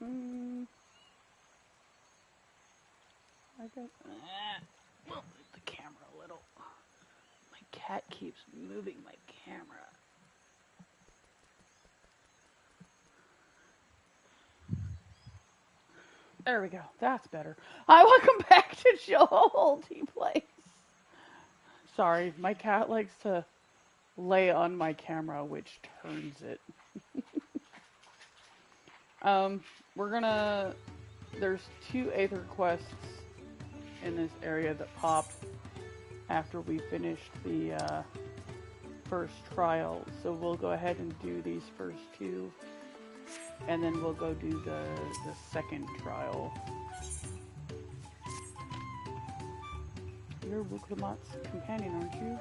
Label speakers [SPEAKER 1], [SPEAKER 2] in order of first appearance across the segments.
[SPEAKER 1] I guess. We'll move the camera a little. My cat keeps moving my camera. There we go. That's better. Hi, welcome back to Jolty Place. Sorry, my cat likes to lay on my camera, which turns it. We're gonna. There's 2 Aether quests in this area that popped after we finished the first trial. So we'll go ahead and do these first 2, and then we'll go do the second trial. You're Wuklamat's companion, aren't you?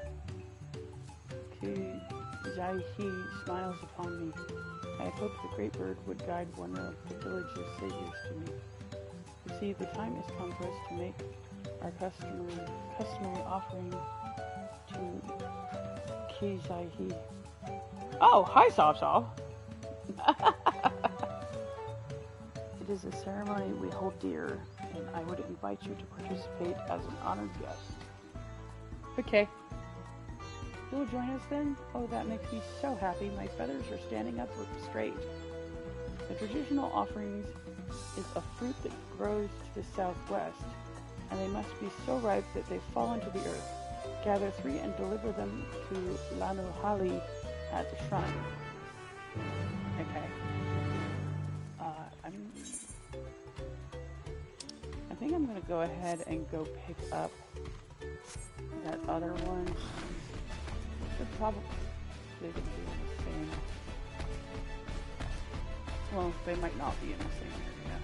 [SPEAKER 1] Jaihi smiles upon me. I had hoped the Great Bird would guide one of the village's saviors to me. You see, the time has come for us to make our customary offering to Jaihi. Oh, hi, Sob Sob. It is a ceremony we hold dear, and I would invite you to participate as an honored guest. Okay. You'll join us then? Oh, that makes me so happy. My feathers are standing up straight. The traditional offerings is a fruit that grows to the southwest, and they must be so ripe that they fall into the earth. Gather 3 and deliver them to Lanuhali at the shrine. Okay. I think I'm gonna go ahead and go pick up that other one. They're probably going to be in the same. Well, they might not be in the same area.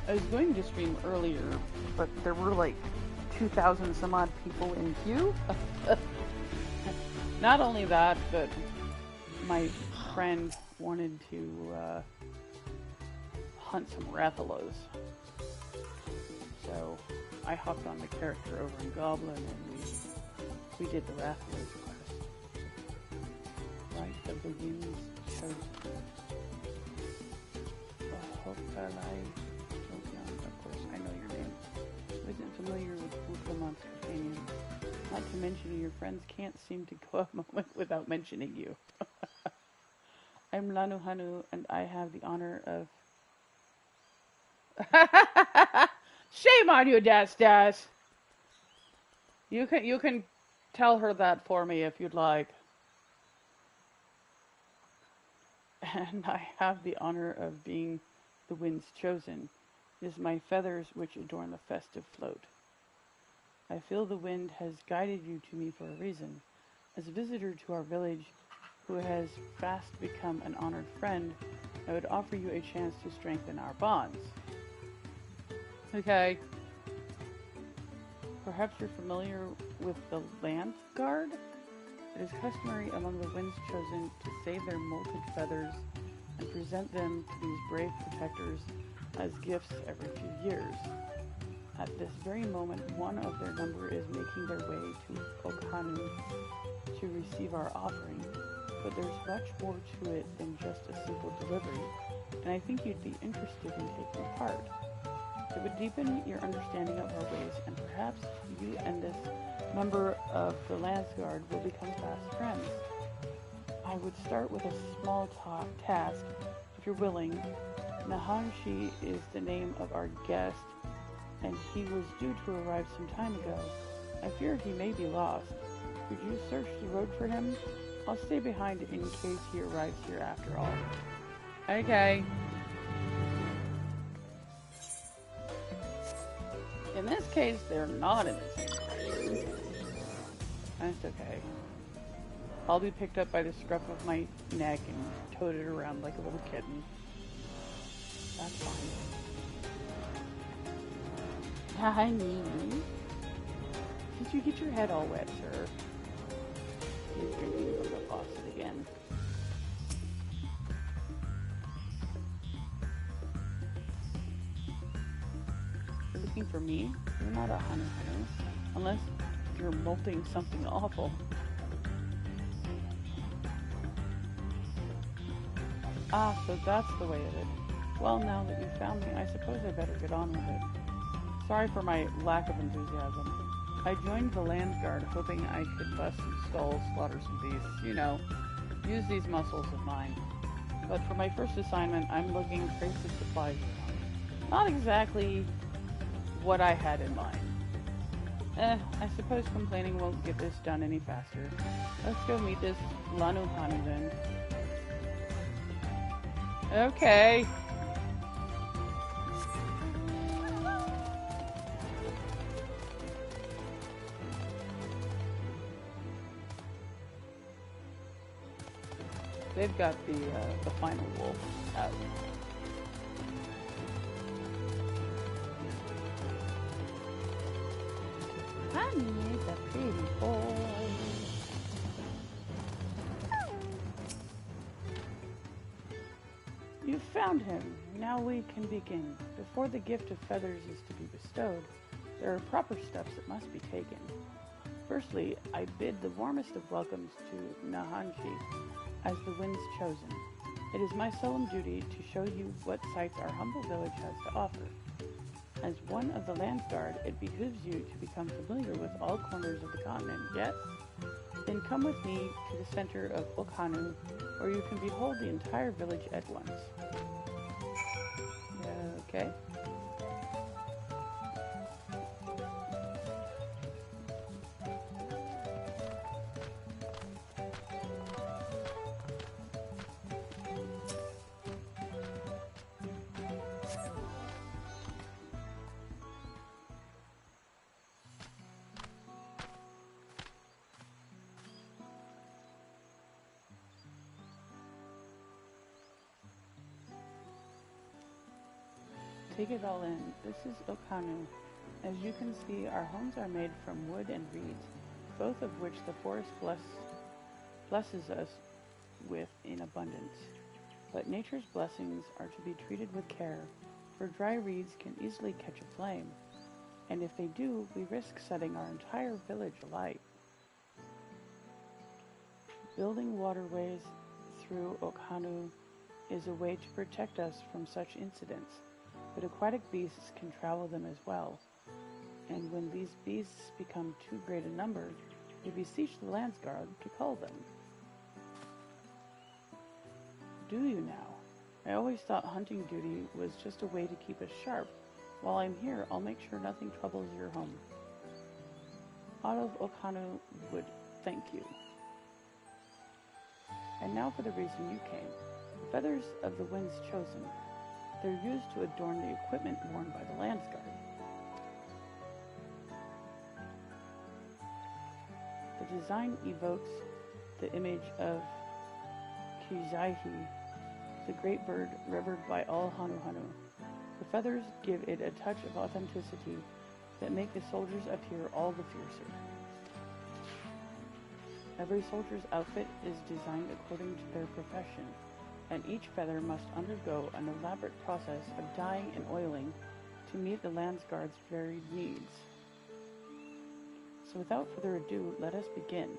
[SPEAKER 1] I was going to stream earlier, but there were like 2,000 some odd people in queue. Not only that, but my friend wanted to hunt some Rathalos. So I hopped on the character over in Goblin and we did the Rathalos quest. Right, the begins chosen. Of course, I know your name. Wasn't familiar with Wuklamon's companion. Not to mention your friends can't seem to go a moment without mentioning you. I'm Lanuhanu, and I have the honor of... Shame on you, Das. You can tell her that for me if you'd like. And I have the honor of being the wind's chosen. It is my feathers which adorn the festive float. I feel the wind has guided you to me for a reason. As a visitor to our village, who has fast become an honored friend, I would offer you a chance to strengthen our bonds. Okay. Perhaps you're familiar with the Lance Guard? It is customary among the winds chosen to save their molted feathers and present them to these brave protectors as gifts every few years. At this very moment, one of their number is making their way to Okhanu to receive our offering. But there's much more to it than just a simple delivery, and I think you'd be interested in taking part. It would deepen your understanding of our ways, and perhaps you and this member of the Lance Guard will become fast friends. I would start with a small task, if you're willing. Nahanshi is the name of our guest, and he was due to arrive some time ago. I fear he may be lost. Could you search the road for him? I'll stay behind in case he arrives here after all. Okay. In this case, they're not in the same place. That's okay. I'll be picked up by the scruff of my neck and toted around like a little kitten. That's fine. Hi, Mimi. Did you get your head all wet, sir? He's drinking from the faucet again. looking for me? You're not a Hanu Hanu. Unless you're molting something awful. Ah, so that's the way of it. Well, now that you've found me, I suppose I better get on with it. Sorry for my lack of enthusiasm. I joined the Land Guard hoping I could bust some skulls, slaughter some beasts, you know, use these muscles of mine. But for my first assignment, I'm lugging crates of supplies around. Not exactly what I had in mind. I suppose complaining won't get this done any faster. Let's go meet this Lanu Hanu then. Okay. They've got the final wolf out. Honey, it's a pretty boy. You found him. Now we can begin. Before the gift of feathers is to be bestowed, there are proper steps that must be taken. Firstly, I bid the warmest of welcomes to Nahanshi as the Wind's Chosen. It is my solemn duty to show you what sights our humble village has to offer. As one of the Land Guard, it behooves you to become familiar with all corners of the continent, yes? Then come with me to the center of Okhanu, where you can behold the entire village at once. Okay. Take it all in. This is Okhanu. As you can see, our homes are made from wood and reeds, both of which the forest blesses us with in abundance. But nature's blessings are to be treated with care, for dry reeds can easily catch a flame, and if they do, we risk setting our entire village alight. Building waterways through Okhanu is a way to protect us from such incidents. But aquatic beasts can travel them as well, and when these beasts become too great a number, we beseech the Landsguard to cull them. Do you now? I always thought hunting duty was just a way to keep us sharp. While I'm here, I'll make sure nothing troubles your home. Out of Okhanu would thank you. And now for the reason you came. The feathers of the Wind's Chosen. They're used to adorn the equipment worn by the Landsguard. The design evokes the image of Kizaihi, the great bird revered by all Hanu Hanu. The feathers give it a touch of authenticity that make the soldiers appear all the fiercer. Every soldier's outfit is designed according to their profession, and each feather must undergo an elaborate process of dyeing and oiling to meet the Landsguard's varied needs. So without further ado, let us begin.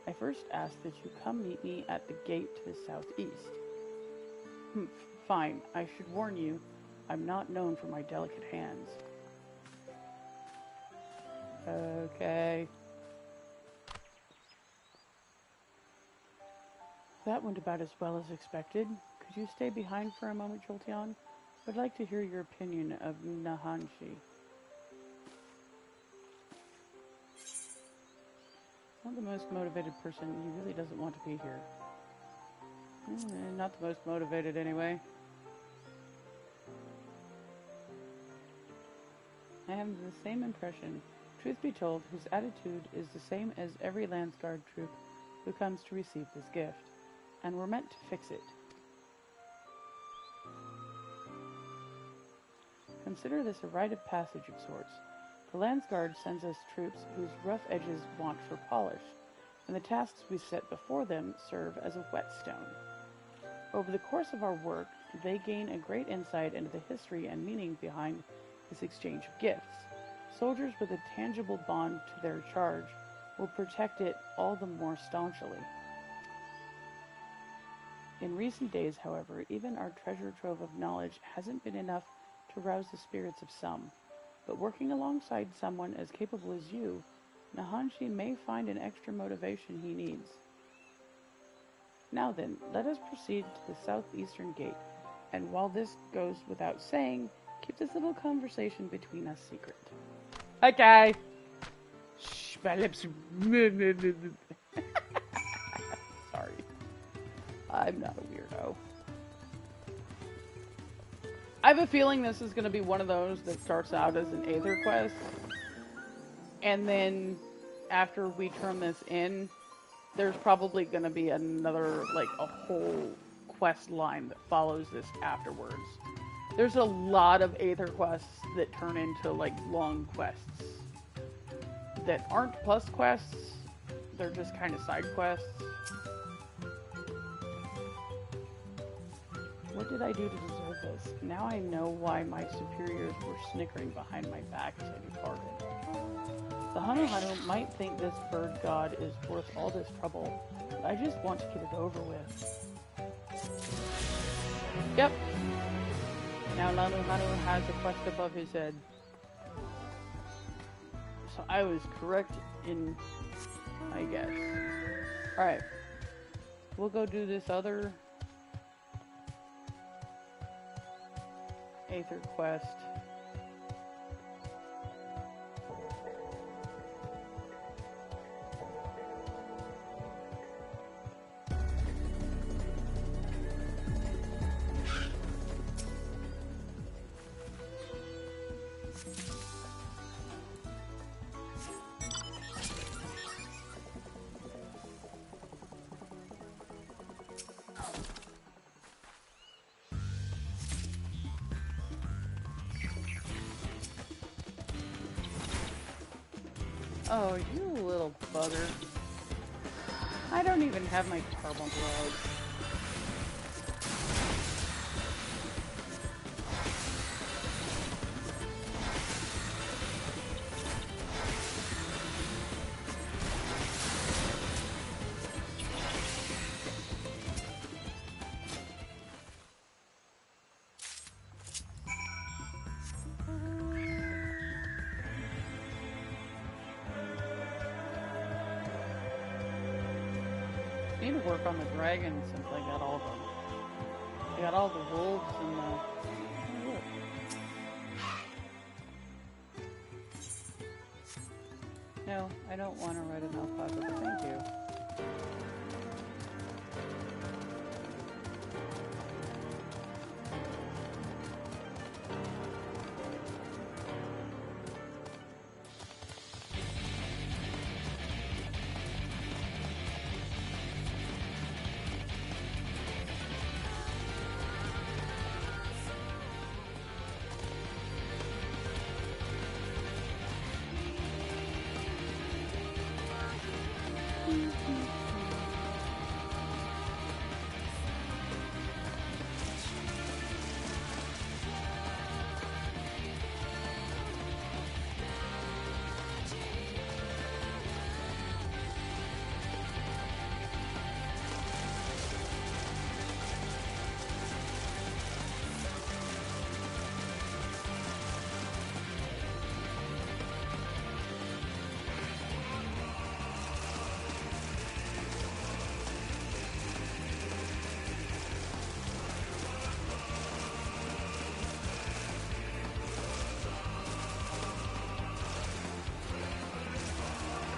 [SPEAKER 1] I first ask that you come meet me at the gate to the southeast. Fine, I should warn you, I'm not known for my delicate hands. Okay. That went about as well as expected. Could you stay behind for a moment, Jolty? I'd like to hear your opinion of Nahanshi. Not the most motivated person. He really doesn't want to be here. Not the most motivated, anyway. I have the same impression. Truth be told, his attitude is the same as every Landsguard troop who comes to receive this gift. And we're meant to fix it. Consider this a rite of passage of sorts. The Landsguard sends us troops whose rough edges want for polish, and the tasks we set before them serve as a whetstone. Over the course of our work, they gain a great insight into the history and meaning behind this exchange of gifts. Soldiers with a tangible bond to their charge will protect it all the more staunchly. In recent days, however, even our treasure trove of knowledge hasn't been enough to rouse the spirits of some. But working alongside someone as capable as you, Nahanshi may find an extra motivation he needs. Now then, let us proceed to the southeastern gate, and while this goes without saying, keep this little conversation between us secret. Okay. Shh, my lips. Sorry. I'm not a weirdo. I have a feeling this is going to be one of those that starts out as an Aether quest, and then after we turn this in, there's probably going to be another, like, a whole quest line that follows this afterwards. There's a lot of Aether quests that turn into, like, long quests that aren't plus quests. They're just kind of side quests. What did I do to deserve this? Now I know why my superiors were snickering behind my back as I departed. The Hanu Hanu might think this bird god is worth all this trouble, but I just want to get it over with. Yep. Now Hanu Hanu has a quest above his head. So I was correct in my guess. Alright. We'll go do this other Aether quest. Oh, you little bugger. I don't even have my carbon gloves. I need to work on the dragons since I got all the... I got all the wolves and the... Oh, look. No, I don't want to write an alpaca, but thank you.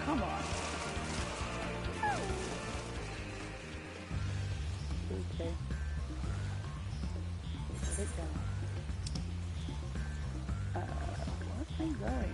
[SPEAKER 1] Come on. Okay. Let it go. Where am I going?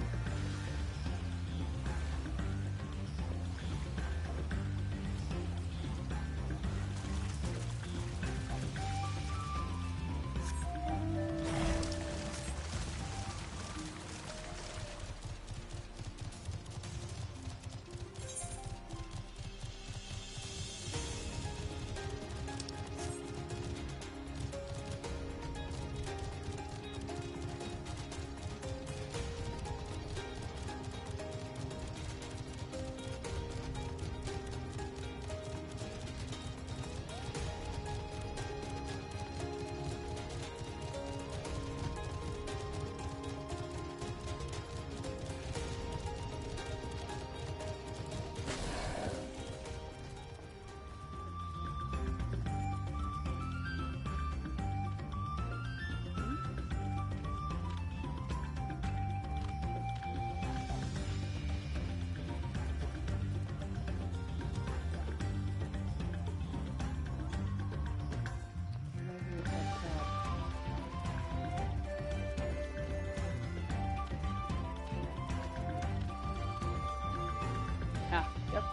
[SPEAKER 1] Ah, yep.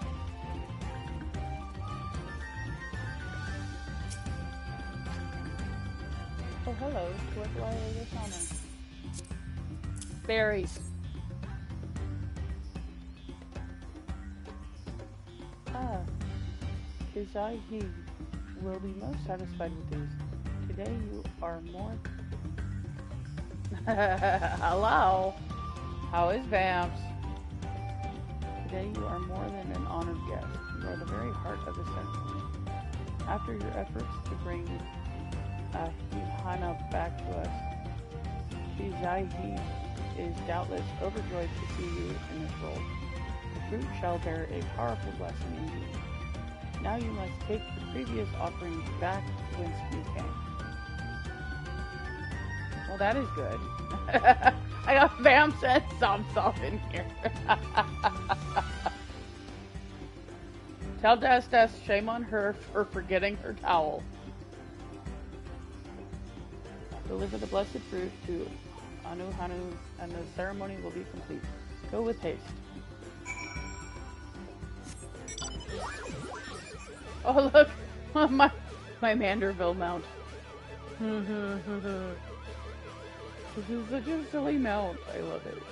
[SPEAKER 1] Oh, hello. What do I owe this honor? Berries. Ah, Kizai he will be most satisfied with these. Today you are more... Hello? How is Vamps? Today you are more than an honored guest. You are the very heart of the ceremony. After your efforts to bring Hana back to us, Kizai is doubtless overjoyed to see you in this role. The fruit shall bear a powerful blessing indeed. Now you must take the previous offering back whence you came. Well, that is good. I got Vamps and Somsop in here. Tell Des shame on her for forgetting her towel. Deliver the blessed fruit to Anu Hanu, and the ceremony will be complete. Go with haste. Oh, look! my Manderville mount. This is such a silly mount. I love it.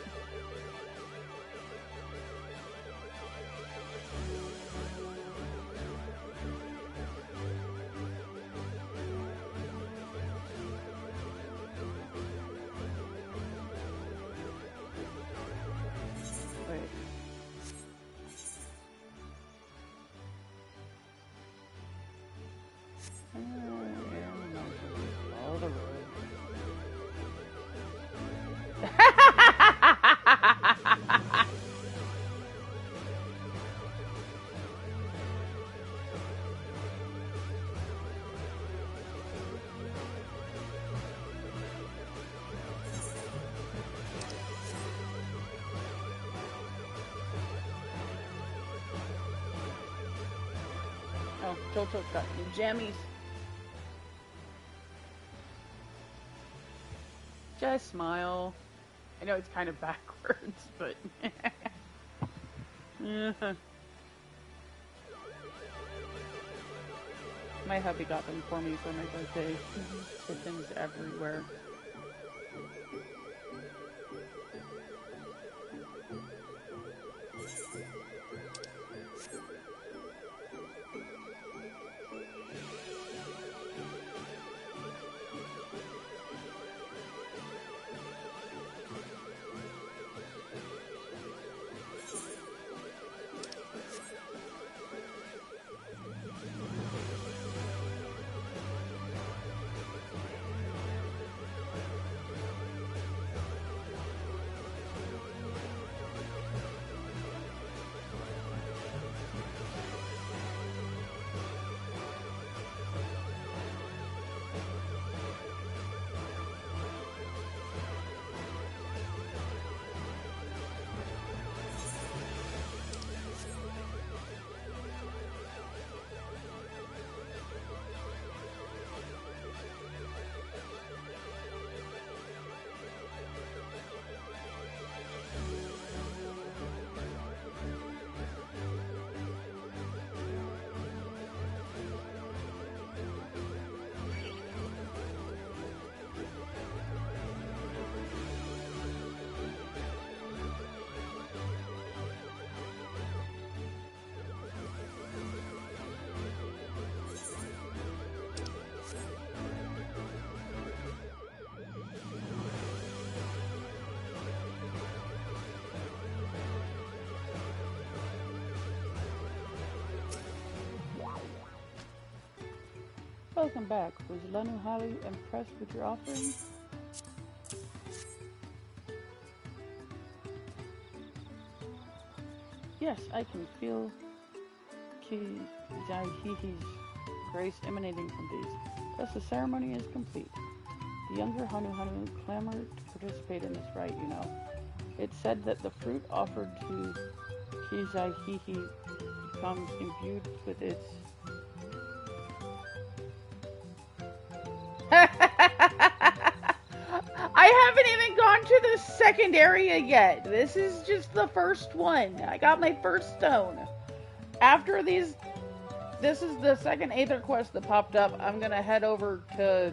[SPEAKER 1] Oh, Jolto's got new jammies. Just smile. I know it's kind of backwards, but... My hubby got them for me for my birthday. Kittens everywhere. Welcome back. Was Lanu highly impressed with your offering? Yes, I can feel Kizaihi's grace emanating from these. Thus the ceremony is complete. The younger Hanu clamored to participate in this rite, you know. It said that the fruit offered to Kizaihi becomes imbued with its... I haven't even gone to the second area yet. This is just the first one. I got my first stone. After these, this is the second Aether quest that popped up. I'm gonna head over to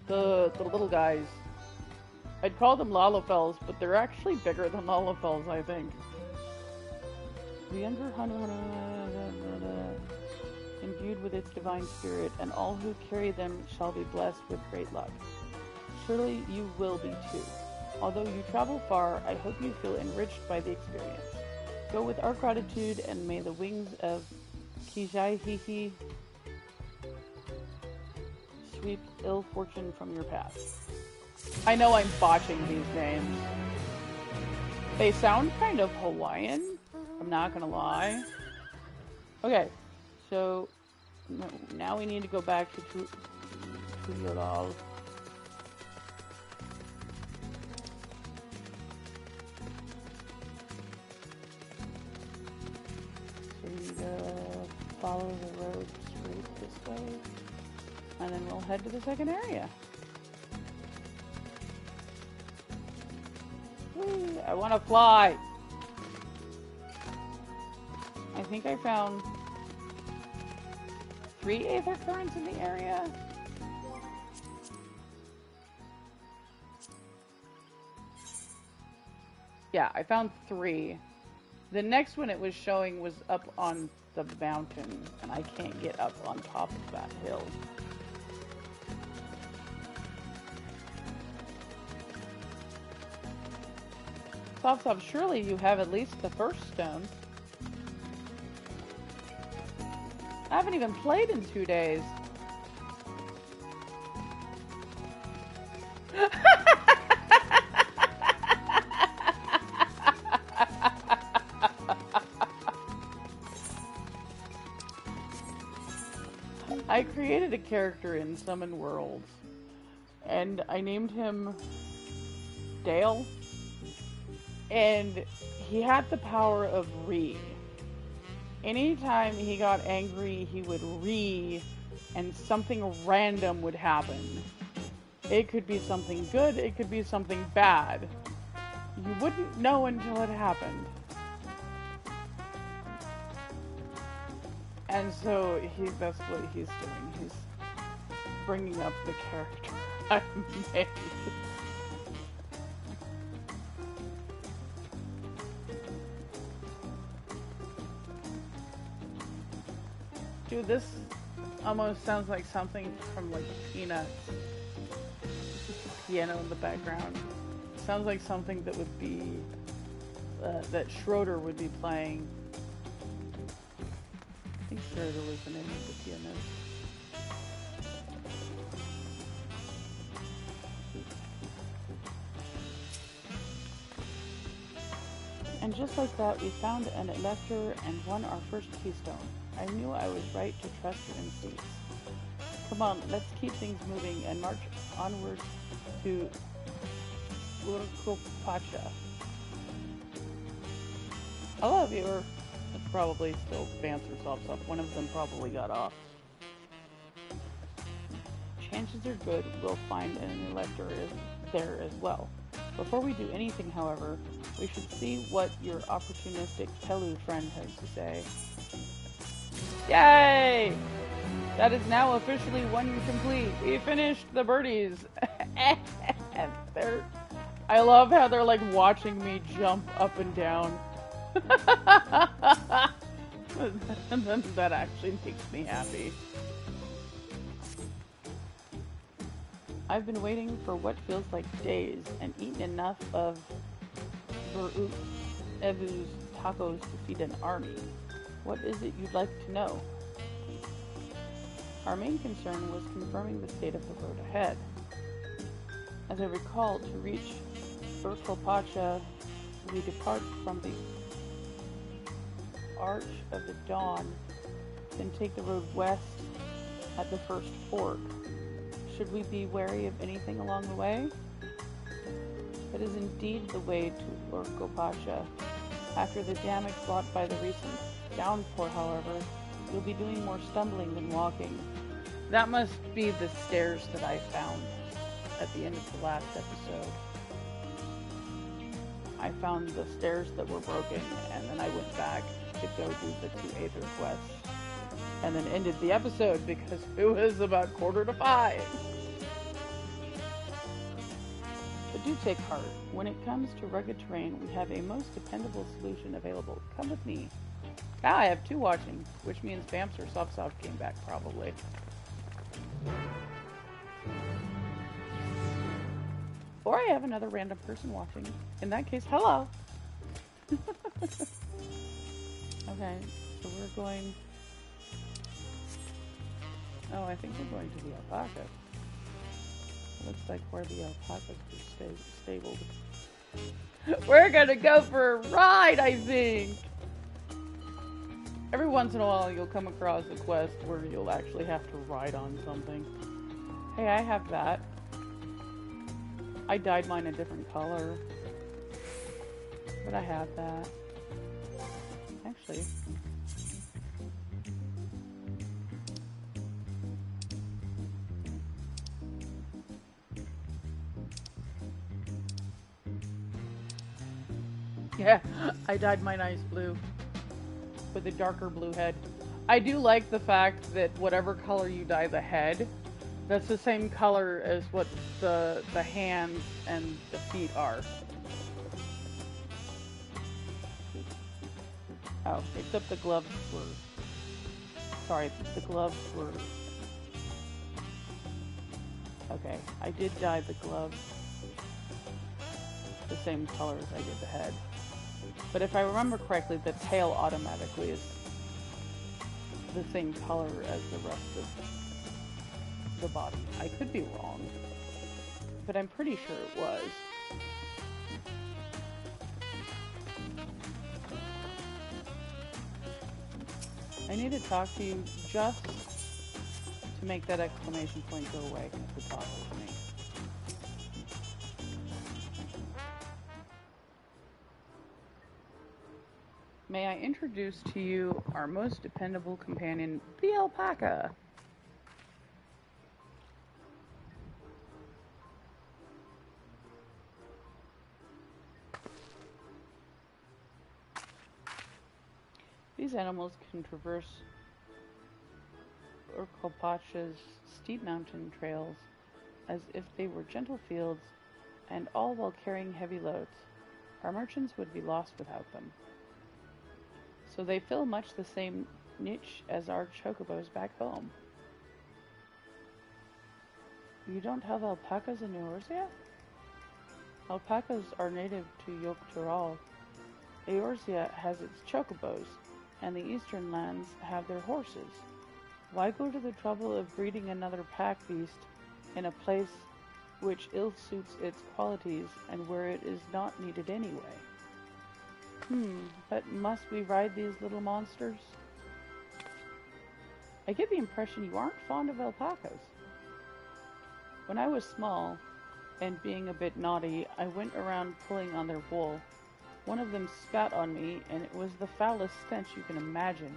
[SPEAKER 1] the little guys. I'd call them Lalafels, but they're actually bigger than Lalafels, I think. The Under imbued with its divine spirit, and all who carry them shall be blessed with great luck. Surely you will be too. Although you travel far, I hope you feel enriched by the experience. Go with our gratitude, and may the wings of Kijai-Hihi sweep ill fortune from your path. I know I'm botching these names. They sound kind of Hawaiian, I'm not gonna lie. Okay, so now we need to go back to Tuyolal. So we need to follow the road straight this way, and then we'll head to the second area. Whee, I want to fly! I think I found 3 Aether currents in the area. Yeah, I found 3. The next one it was showing was up on the mountain, and I can't get up on top of that hill. Soft, surely you have at least the first stone. I haven't even played in 2 days. I created a character in Summon Worlds, and I named him Dale, and he had the power of Re. Anytime he got angry, he would Re, and something random would happen. It could be something good, it could be something bad. You wouldn't know until it happened. And so that's what he's doing. He's bringing up the character I made. Dude, this almost sounds like something from like Peanuts. Piano in the background. Sounds like something that would be that Schroeder would be playing. I think Schroeder was the name of the pianist. And just like that, we found an elector and won our first keystone. I knew I was right to trust your instincts. Come on, let's keep things moving and march onward to Urkopacha. Hello, viewer. It's probably still Vance or Soft. One of them probably got off. Chances are good we'll find an elector there as well. Before we do anything, however, we should see what your opportunistic Pelu friend has to say. Yay! That is now officially 1 complete. We finished the birdies. I love how they're like watching me jump up and down. That actually makes me happy. I've been waiting for what feels like days and eaten enough of Evu's tacos to feed an army. What is it you'd like to know? Our main concern was confirming the state of the road ahead. As I recall, to reach Urkopacha, we depart from the Arch of the Dawn, then take the road west at the first fork. Should we be wary of anything along the way? It is indeed the way to Urkopacha. After the damage brought by the recent downpour, however, you'll be doing more stumbling than walking. That must be the stairs that I found at the end of the last episode. I found the stairs that were broken, and then I went back to go do the 2 Aether quests, and then ended the episode because it was about 4:45. But do take heart. When it comes to rugged terrain, we have a most dependable solution available. Come with me. Now I have 2 watching, which means Bamps or Soft came back probably. Or I have another random person watching. In that case, hello! Okay, so we're going... Oh, I think we're going to the alpaca. Looks like where the alpacas were stabled. We're gonna go for a ride, I think! Every once in a while you'll come across a quest where you'll actually have to ride on something. Hey, I have that. I dyed mine a different color. But I have that. Actually. Yeah, I dyed mine ice blue with a darker blue head. I do like the fact that whatever color you dye the head, that's the same color as what the hands and the feet are. Oh, except the gloves were... Sorry, the gloves were... Okay, I did dye the gloves the same color as I did the head. But if I remember correctly, the tail automatically is the same color as the rest of the body. I could be wrong, but I'm pretty sure it was. I need to talk to you just to make that exclamation point go away at the top of me. May I introduce to you our most dependable companion, the alpaca. These animals can traverse Urquapacha's steep mountain trails as if they were gentle fields, and all while carrying heavy loads. Our merchants would be lost without them. So they fill much the same niche as our chocobos back home. You don't have alpacas in Eorzea? Alpacas are native to Yogg-Turall. Eorzea has its chocobos, and the eastern lands have their horses. Why go to the trouble of breeding another pack beast in a place which ill suits its qualities and where it is not needed anyway? But must we ride these little monsters? I get the impression you aren't fond of alpacas. When I was small, and being a bit naughty, I went around pulling on their wool. One of them spat on me, and it was the foulest stench you can imagine.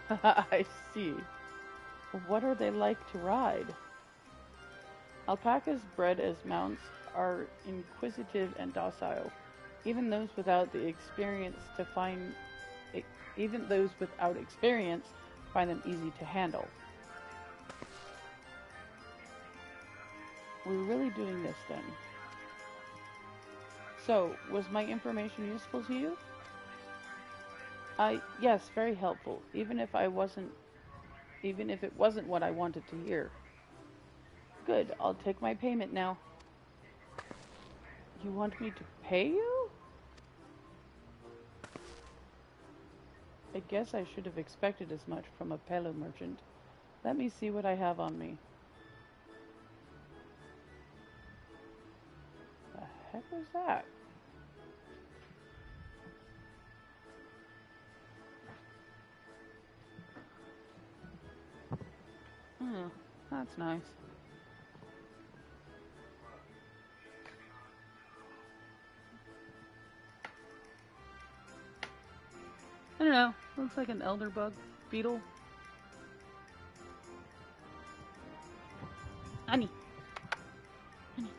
[SPEAKER 1] I see. What are they like to ride? Alpacas bred as mounts are inquisitive and docile. Even those without experience find them easy to handle. We're really doing this then. So, was my information useful to you? Yes, very helpful, even if it wasn't what I wanted to hear. Good, I'll take my payment now. You want me to pay you? I guess I should have expected as much from a Pelo merchant. Let me see what I have on me. The heck was that? That's nice. I don't know. Looks like an elderbug beetle. Honey. Honey.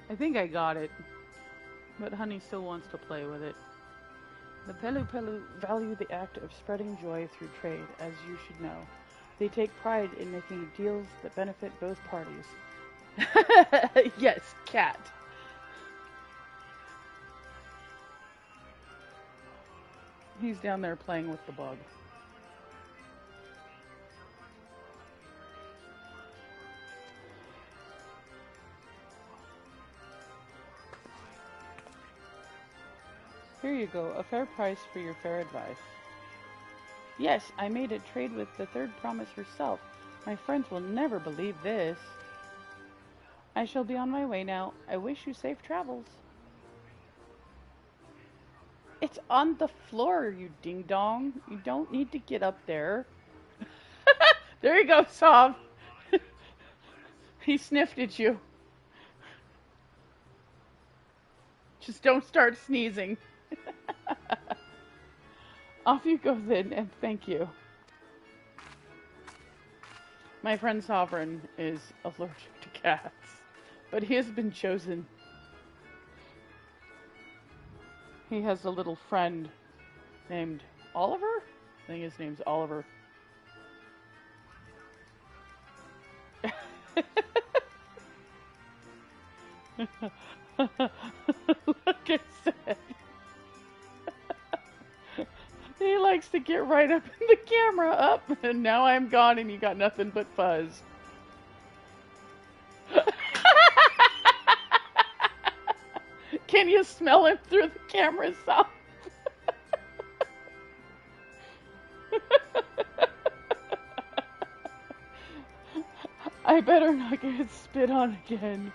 [SPEAKER 1] I think I got it. But Honey still wants to play with it. The Pelu Pelu value the act of spreading joy through trade, as you should know. They take pride in making deals that benefit both parties. Yes, cat. He's down there playing with the bug. Here you go, a fair price for your fair advice. Yes, I made a trade with the third promise herself. My friends will never believe this. I shall be on my way now. I wish you safe travels. It's on the floor, you ding-dong. You don't need to get up there. There you go, Sav. He sniffed at you. Just don't start sneezing. Off you go then, and thank you. My friend Sovereign is allergic to cats, but he has been chosen. He has a little friend named Oliver? I think his name's Oliver. Like I said. He likes to get right up in the camera up, and now I'm gone and you got nothing but fuzz. Can you smell him through the camera, Sal? I better not get spit on again.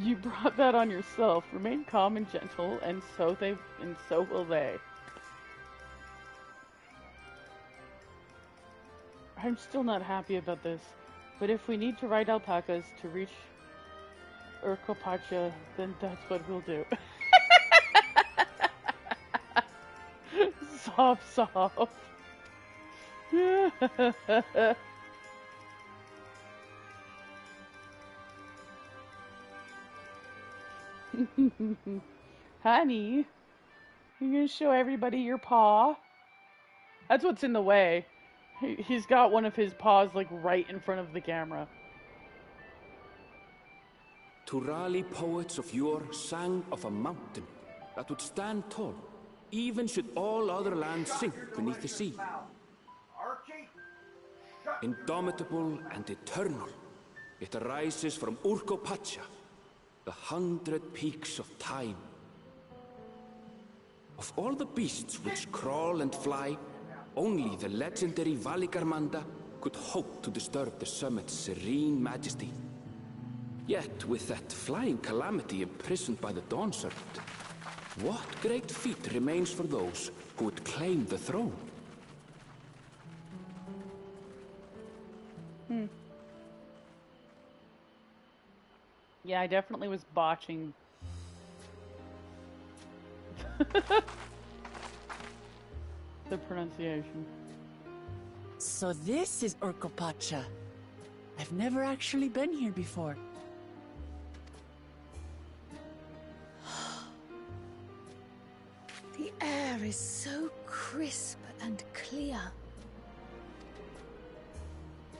[SPEAKER 1] You brought that on yourself. Remain calm and gentle, and so will they. I'm still not happy about this, but if we need to ride alpacas to reach Urkopacha, then that's what we'll do. Soft. Honey, you gonna show everybody your paw? That's what's in the way. He's got one of his paws like right in front of the camera.
[SPEAKER 2] Turali poets of yore sang of a mountain that would stand tall, even should all other lands sink beneath the sea. Indomitable and eternal, it arises from Urkopacha, the 100 peaks of time. Of all the beasts which crawl and fly, only the legendary Valigarmanda could hope to disturb the summit's serene majesty. Yet, with that flying calamity imprisoned by the Dawn Serpent, what great feat remains for those who would claim the throne?
[SPEAKER 1] Yeah, I definitely was botching. The pronunciation.
[SPEAKER 3] So this is Urkopacha. I've never actually been here before.
[SPEAKER 4] The air is so crisp and clear.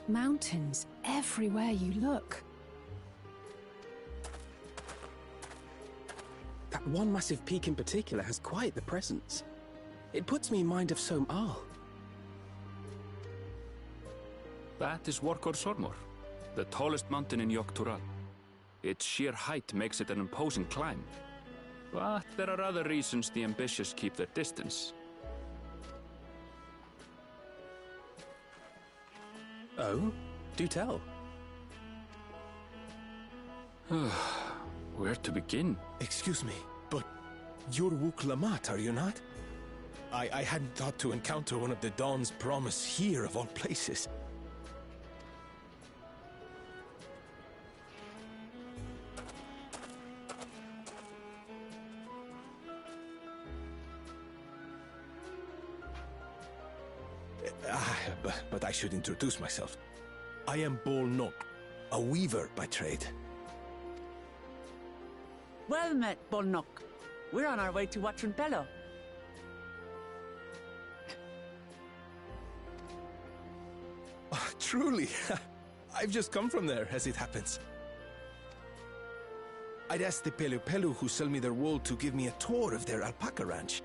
[SPEAKER 4] Mountains everywhere you look.
[SPEAKER 5] That one massive peak in particular has quite the presence. It puts me in mind of Som Al.
[SPEAKER 2] That is Workor Sormor, the tallest mountain in Yogg-Tural. Its sheer height makes it an imposing climb. But there are other reasons the ambitious keep their distance.
[SPEAKER 5] Oh? Do tell.
[SPEAKER 2] Where to begin?
[SPEAKER 6] Excuse me, but you're Wuk Lamat, are you not? I hadn't thought to encounter one of the Dawn's promise here, of all places. But I should introduce myself. I am Bol Nok, a weaver by trade.
[SPEAKER 3] Well met, Bolnok. We're on our way to Watranpello.
[SPEAKER 6] Oh, truly. I've just come from there, as it happens. I'd asked the Pelu Pelu who sell me their wool to give me a tour of their alpaca ranch.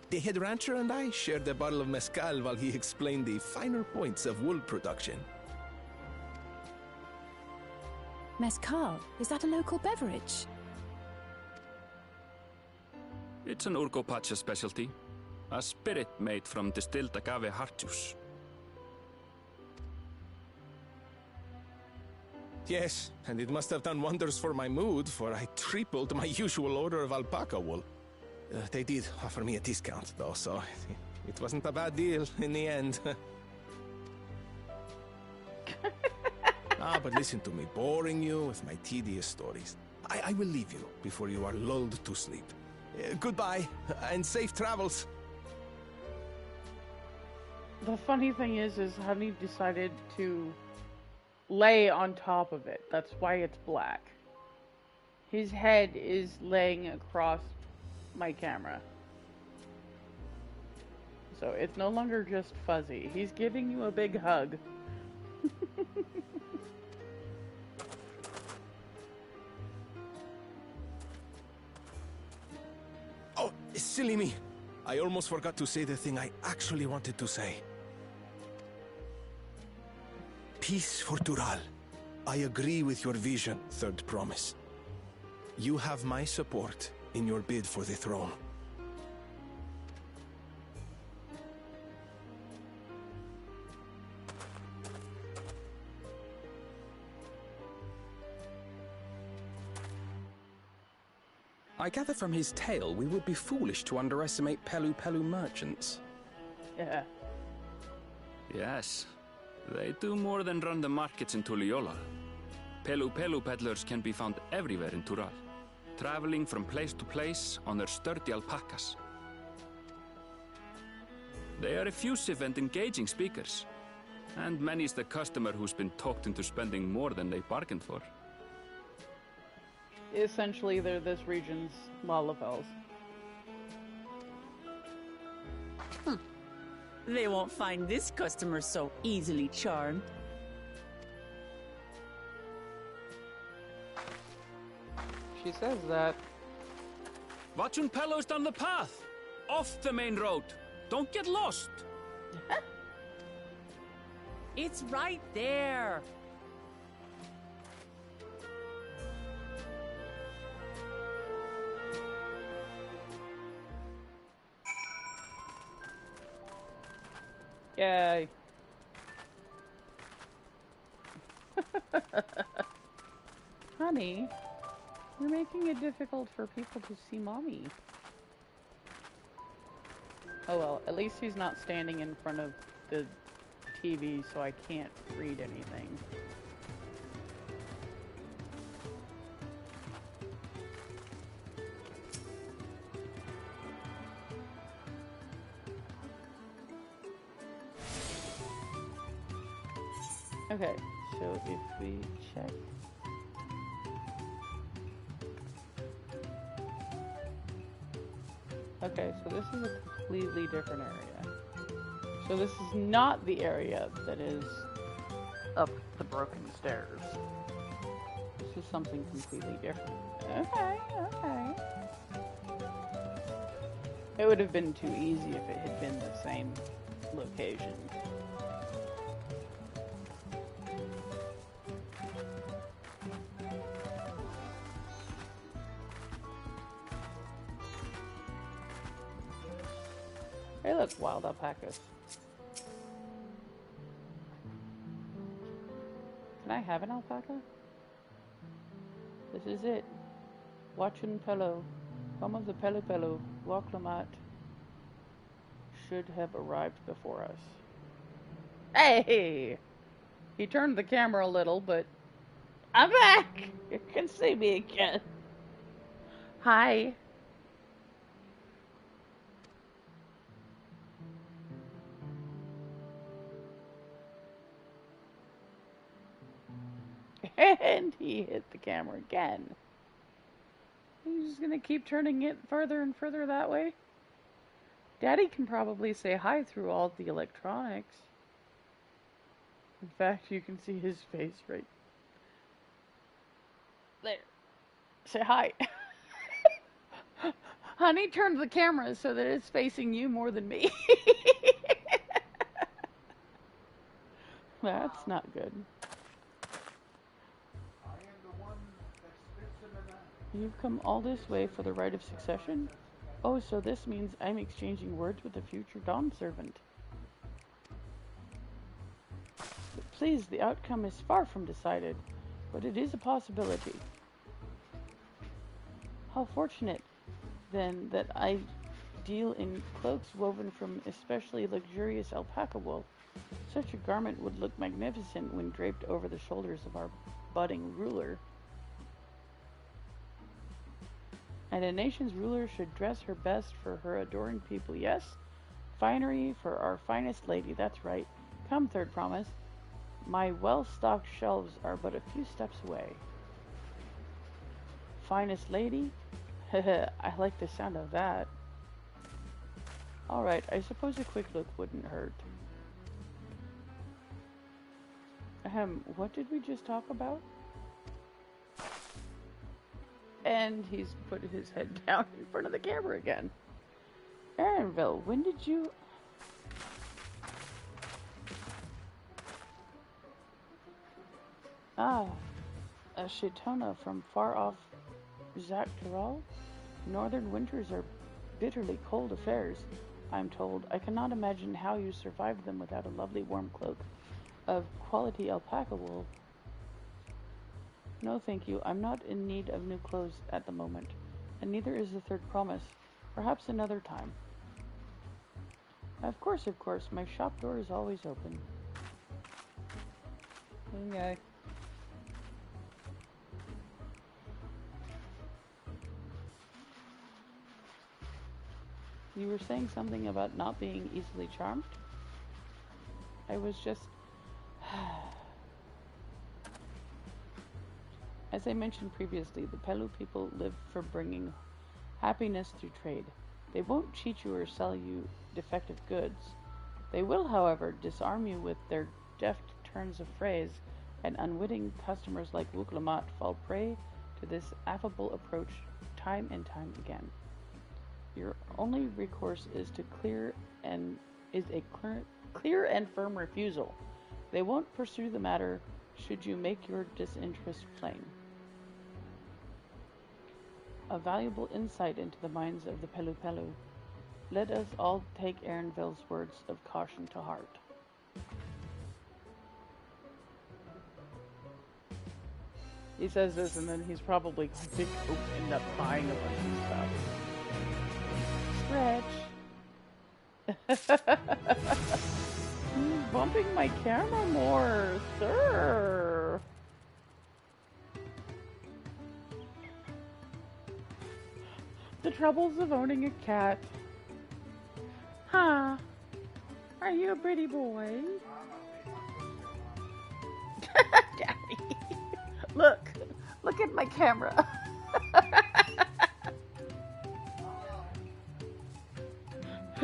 [SPEAKER 6] The head rancher and I shared a bottle of mezcal while he explained the finer points of wool production.
[SPEAKER 4] Mezcal, is that a local beverage?
[SPEAKER 2] It's an Urgopacha specialty. A spirit made from distilled agave heart juice.
[SPEAKER 6] Yes, and it must have done wonders for my mood, for I tripled my usual order of alpaca wool. They did offer me a discount, though, so it wasn't a bad deal in the end. But listen to me, boring you with my tedious stories. I will leave you before you are lulled to sleep. Goodbye, and safe travels.
[SPEAKER 1] The funny thing is Honey decided to lay on top of it. That's why it's black. His head is laying across my camera. So it's no longer just fuzzy. He's giving you a big hug.
[SPEAKER 6] Oh, silly me. I almost forgot to say the thing I actually wanted to say. Peace for Tural. I agree with your vision, Third Promise. You have my support in your bid for the throne.
[SPEAKER 5] I gather from his tale we would be foolish to underestimate Pelu Pelu merchants.
[SPEAKER 1] Yeah.
[SPEAKER 2] Yes. They do more than run the markets in Tuliola. Pelu Pelu peddlers can be found everywhere in Tural, traveling from place to place on their sturdy alpacas. They are effusive and engaging speakers, and many's the customer who's been talked into spending more than they bargained for.
[SPEAKER 1] Essentially, they're this region's Lalafels.
[SPEAKER 3] They won't find this customer so easily charmed.
[SPEAKER 1] She says that.
[SPEAKER 2] Watranpello's down the path! Off the main road! Don't get lost!
[SPEAKER 3] It's right there.
[SPEAKER 1] Yay. Honey, you're making it difficult for people to see Mommy. Oh well, at least he's not standing in front of the TV, so I can't read anything. Okay, so if we check... Okay, so this is a completely different area. So this is not the area that is up the broken stairs. This is something completely different. Okay, okay. It would have been too easy if it had been the same location. Hey look, wild alpacas. Can I have an alpaca? This is it. Watranpello, home of the Pelu Pelu, Waclamat, should have arrived before us. Hey! He turned the camera a little, but I'm back! You can see me again. Hi. And he hit the camera again. I'm just gonna keep turning it further and further that way. Daddy can probably say hi through all the electronics. In fact, you can see his face right there. Say hi. Honey turned the camera so that it's facing you more than me. That's not good. You've come all this way for the right of succession? Oh, so this means I'm exchanging words with a future Dawn servant. But please, the outcome is far from decided, but it is a possibility. How fortunate, then, that I deal in cloaks woven from especially luxurious alpaca wool. Such a garment would look magnificent when draped over the shoulders of our budding ruler. And a nation's ruler should dress her best for her adoring people, yes? Finery for our finest lady, that's right. Come, third promise. My well-stocked shelves are but a few steps away. Finest lady? I like the sound of that. Alright, I suppose a quick look wouldn't hurt. What did we just talk about? And he's put his head down in front of the camera again. Aaronville, when did you... Ah, a Shitona from far off Zaktaral? Northern winters are bitterly cold affairs, I'm told. I cannot imagine how you survived them without a lovely warm cloak of quality alpaca wool. No, thank you. I'm not in need of new clothes at the moment, and neither is the third promise. Perhaps another time. Of course, my shop door is always open. Okay. You were saying something about not being easily charmed? I was just... As I mentioned previously, the Pelu people live for bringing happiness through trade. They won't cheat you or sell you defective goods. They will, however, disarm you with their deft turns of phrase, and unwitting customers like Wuklamat fall prey to this affable approach time and time again. Your only recourse is a clear and firm refusal. They won't pursue the matter should you make your disinterest plain. A valuable insight into the minds of the Pelu Pelu. Let us all take Aaronville's words of caution to heart. He says this, and then he's probably going to end up buying a bunch of stuff. Stretch. He's bumping my camera more, sir. The troubles of owning a cat. Huh? Are you a pretty boy? Daddy. Look at my camera.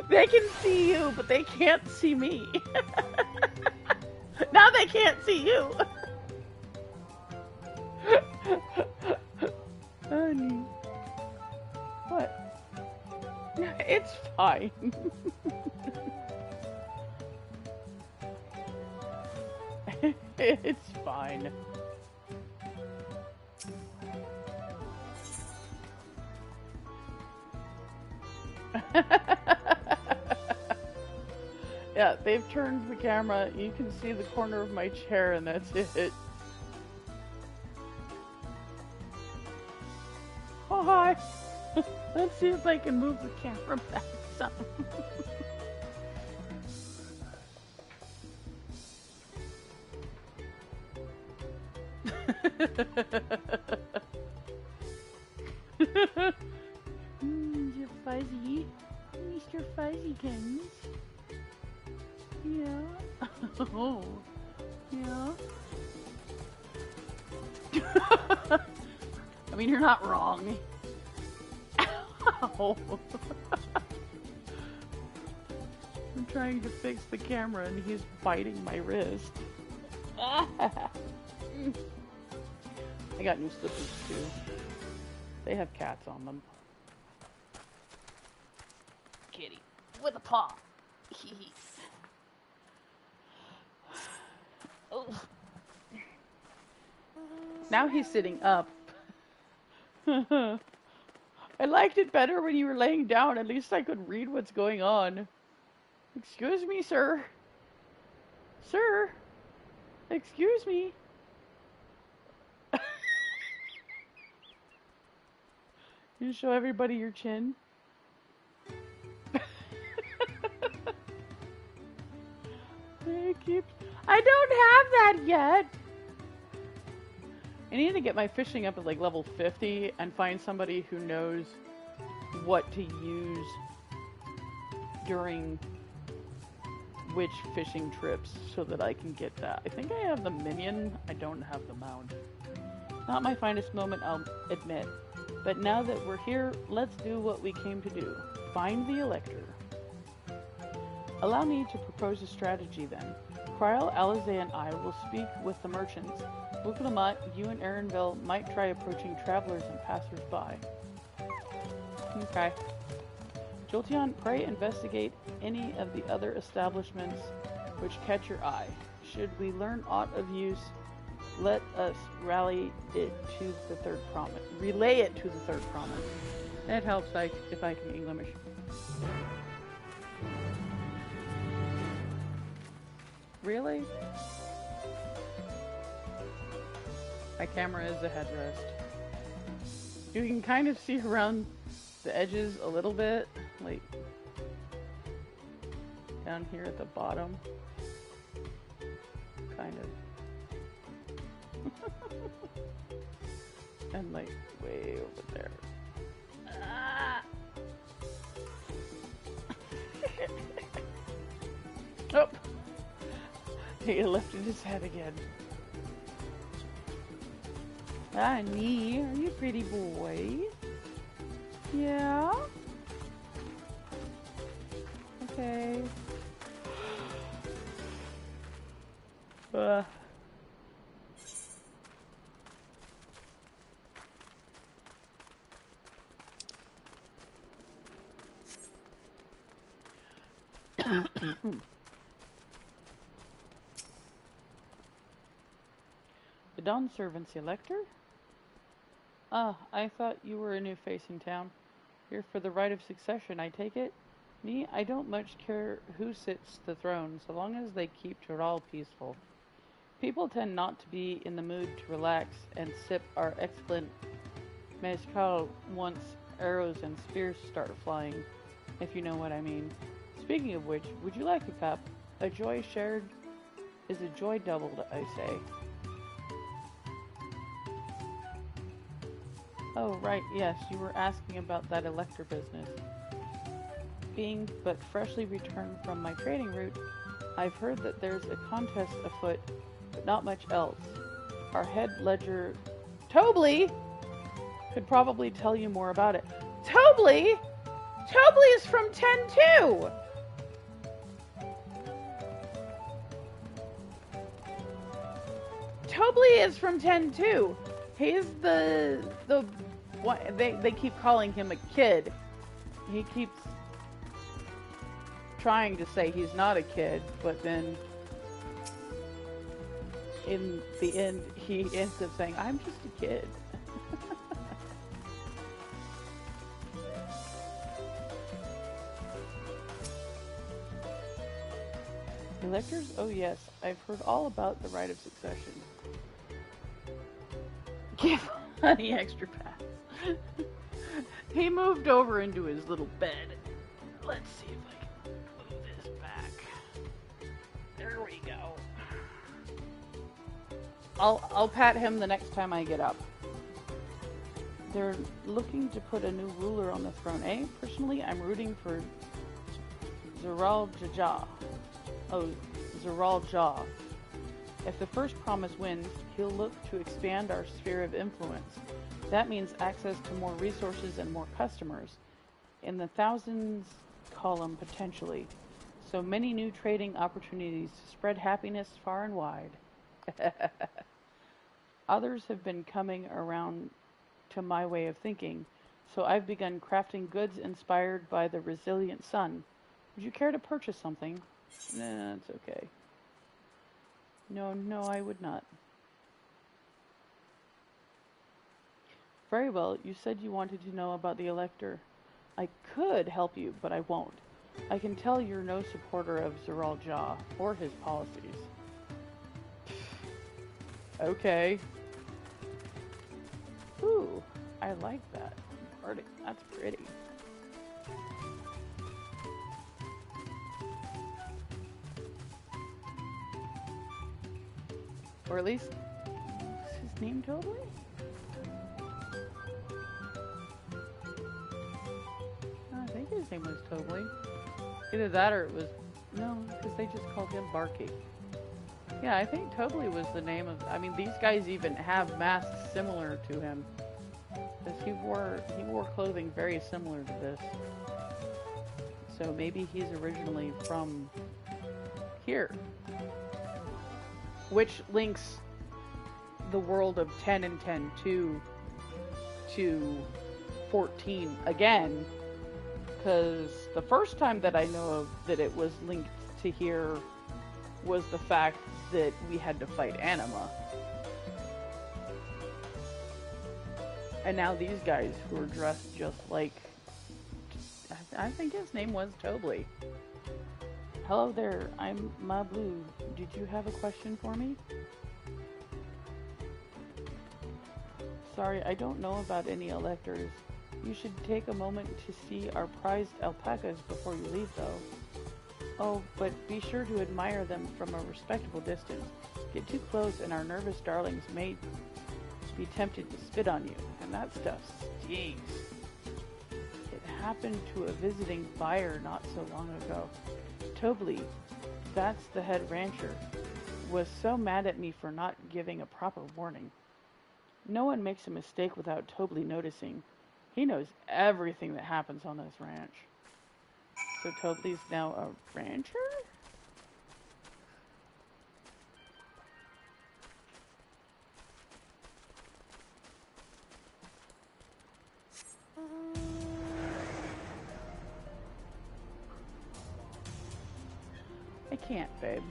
[SPEAKER 1] They can see you, but they can't see me. Now they can't see you. Honey. What? It's fine. It's fine. Yeah, they've turned the camera. You can see the corner of my chair, and that's it. Oh, hi. Let's see if I can move the camera back some. Mr. Fuzzy. Mr. Fuzzykins. Yeah. Oh. Yeah. I mean, you're not wrong. Ow! I'm trying to fix the camera and he's biting my wrist. I got new slippers too. They have cats on them. Kitty with a paw. Oh. Now he's sitting up. I liked it better when you were laying down. At least I could read what's going on. Excuse me, sir. Sir. Excuse me. You show everybody your chin. I don't have that yet. I need to get my fishing up at like level 50 and find somebody who knows what to use during which fishing trips so that I can get that. I think I have the minion. I don't have the mount. Not my finest moment, I'll admit. But now that we're here, let's do what we came to do. Find the Elector. Allow me to propose a strategy then. Kryl, Alizé, and I will speak with the merchants. Buklamat, you and Erenville might try approaching travelers and passers-by. Okay. Jolteon, pray investigate any of the other establishments which catch your eye. Should we learn aught of use, let us rally it to the third promise. Relay it to the third promise. That helps if I can English. Really? My camera is a headrest. You can kind of see around the edges a little bit, like down here at the bottom. Kind of. And like way over there. Ah! Oh! He lifted his head again. Honey, are you a pretty boy? Yeah? Okay. The Dawn Servant's Elector? Ah, I thought you were a new face in town. Here for the right of succession, I take it? Me, I don't much care who sits the throne, so long as they keep Toral peaceful. People tend not to be in the mood to relax and sip our excellent mezcal once arrows and spears start flying, if you know what I mean. Speaking of which, would you like a cup? A joy shared is a joy doubled, I say. Oh, right, yes, you were asking about that Elector business. Being but freshly returned from my trading route, I've heard that there's a contest afoot, but not much else. Our head ledger, Tobly, could probably tell you more about it. Tobly? Tobly is from 10-2! Tobly is from 10-2. He's the one, they keep calling him a kid. He keeps trying to say he's not a kid, but then in the end he ends up saying, I'm just a kid. Electors? Oh yes, I've heard all about the right of succession. Give Honey extra pass. He moved over into his little bed. Let's see if I can move this back. There we go. I'll pat him the next time I get up. They're looking to put a new ruler on the throne, eh? Personally, I'm rooting for Zeral Jaja. Oh, Zeral Jah. If the first promise wins, he'll look to expand our sphere of influence. That means access to more resources and more customers. in the thousands column potentially. So many new trading opportunities to spread happiness far and wide. Others have been coming around to my way of thinking, so I've begun crafting goods inspired by the resilient sun. Would you care to purchase something? Nah, it's okay. No, I would not. Very well, you said you wanted to know about the Elector. I could help you, but I won't. I can tell you're no supporter of Zeral Jah or his policies. Okay. Ooh, I like that. That's pretty. Or at least, is his name Tobly? I think his name was Tobly. Either that or it was... No, because they just called him Barky. Yeah, I think Tobly was the name of... I mean, these guys even have masks similar to him. Because he wore clothing very similar to this. So maybe he's originally from here. Which links the world of 10 and 10 to 14 again. Because the first time that I know of that it was linked to here was the fact that we had to fight Anima. And now these guys who are dressed just like... I think his name was Tobly. Hello there, I'm Ma Blue. Did you have a question for me? Sorry, I don't know about any electors. You should take a moment to see our prized alpacas before you leave, though. Oh, but be sure to admire them from a respectable distance. Get too close and our nervous darlings may be tempted to spit on you, and that stuff stinks. It happened to a visiting buyer not so long ago. Tobly, that's the head rancher, was so mad at me for not giving a proper warning. No one makes a mistake without Tobly noticing. He knows everything that happens on this ranch. So Tobly's now a rancher? I can't, babe.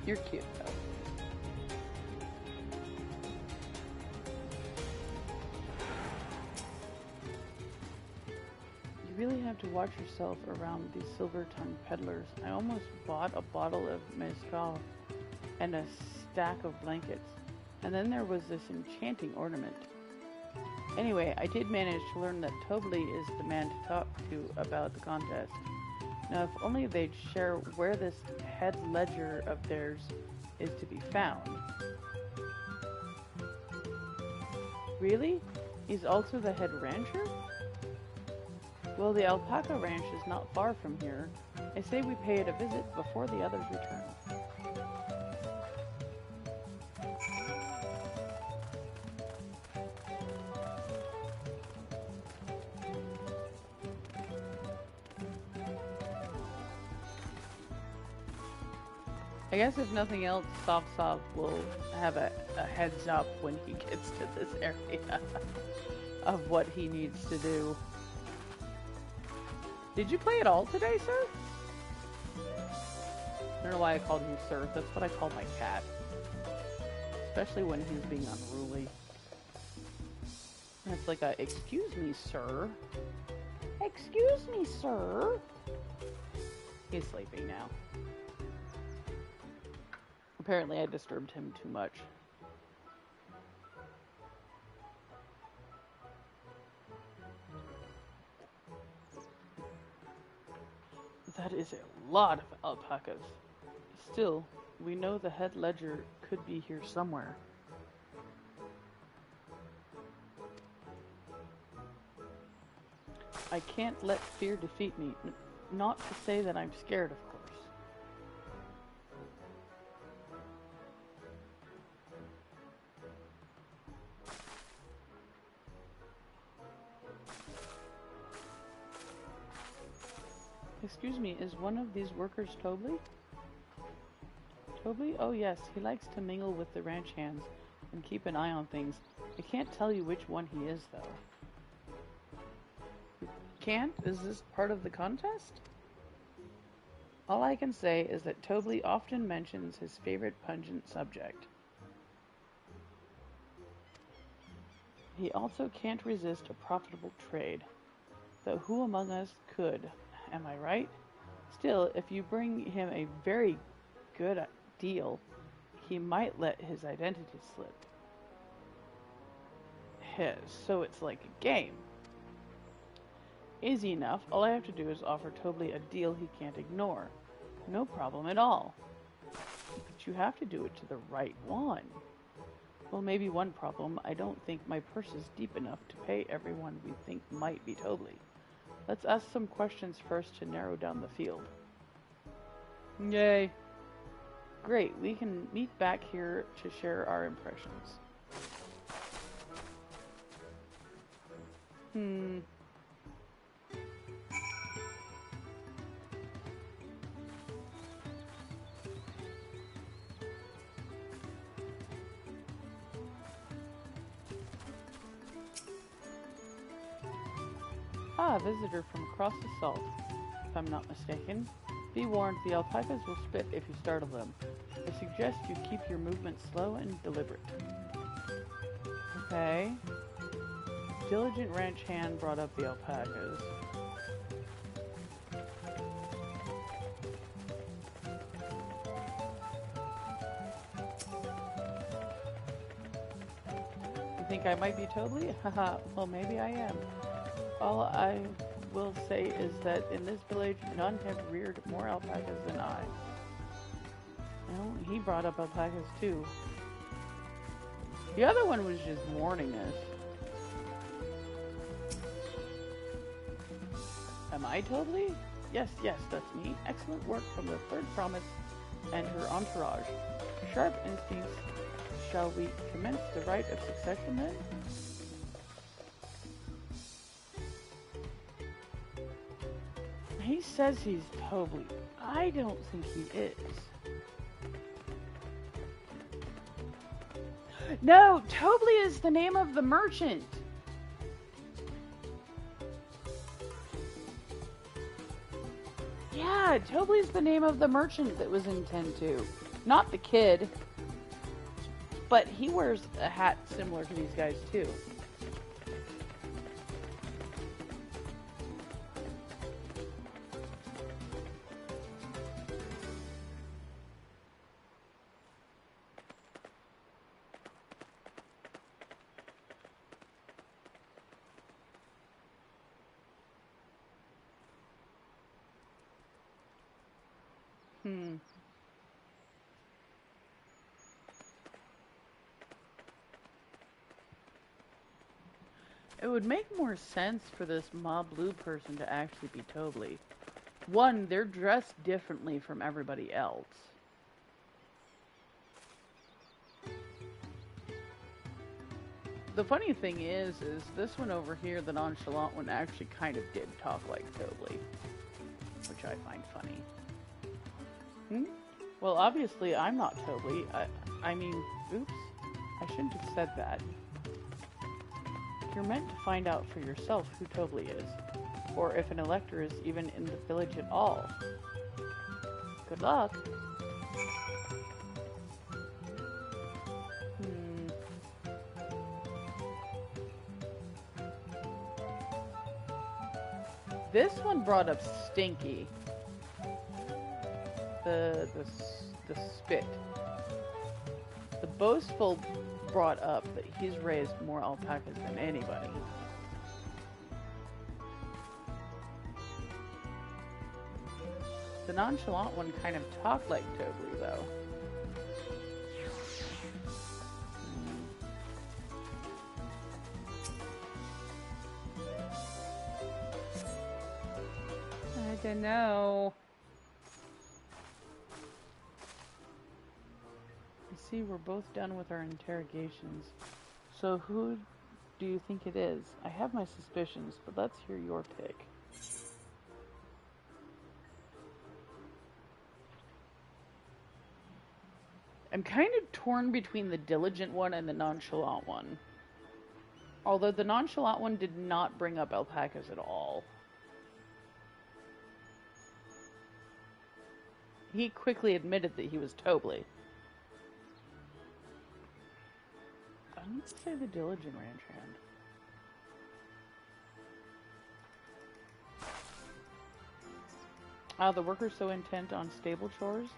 [SPEAKER 1] You're cute, though. You really have to watch yourself around these silver-tongued peddlers. I almost bought a bottle of mezcal and a stack of blankets. And then there was this enchanting ornament. Anyway, I did manage to learn that Tobly is the man to talk to about the contest. Now, if only they'd share where this head ledger of theirs is to be found. Really? He's also the head rancher? Well, the alpaca ranch is not far from here. I say we pay it a visit before the others return. I guess if nothing else, Soft will have a heads up when he gets to this area of what he needs to do. Did you play it all today, sir? I don't know why I called you sir. That's what I call my cat. Especially when he's being unruly. And it's like a, excuse me, sir. Excuse me, sir. He's sleeping now. Apparently I disturbed him too much. That is a lot of alpacas. Still, we know the head ledger could be here somewhere. I can't let fear defeat me. Not to say that I'm scared, of course. Excuse me, is one of these workers Tobley? Tobley? Oh yes, he likes to mingle with the ranch hands and keep an eye on things. I can't tell you which one he is, though. Can't? Is this part of the contest? All I can say is that Tobley often mentions his favorite pungent subject. He also can't resist a profitable trade. Though who among us could? Am I right? Still, if you bring him a very good deal, he might let his identity slip. So it's like a game. Easy enough. All I have to do is offer Tobley a deal he can't ignore. No problem at all. But you have to do it to the right one. Well, maybe one problem. I don't think my purse is deep enough to pay everyone we think might be Tobley. Let's ask some questions first to narrow down the field. Yay. Great, we can meet back here to share our impressions. Ah, a visitor from across the salt, if I'm not mistaken. Be warned, the alpacas will spit if you startle them. I suggest you keep your movements slow and deliberate. Okay. Diligent ranch hand brought up the alpacas. You think I might be Tobley? Haha, well maybe I am. All I will say is that in this village, none have reared more alpacas than I. Well, he brought up alpacas too. The other one was just warning us. Am I Tobley? Yes, that's me. Excellent work from the Third Promise and her entourage. Sharp instincts. Shall we commence the rite of succession then? He says he's Tobley. I don't think he is. No, Tobley is the name of the merchant. Yeah, Tobley's the name of the merchant that was in 10-2. Not the kid. But he wears a hat similar to these guys too. It would make more sense for this Ma Blue person to actually be Tobley. One, they're dressed differently from everybody else. The funny thing is this one over here, the nonchalant one, actually kind of did talk like Tobley, which I find funny. Well, obviously I'm not Tobley. I mean, oops, I shouldn't have said that. You're meant to find out for yourself who Tobley is, or if an elector is even in the village at all. Good luck. This one brought up Stinky. The spit. The boastful brought up that he's raised more alpacas than anybody. The nonchalant one kind of talked like Tobley, though. I don't know. See, we're both done with our interrogations. So who do you think it is? I have my suspicions, but let's hear your pick. I'm kind of torn between the diligent one and the nonchalant one. Although the nonchalant one did not bring up alpacas at all. He quickly admitted that he was Tobley. I'm going to say the diligent ranch hand. The workers so intent on stable chores?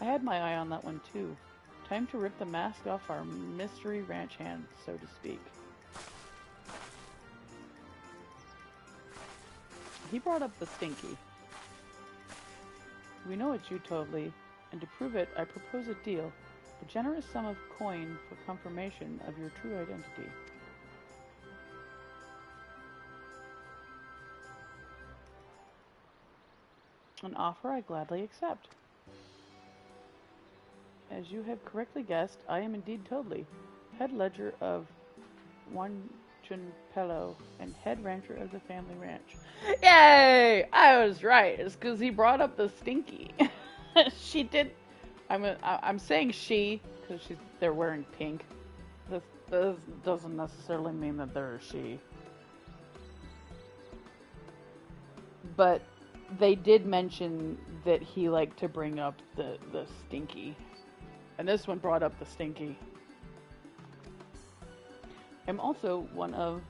[SPEAKER 1] I had my eye on that one too. Time to rip the mask off our mystery ranch hand, so to speak. He brought up the stinky. We know it's you, Tobley, and to prove it, I propose a deal. A generous sum of coin for confirmation of your true identity. An offer I gladly accept. As you have correctly guessed, I am indeed Tobley, head ledger of Wanjunpello and head rancher of the family ranch. Yay! I was right. It's because he brought up the stinky. She did. I'm saying she because they're wearing pink. This doesn't necessarily mean that they're a she. But they did mention that he liked to bring up the stinky. And this one brought up the stinky. I'm also one of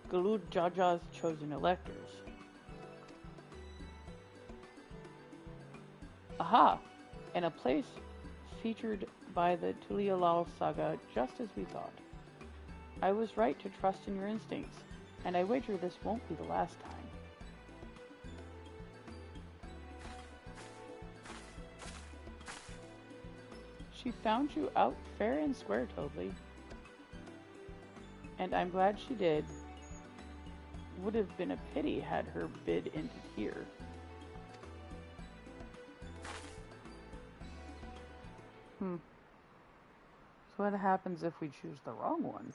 [SPEAKER 1] Galud Jaja's chosen electors. Aha! In a place featured by the Tulialal saga, just as we thought. I was right to trust in your instincts, and I wager this won't be the last time. She found you out fair and square, Tobley. And I'm glad she did. Would have been a pity had her bid ended here. So what happens if we choose the wrong one?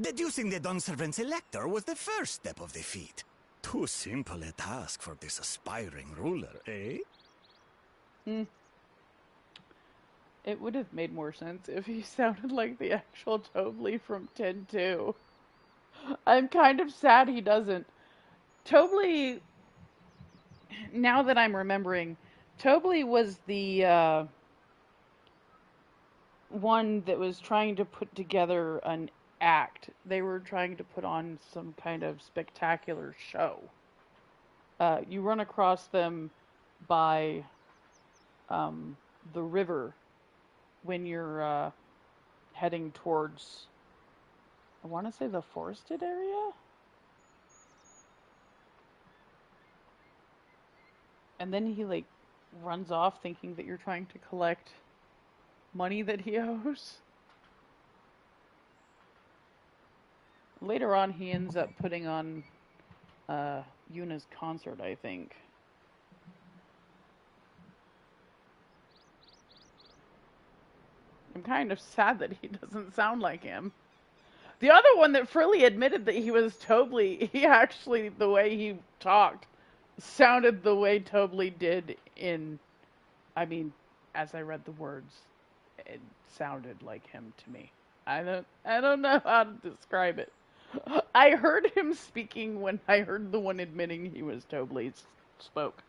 [SPEAKER 7] Deducing the Dunservant's elector was the first step of the feat. Too simple a task for this aspiring ruler, eh?
[SPEAKER 1] It would have made more sense if he sounded like the actual Tobley from 10-2. I'm kind of sad he doesn't. Tobley, now that I'm remembering, Tobley was the one that was trying to put together an act. They were trying to put on some kind of spectacular show. You run across them by the river when you're heading towards, I want to say, the forested area? And then he, like, runs off thinking that you're trying to collect money that he owes. Later on, he ends up putting on Yuna's concert, I think. I'm kind of sad that he doesn't sound like him. The other one that freely admitted that he was Tobley, he actually, the way he talked, sounded the way Tobley did in, I mean, as I read the words, it sounded like him to me. I don't know how to describe it. I heard him speaking when I heard the one admitting he was Tobley spoke,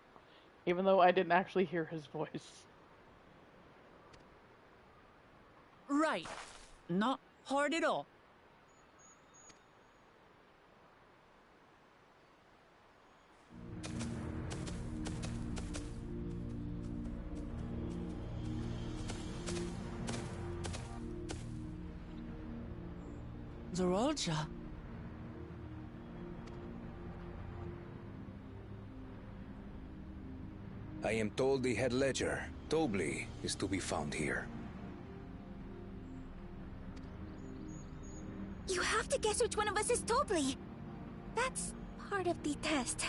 [SPEAKER 1] even though I didn't actually hear his voice.
[SPEAKER 3] Right. Not hard at all. Zorolja.
[SPEAKER 8] I am told the head ledger, Tobley, is to be found here.
[SPEAKER 4] You have to guess which one of us is Tobley. That's part of the test.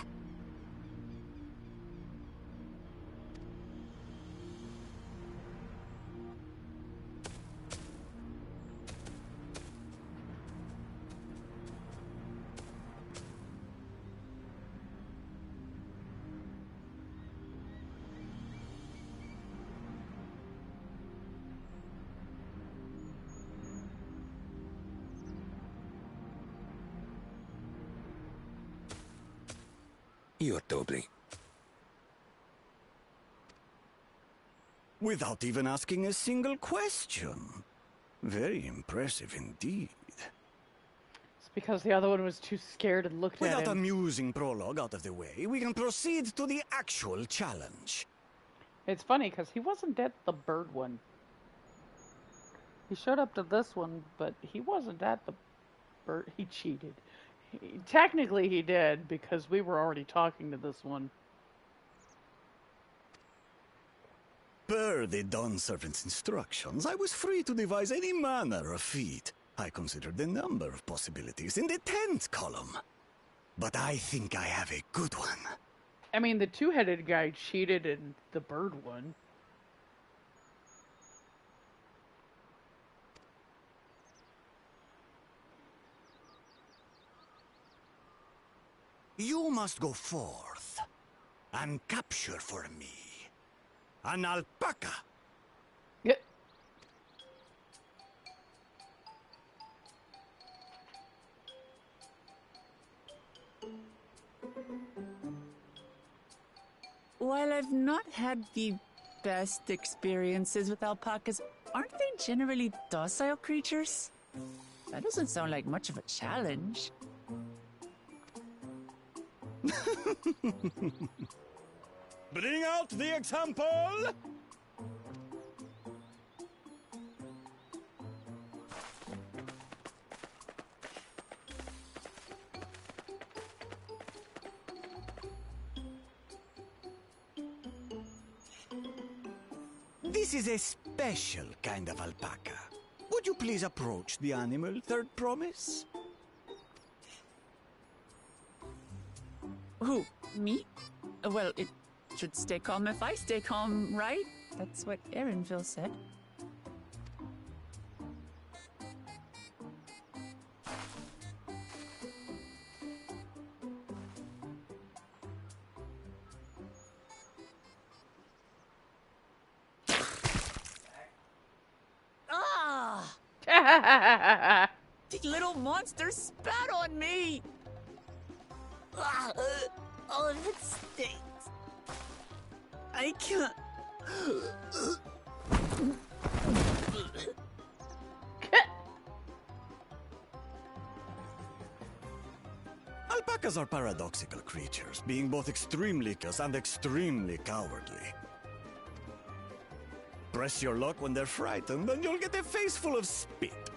[SPEAKER 8] You're Dobley.
[SPEAKER 7] Without even asking a single question. Very impressive indeed.
[SPEAKER 1] It's because the other one was too scared and looked at
[SPEAKER 7] With that
[SPEAKER 1] him.
[SPEAKER 7] amusing prologue out of the way, we can proceed to the actual challenge.
[SPEAKER 1] It's funny because he wasn't at the bird one. He showed up to this one, but he wasn't at the bird. He cheated. Technically he did, because we were already talking to this one.
[SPEAKER 7] Per the Dawn Servant's instructions, I was free to devise any manner of feat. I considered the number of possibilities in the 10th column. But I think I have a good one.
[SPEAKER 1] I mean, the two-headed guy cheated in the bird one.
[SPEAKER 7] You must go forth and capture for me an alpaca.
[SPEAKER 1] Yeah.
[SPEAKER 3] While I've not had the best experiences with alpacas, aren't they generally docile creatures? That doesn't sound like much of a challenge.
[SPEAKER 7] Bring out the example! This is a special kind of alpaca. Would you please approach the animal, third promise?
[SPEAKER 3] Who? Me? Well, it should stay calm if I stay calm, right? That's what Erinville said. Ah! The little monster spat on me!
[SPEAKER 4] All of it stinks.
[SPEAKER 3] I can't.
[SPEAKER 7] Alpacas are paradoxical creatures, being both extremely curious and extremely cowardly. Press your luck when they're frightened, and you'll get a face full of spit,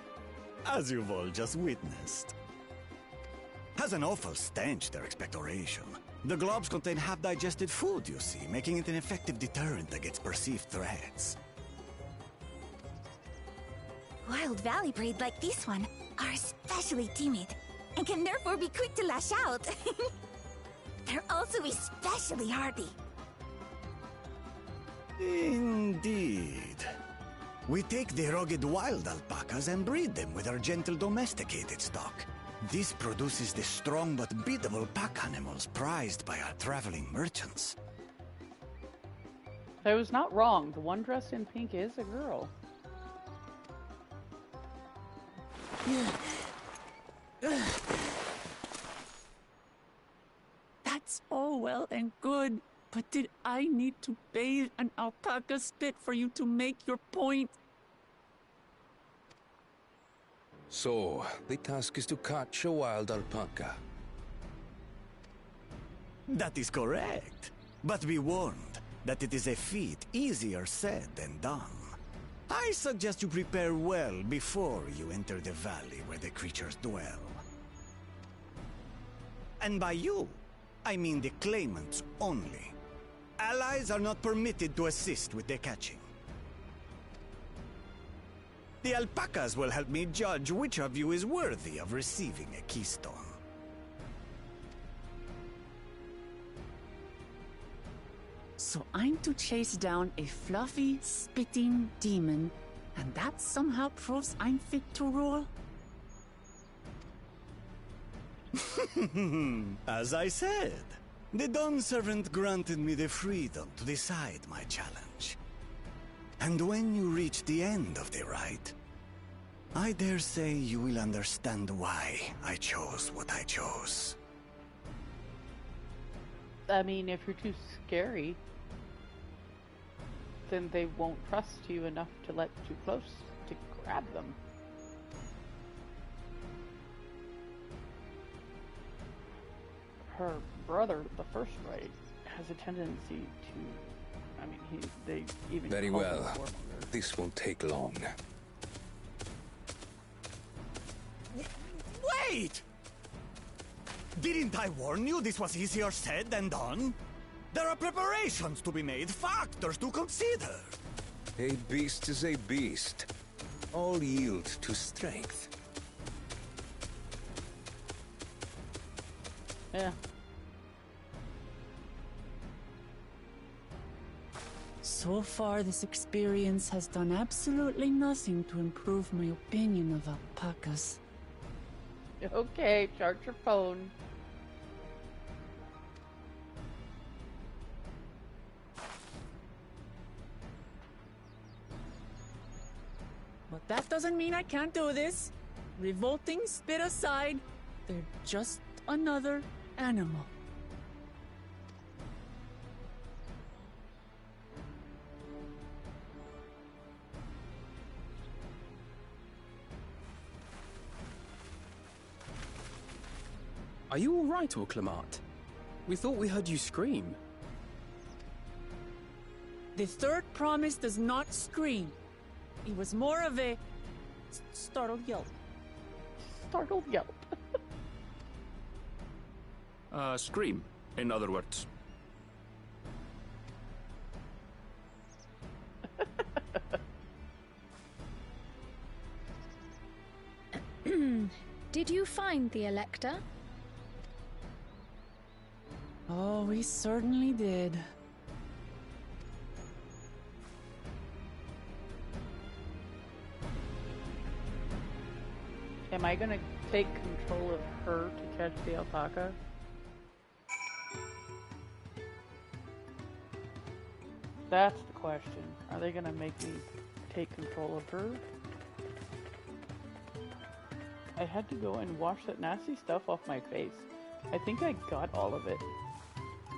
[SPEAKER 7] as you've all just witnessed. Has an awful stench, their expectoration. The globs contain half-digested food, you see, making it an effective deterrent against perceived threats.
[SPEAKER 4] Wild valley breed like this one are especially timid and can therefore be quick to lash out. They're also especially hardy.
[SPEAKER 7] Indeed. We take the rugged wild alpacas and breed them with our gentle domesticated stock. This produces the strong but beatable pack animals prized by our traveling merchants.
[SPEAKER 1] I was not wrong. The one dressed in pink is a girl.
[SPEAKER 3] That's all well and good, but did I need to bathe an alpaca spit for you to make your point?
[SPEAKER 8] So, the task is to catch a wild alpaca.
[SPEAKER 7] That is correct. But be warned that it is a feat easier said than done. I suggest you prepare well before you enter the valley where the creatures dwell. And by you, I mean the claimants only. Allies are not permitted to assist with the catching. The alpacas will help me judge which of you is worthy of receiving a keystone.
[SPEAKER 3] So I'm to chase down a fluffy, spitting demon, and that somehow proves I'm fit to rule?
[SPEAKER 7] As I said, the Dawn Servant granted me the freedom to decide my challenge. And when you reach the end of the ride, I dare say you will understand why I chose what I chose.
[SPEAKER 1] I mean, if you're too scary, then they won't trust you enough to let you close to grab them. Her brother, the first right, has a tendency to. I mean, they even.
[SPEAKER 8] Very
[SPEAKER 1] call him
[SPEAKER 8] well.
[SPEAKER 1] a warmonger.
[SPEAKER 8] This won't take long.
[SPEAKER 7] Wait! Didn't I warn you this was easier said than done? There are preparations to be made, factors to consider.
[SPEAKER 8] A beast is a beast. All yield to strength.
[SPEAKER 1] Yeah.
[SPEAKER 3] So far, this experience has done absolutely nothing to improve my opinion of alpacas.
[SPEAKER 1] Okay, charge your phone.
[SPEAKER 3] But that doesn't mean I can't do this. Revolting spit aside, they're just another animal.
[SPEAKER 5] Are you all right, Orclamat? We thought we heard you scream.
[SPEAKER 3] The third promise does not scream. It was more of a startled yelp.
[SPEAKER 1] Startled yelp.
[SPEAKER 2] Scream, in other words.
[SPEAKER 9] Did you find the Elector?
[SPEAKER 3] Oh, we certainly did.
[SPEAKER 1] Am I gonna take control of her to catch the alpaca? That's the question. Are they gonna make me take control of her? I had to go and wash that nasty stuff off my face. I think I got all of it.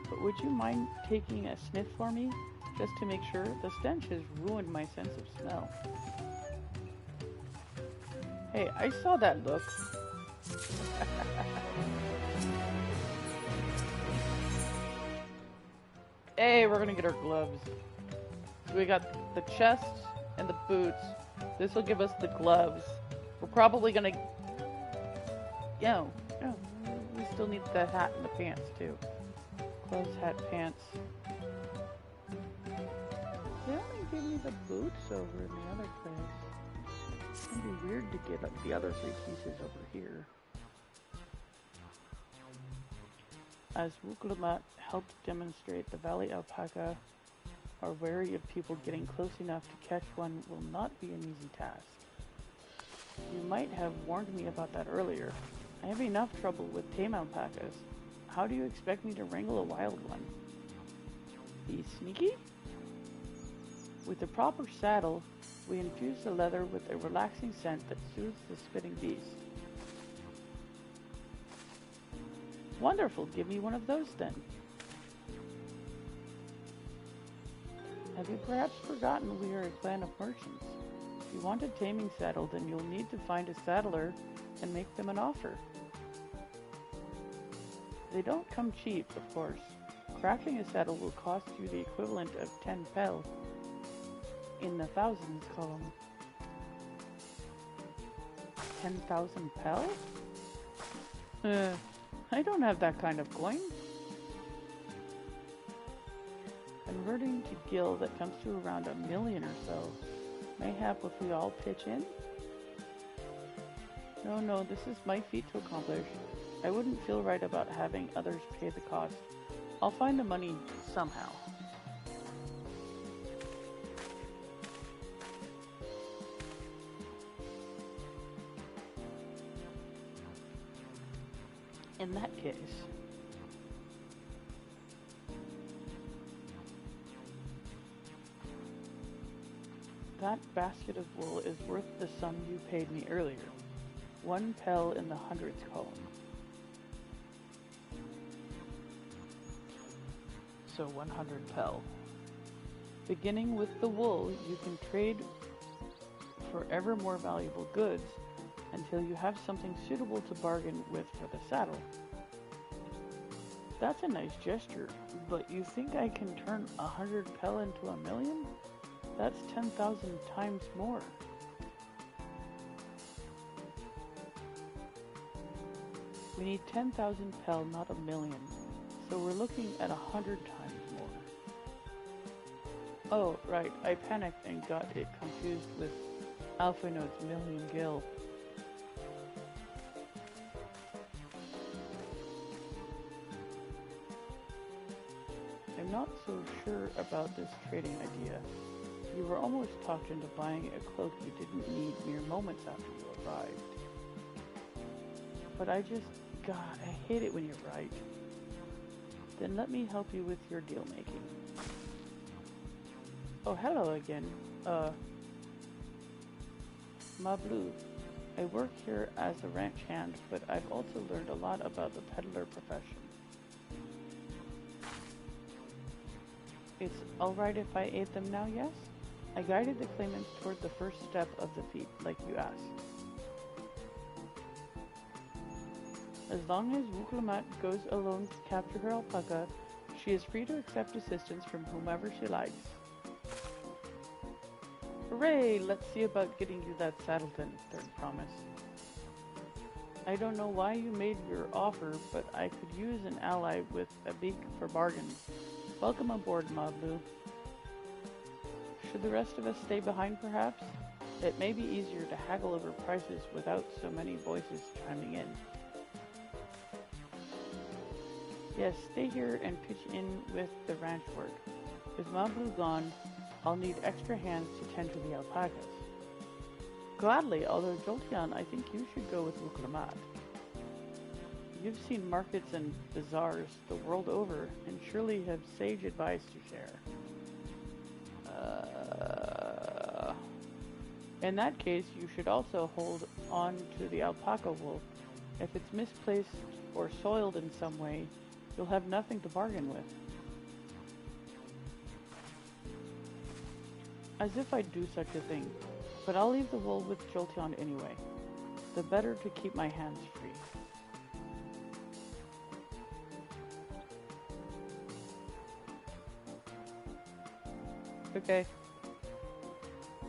[SPEAKER 1] But would you mind taking a sniff for me? Just to make sure. The stench has ruined my sense of smell. Hey, I saw that look. Hey, we're gonna get our gloves. So we got the chest and the boots. This will give us the gloves. We're probably gonna... we still need the hat and the pants too. Clothes, hat, pants. They only give me the boots over in the other place. It's gonna be weird to get the other three pieces over here. As Wukulamat helped demonstrate, the valley alpaca are wary of people getting close enough to catch one will not be an easy task. You might have warned me about that earlier. I have enough trouble with tame alpacas. How do you expect me to wrangle a wild one? Be sneaky? With the proper saddle, we infuse the leather with a relaxing scent that soothes the spitting beast. Wonderful, give me one of those then. Have you perhaps forgotten we are a clan of merchants? If you want a taming saddle, then you'll need to find a saddler and make them an offer. They don't come cheap, of course. Crafting a saddle will cost you the equivalent of 10 pel in the thousands column. 10,000 pel? I don't have that kind of coin. Converting to gil, that comes to around 1 million or so. Mayhap if we all pitch in? No, this is my feat to accomplish. I wouldn't feel right about having others pay the cost. I'll find the money somehow. In that case, that basket of wool is worth the sum you paid me earlier. 1 pel in the hundredths column. also 100 pel. Beginning with the wool, you can trade for ever more valuable goods until you have something suitable to bargain with for the saddle. That's a nice gesture, but you think I can turn 100 pel into 1,000,000? That's 10,000 times more. We need 10,000 pel, not 1,000,000, so we're looking at 100 times more. Oh, right, I panicked and got it confused with Alpha Node's million gil. I'm not so sure about this trading idea. You were almost talked into buying a cloak you didn't need mere moments after you arrived. But God, I hate it when you're right. Then let me help you with your deal making. Oh, hello again. Mablu. I work here as a ranch hand, but I've also learned a lot about the peddler profession. It's alright if I aid them now, yes? I guided the claimants toward the first step of the feat, like you asked. As long as Wuklamat goes alone to capture her alpaca, she is free to accept assistance from whomever she likes. Hooray! Let's see about getting you that saddle then, Third Promise. I don't know why you made your offer, but I could use an ally with a beak for bargains. Welcome aboard, Mablu. Should the rest of us stay behind, perhaps? It may be easier to haggle over prices without so many voices chiming in. Yes, stay here and pitch in with the ranch work. With Mablu gone, I'll need extra hands to tend to the alpacas. Gladly, although Jolteon, I think you should go with Wuklamat. You've seen markets and bazaars the world over, and surely have sage advice to share. In that case, you should also hold on to the alpaca wool. If it's misplaced or soiled in some way, you'll have nothing to bargain with. As if I'd do such a thing, but I'll leave the wool with Jolteon anyway. The better to keep my hands free. Okay.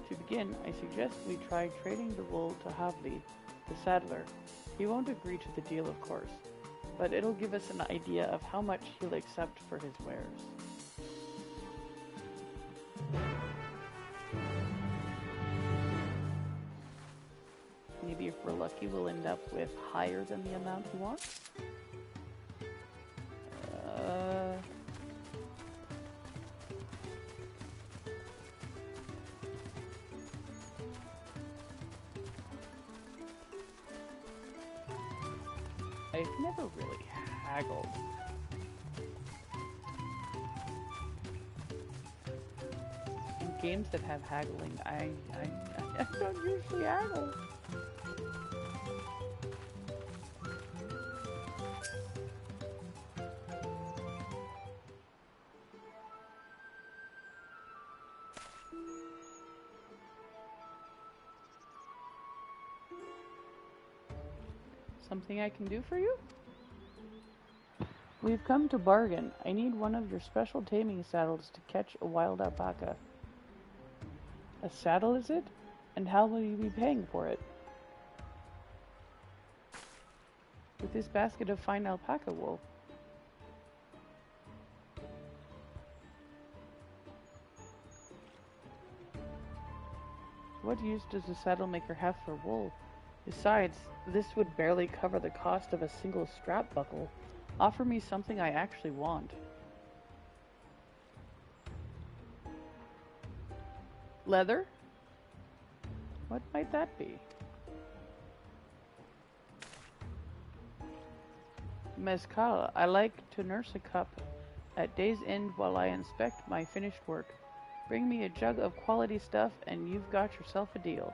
[SPEAKER 1] To begin, I suggest we try trading the wool to Havli, the saddler. He won't agree to the deal, of course, but it'll give us an idea of how much he'll accept for his wares. Maybe if we're lucky, we'll end up with higher than the amount he wants. I've never really haggled. In games that have haggling, I don't usually haggle. Something I can do for you? We've come to bargain. I need one of your special taming saddles to catch a wild alpaca. A saddle, is it? And how will you be paying for it? With this basket of fine alpaca wool. What use does the saddle maker have for wool? Besides, this would barely cover the cost of a single strap buckle. Offer me something I actually want. Leather? What might that be? Mezcal. I like to nurse a cup at day's end while I inspect my finished work. Bring me a jug of quality stuff and you've got yourself a deal.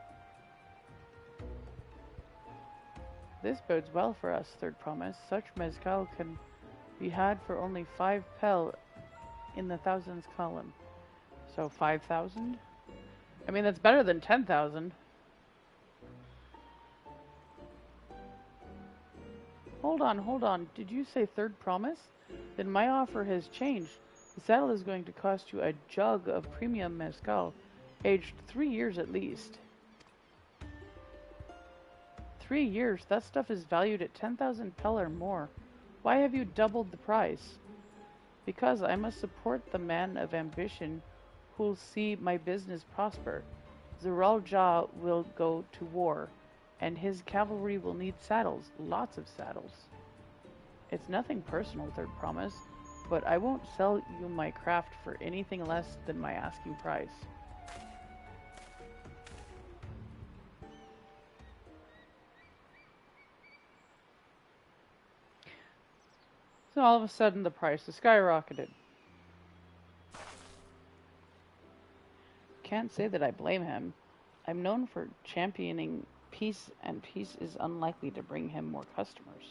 [SPEAKER 1] This bodes well for us, Third Promise. Such mezcal can be had for only 5 pel in the thousands column. So 5,000? I mean, that's better than 10,000. Hold on. Did you say third promise? Then my offer has changed. The saddle is going to cost you a jug of premium mezcal, aged 3 years at least. 3 years? That stuff is valued at 10,000 pel or more. Why have you doubled the price? Because I must support the man of ambition who'll see my business prosper. Zeralja will go to war, and his cavalry will need saddles, lots of saddles. It's nothing personal, third promise, but I won't sell you my craft for anything less than my asking price. So all of a sudden the price has skyrocketed. Can't say that I blame him. I'm known for championing peace, and peace is unlikely to bring him more customers.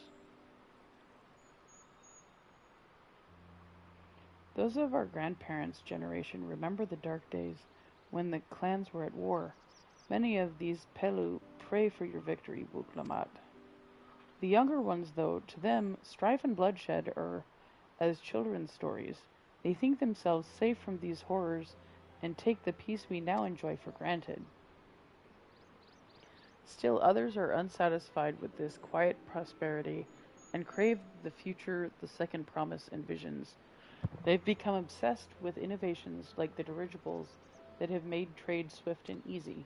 [SPEAKER 1] Those of our grandparents' generation remember the dark days when the clans were at war. Many of these Pelu pray for your victory, Buklamat. The younger ones, though, to them, strife and bloodshed are as children's stories. They think themselves safe from these horrors and take the peace we now enjoy for granted. Still others are unsatisfied with this quiet prosperity and crave the future the second promise envisions. They've become obsessed with innovations like the dirigibles that have made trade swift and easy.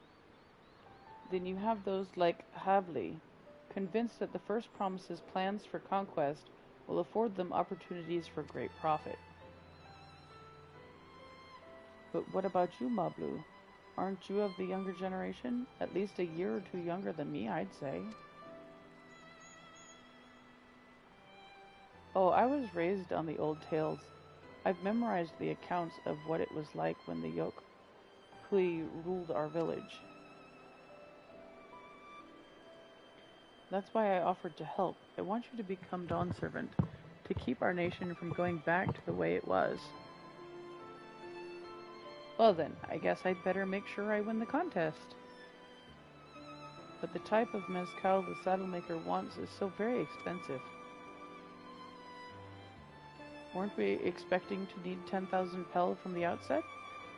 [SPEAKER 1] Then you have those like Havli, convinced that the first promise's plans for conquest will afford them opportunities for great profit. But what about you, Mablu? Aren't you of the younger generation? At least a year or two younger than me, I'd say. Oh, I was raised on the old tales. I've memorized the accounts of what it was like when the Yokui ruled our village. That's why I offered to help. I want you to become Dawn Servant, to keep our nation from going back to the way it was. Well then, I guess I'd better make sure I win the contest. But the type of mezcal the saddlemaker wants is so very expensive. Weren't we expecting to need 10,000 pel from the outset?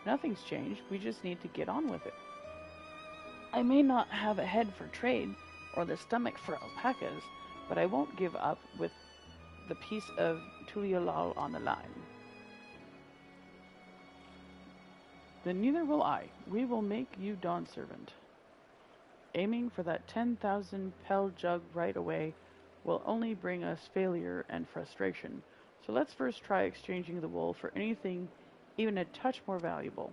[SPEAKER 1] Nothing's changed, we just need to get on with it. I may not have a head for trade, or the stomach for alpacas, but I won't give up with the piece of Tuliolal on the line. Then neither will I. We will make you Dawn Servant. Aiming for that 10,000 pel jug right away will only bring us failure and frustration. So let's first try exchanging the wool for anything even a touch more valuable.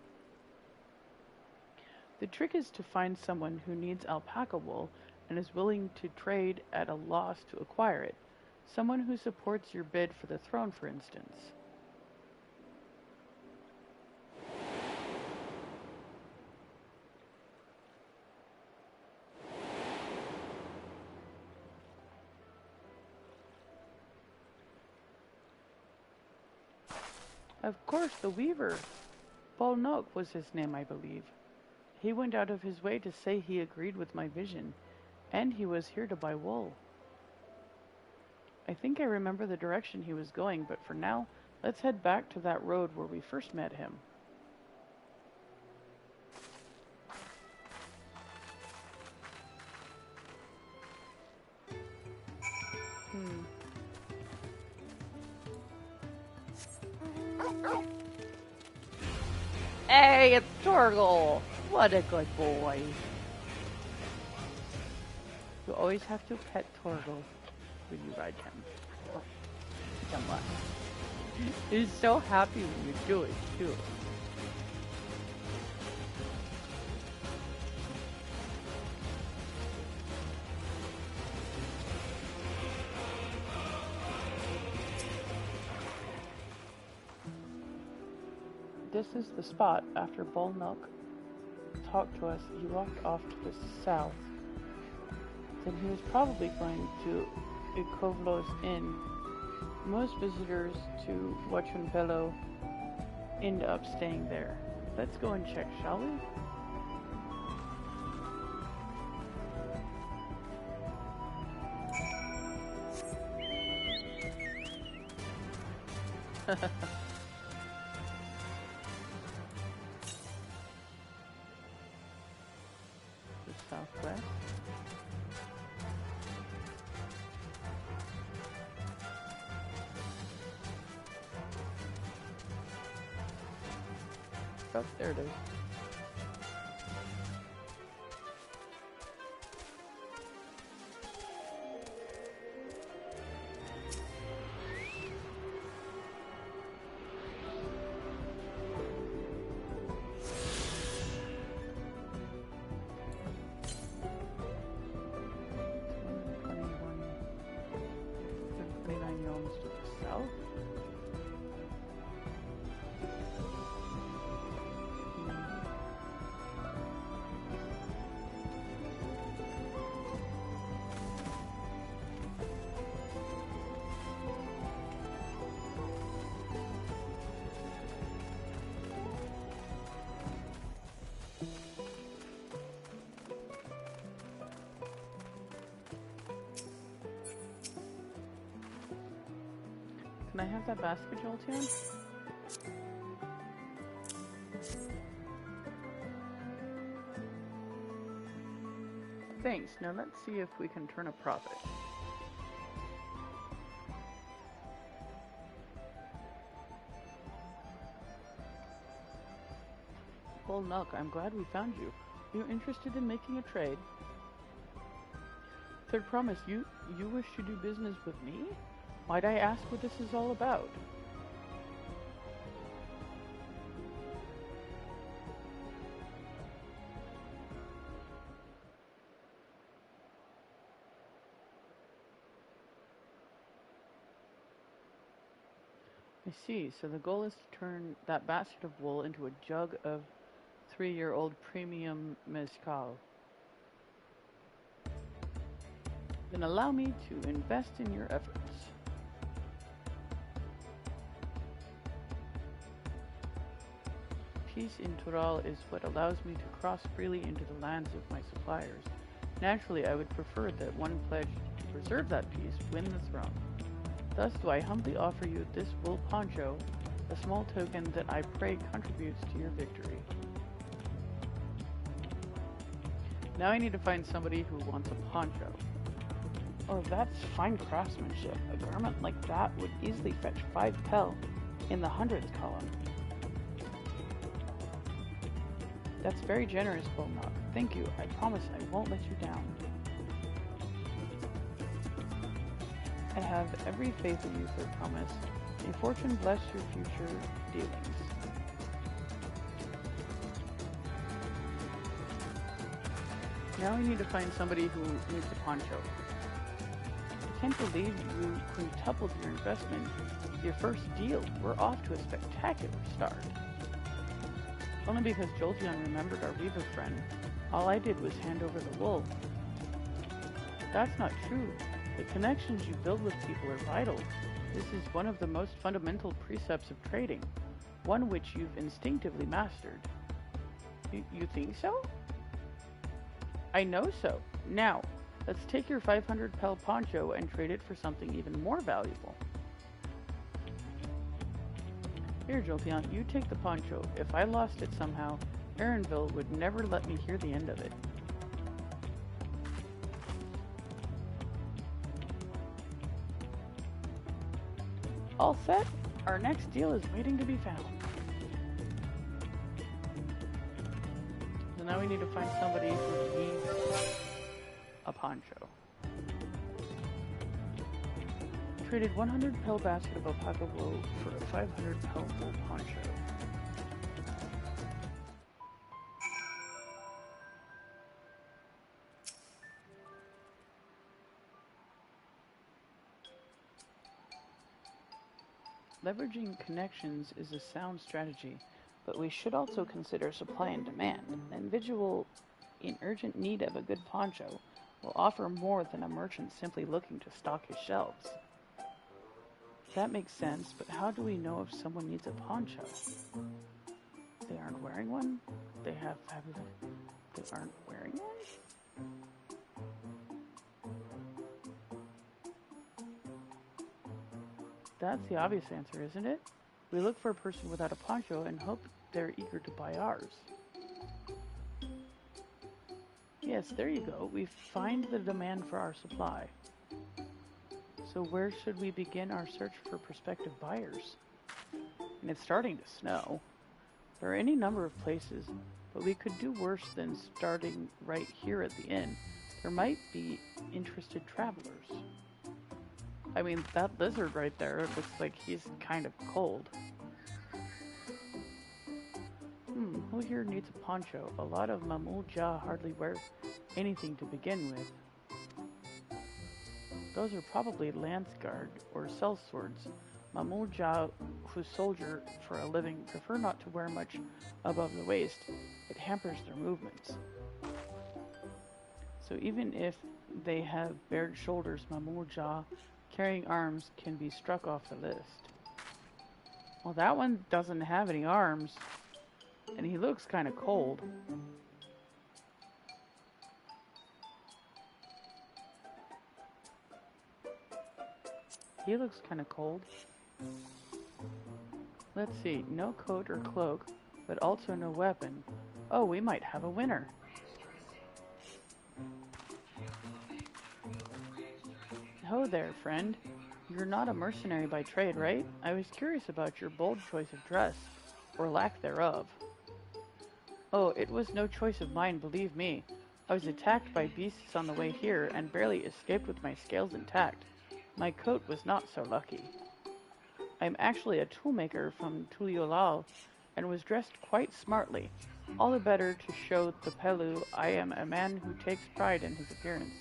[SPEAKER 1] The trick is to find someone who needs alpaca wool and is willing to trade at a loss to acquire it. Someone who supports your bid for the throne, for instance. Of course, the weaver. Bolnok was his name, I believe. He went out of his way to say he agreed with my vision, and he was here to buy wool. I think I remember the direction he was going, but for now, let's head back to that road where we first met him. Hey, it's Torgal! What a good boy. You always have to pet Torgal when you ride him. Oh, come on. He's so happy when you do it, too. This is the spot. After Bolnok talked to us, he walked off to the south. Then he was probably going to Ikovlos Inn. Most visitors to Huachunpelo end up staying there. Let's go and check, shall we? The southwest. Oh, there it is. Can I have that basket, Jolty? Thanks. Now let's see if we can turn a profit. Well, Nuck, I'm glad we found you. Are you interested in making a trade? Third Promise, you wish to do business with me? Why'd I ask what this is all about? I see. So the goal is to turn that basket of wool into a jug of 3-year-old premium mezcal. Then allow me to invest in your efforts. Peace in Tural is what allows me to cross freely into the lands of my suppliers. Naturally, I would prefer that one pledged to preserve that peace win the throne. Thus do I humbly offer you this wool poncho, a small token that I pray contributes to your victory. Now I need to find somebody who wants a poncho. Oh, that's fine craftsmanship. A garment like that would easily fetch 5 pel in the hundreds column. That's very generous, Bulnock. Thank you. I promise I won't let you down. I have every faith in you, Third Promise. May fortune bless your future dealings. Now we need to find somebody who needs a poncho. I can't believe you quintupled your investment with your first deal. We're off to a spectacular start. Only because Jolteon remembered our Weaver friend. All I did was hand over the wool. That's not true. The connections you build with people are vital. This is one of the most fundamental precepts of trading, one which you've instinctively mastered. You think so? I know so. Now, let's take your 500 pel poncho and trade it for something even more valuable. Here, Jolteon, you take the poncho. If I lost it somehow, Aaronville would never let me hear the end of it. All set? Our next deal is waiting to be found. So now we need to find somebody who needs a poncho. Traded 100 pel basket of alpaca wool for a 500 pel wool poncho. Leveraging connections is a sound strategy, but we should also consider supply and demand. An individual in urgent need of a good poncho will offer more than a merchant simply looking to stock his shelves. That makes sense, but how do we know if someone needs a poncho? They aren't wearing one? They aren't wearing one? That's the obvious answer, isn't it? We look for a person without a poncho and hope they're eager to buy ours. Yes, there you go. We find the demand for our supply. So where should we begin our search for prospective buyers? And it's starting to snow. There are any number of places, but we could do worse than starting right here at the inn. There might be interested travelers. I mean, that lizard right there, it looks like he's kind of cold. Who here needs a poncho? A lot of Mamul-Ja hardly wear anything to begin with. Those are probably lance guard or sellswords. Mamul-Ja, who soldier for a living, prefer not to wear much above the waist. It hampers their movements. So even if they have bared shoulders, Mamul-Ja carrying arms can be struck off the list. Well, that one doesn't have any arms, and he looks kind of cold. He looks kind of cold. Let's see, no coat or cloak, but also no weapon. Oh, we might have a winner. Ho there, friend. You're not a mercenary by trade, right? I was curious about your bold choice of dress, or lack thereof. Oh, it was no choice of mine, believe me. I was attacked by beasts on the way here, and barely escaped with my scales intact. My coat was not so lucky. I am actually a toolmaker from Tuliolal, and was dressed quite smartly. All the better to show the Pelu I am a man who takes pride in his appearance,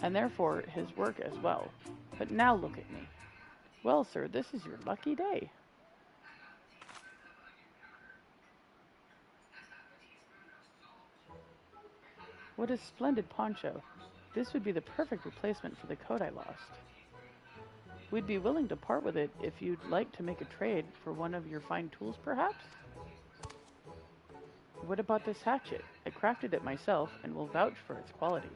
[SPEAKER 1] and therefore his work as well. But now look at me. Well, sir, this is your lucky day. What a splendid poncho. This would be the perfect replacement for the coat I lost. We'd be willing to part with it if you'd like to make a trade for one of your fine tools, perhaps? What about this hatchet? I crafted it myself and will vouch for its quality.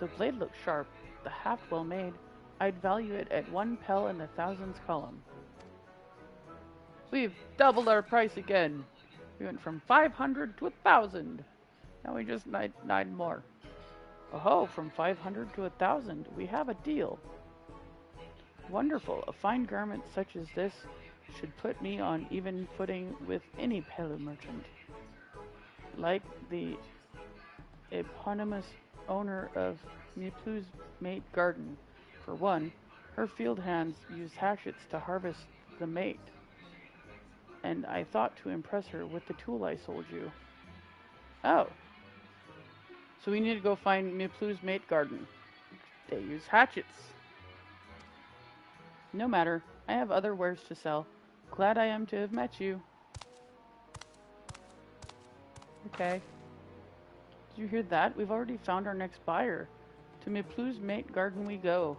[SPEAKER 1] The blade looks sharp, the haft well made. I'd value it at 1 pel in the thousands column. We've doubled our price again. We went from 500 to 1,000. Now we just need 9 more. Oh, from 500 to 1,000. We have a deal. Wonderful. A fine garment such as this should put me on even footing with any Pelu merchant. Like the eponymous owner of Miplu's mate garden. For one, her field hands use hatchets to harvest the mate, and I thought to impress her with the tool I sold you. Oh. So we need to go find Miplu's mate garden. They use hatchets. No matter, I have other wares to sell. Glad I am to have met you. Okay. Did you hear that? We've already found our next buyer. To Miplu's mate garden we go.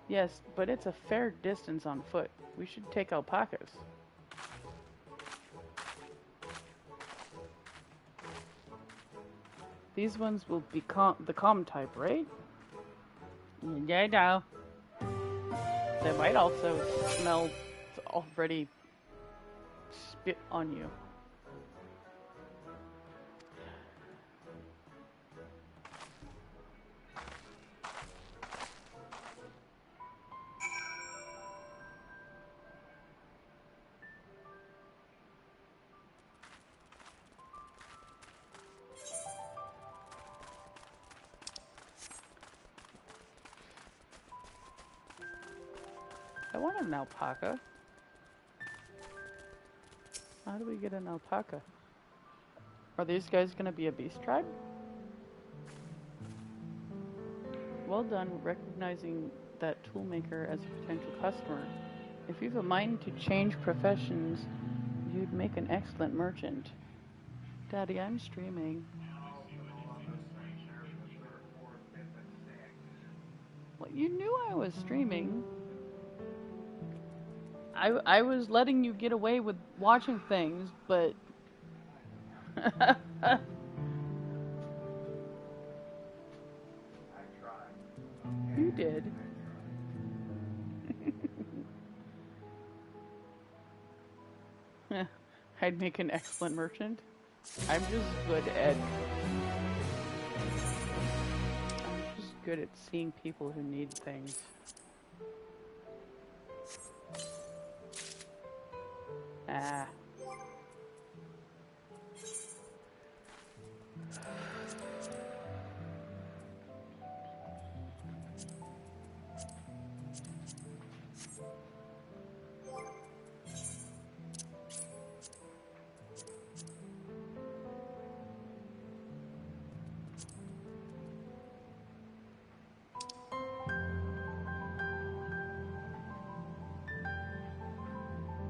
[SPEAKER 1] Yes, but it's a fair distance on foot. We should take alpacas. These ones will be the calm type, right? Yeah, I know. They might also smell already spit on you. I want an alpaca. How do we get an alpaca? Are these guys going to be a beast tribe? Well done recognizing that toolmaker as a potential customer. If you've a mind to change professions, you'd make an excellent merchant. Daddy, I'm streaming. Well, you knew I was streaming. I was letting you get away with watching things, but... You did. I'd make an excellent merchant. I'm just good at seeing people who need things. Ah.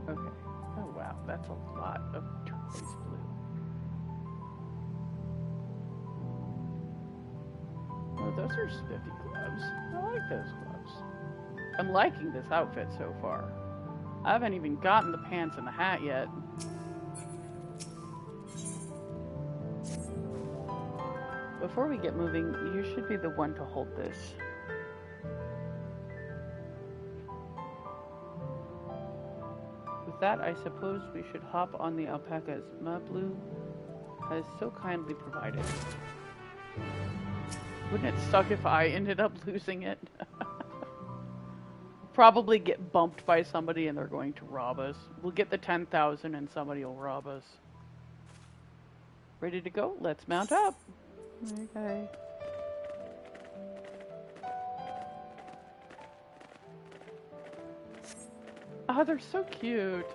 [SPEAKER 1] Okay. Oh wow, that's a lot of turquoise blue. Oh, those are spiffy gloves. I like those gloves. I'm liking this outfit so far. I haven't even gotten the pants and the hat yet. Before we get moving, you should be the one to hold this. With that, I suppose we should hop on the alpacas Ma Blue has so kindly provided. Wouldn't it suck if I ended up losing it? Probably get bumped by somebody and they're going to rob us. We'll get the 10,000 and somebody will rob us. Ready to go? Let's mount up. Okay. Oh, they're so cute.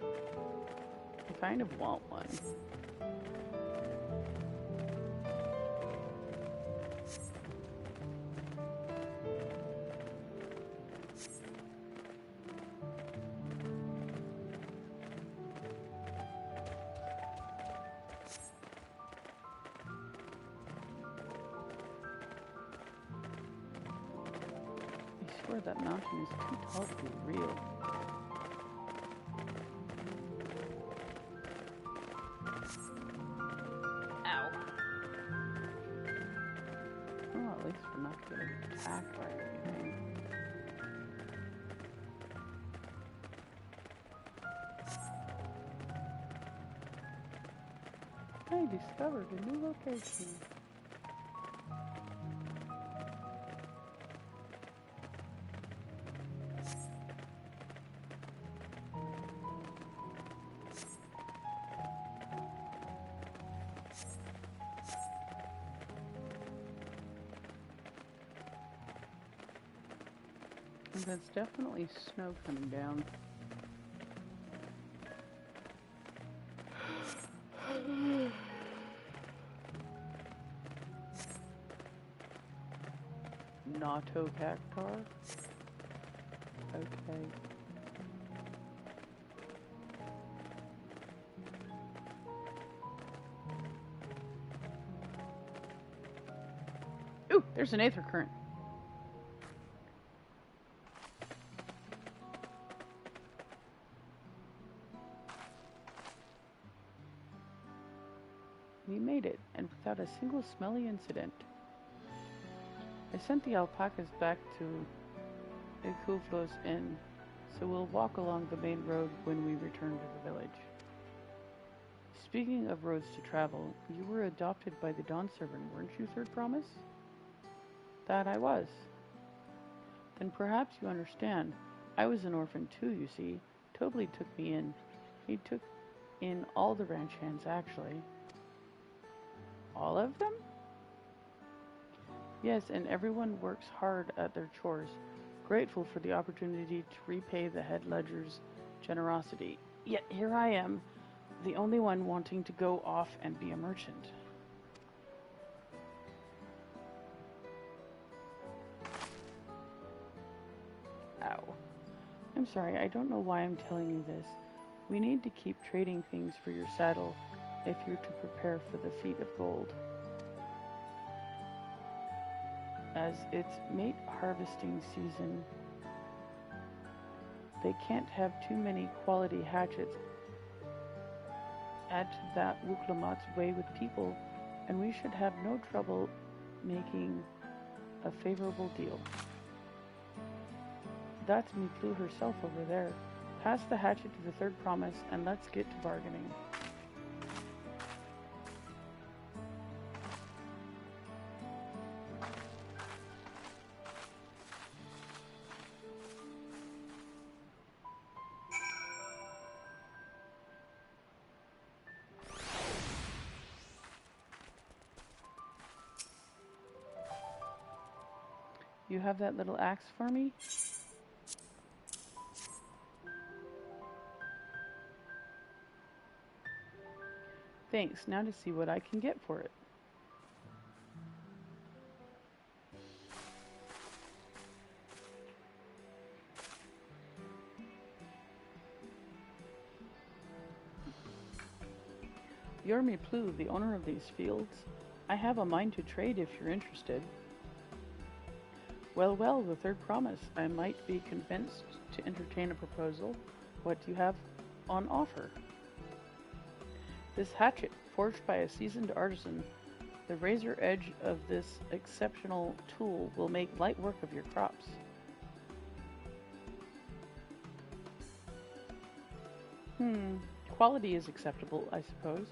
[SPEAKER 1] I kind of want one. I swear that mountain is too tall to be real. Ow. Well, at least we're not getting attacked by anything. I discovered a new location. And there's definitely snow coming down. Natto cactar? Okay. Ooh, there's an aether current. We made it, and without a single smelly incident. I sent the alpacas back to Ikuvlos Inn, so we'll walk along the main road when we return to the village. Speaking of roads to travel, you were adopted by the Dawn Servant, weren't you, Third Promise? That I was. Then perhaps you understand. I was an orphan too, you see. Tobley took me in. He took in all the ranch hands, actually. All of them? Yes, and everyone works hard at their chores, grateful for the opportunity to repay the head ledger's generosity. Yet here I am, the only one wanting to go off and be a merchant. Ow. I'm sorry, I don't know why I'm telling you this. We need to keep trading things for your saddle if you're to prepare for the feat of gold. as it's mate harvesting season. They can't have too many quality hatchets. Add to that Wuklamat's way with people, and we should have no trouble making a favorable deal. That's Miplu herself over there. Pass the hatchet to the third promise, and let's get to bargaining. You have that little axe for me? Thanks. Now to see what I can get for it. You're Miplu, the owner of these fields. I have a mind to trade if you're interested. Well, well, the third promise. I might be convinced to entertain a proposal. What do you have on offer? This hatchet, forged by a seasoned artisan, the razor edge of this exceptional tool will make light work of your crops. Quality is acceptable, I suppose.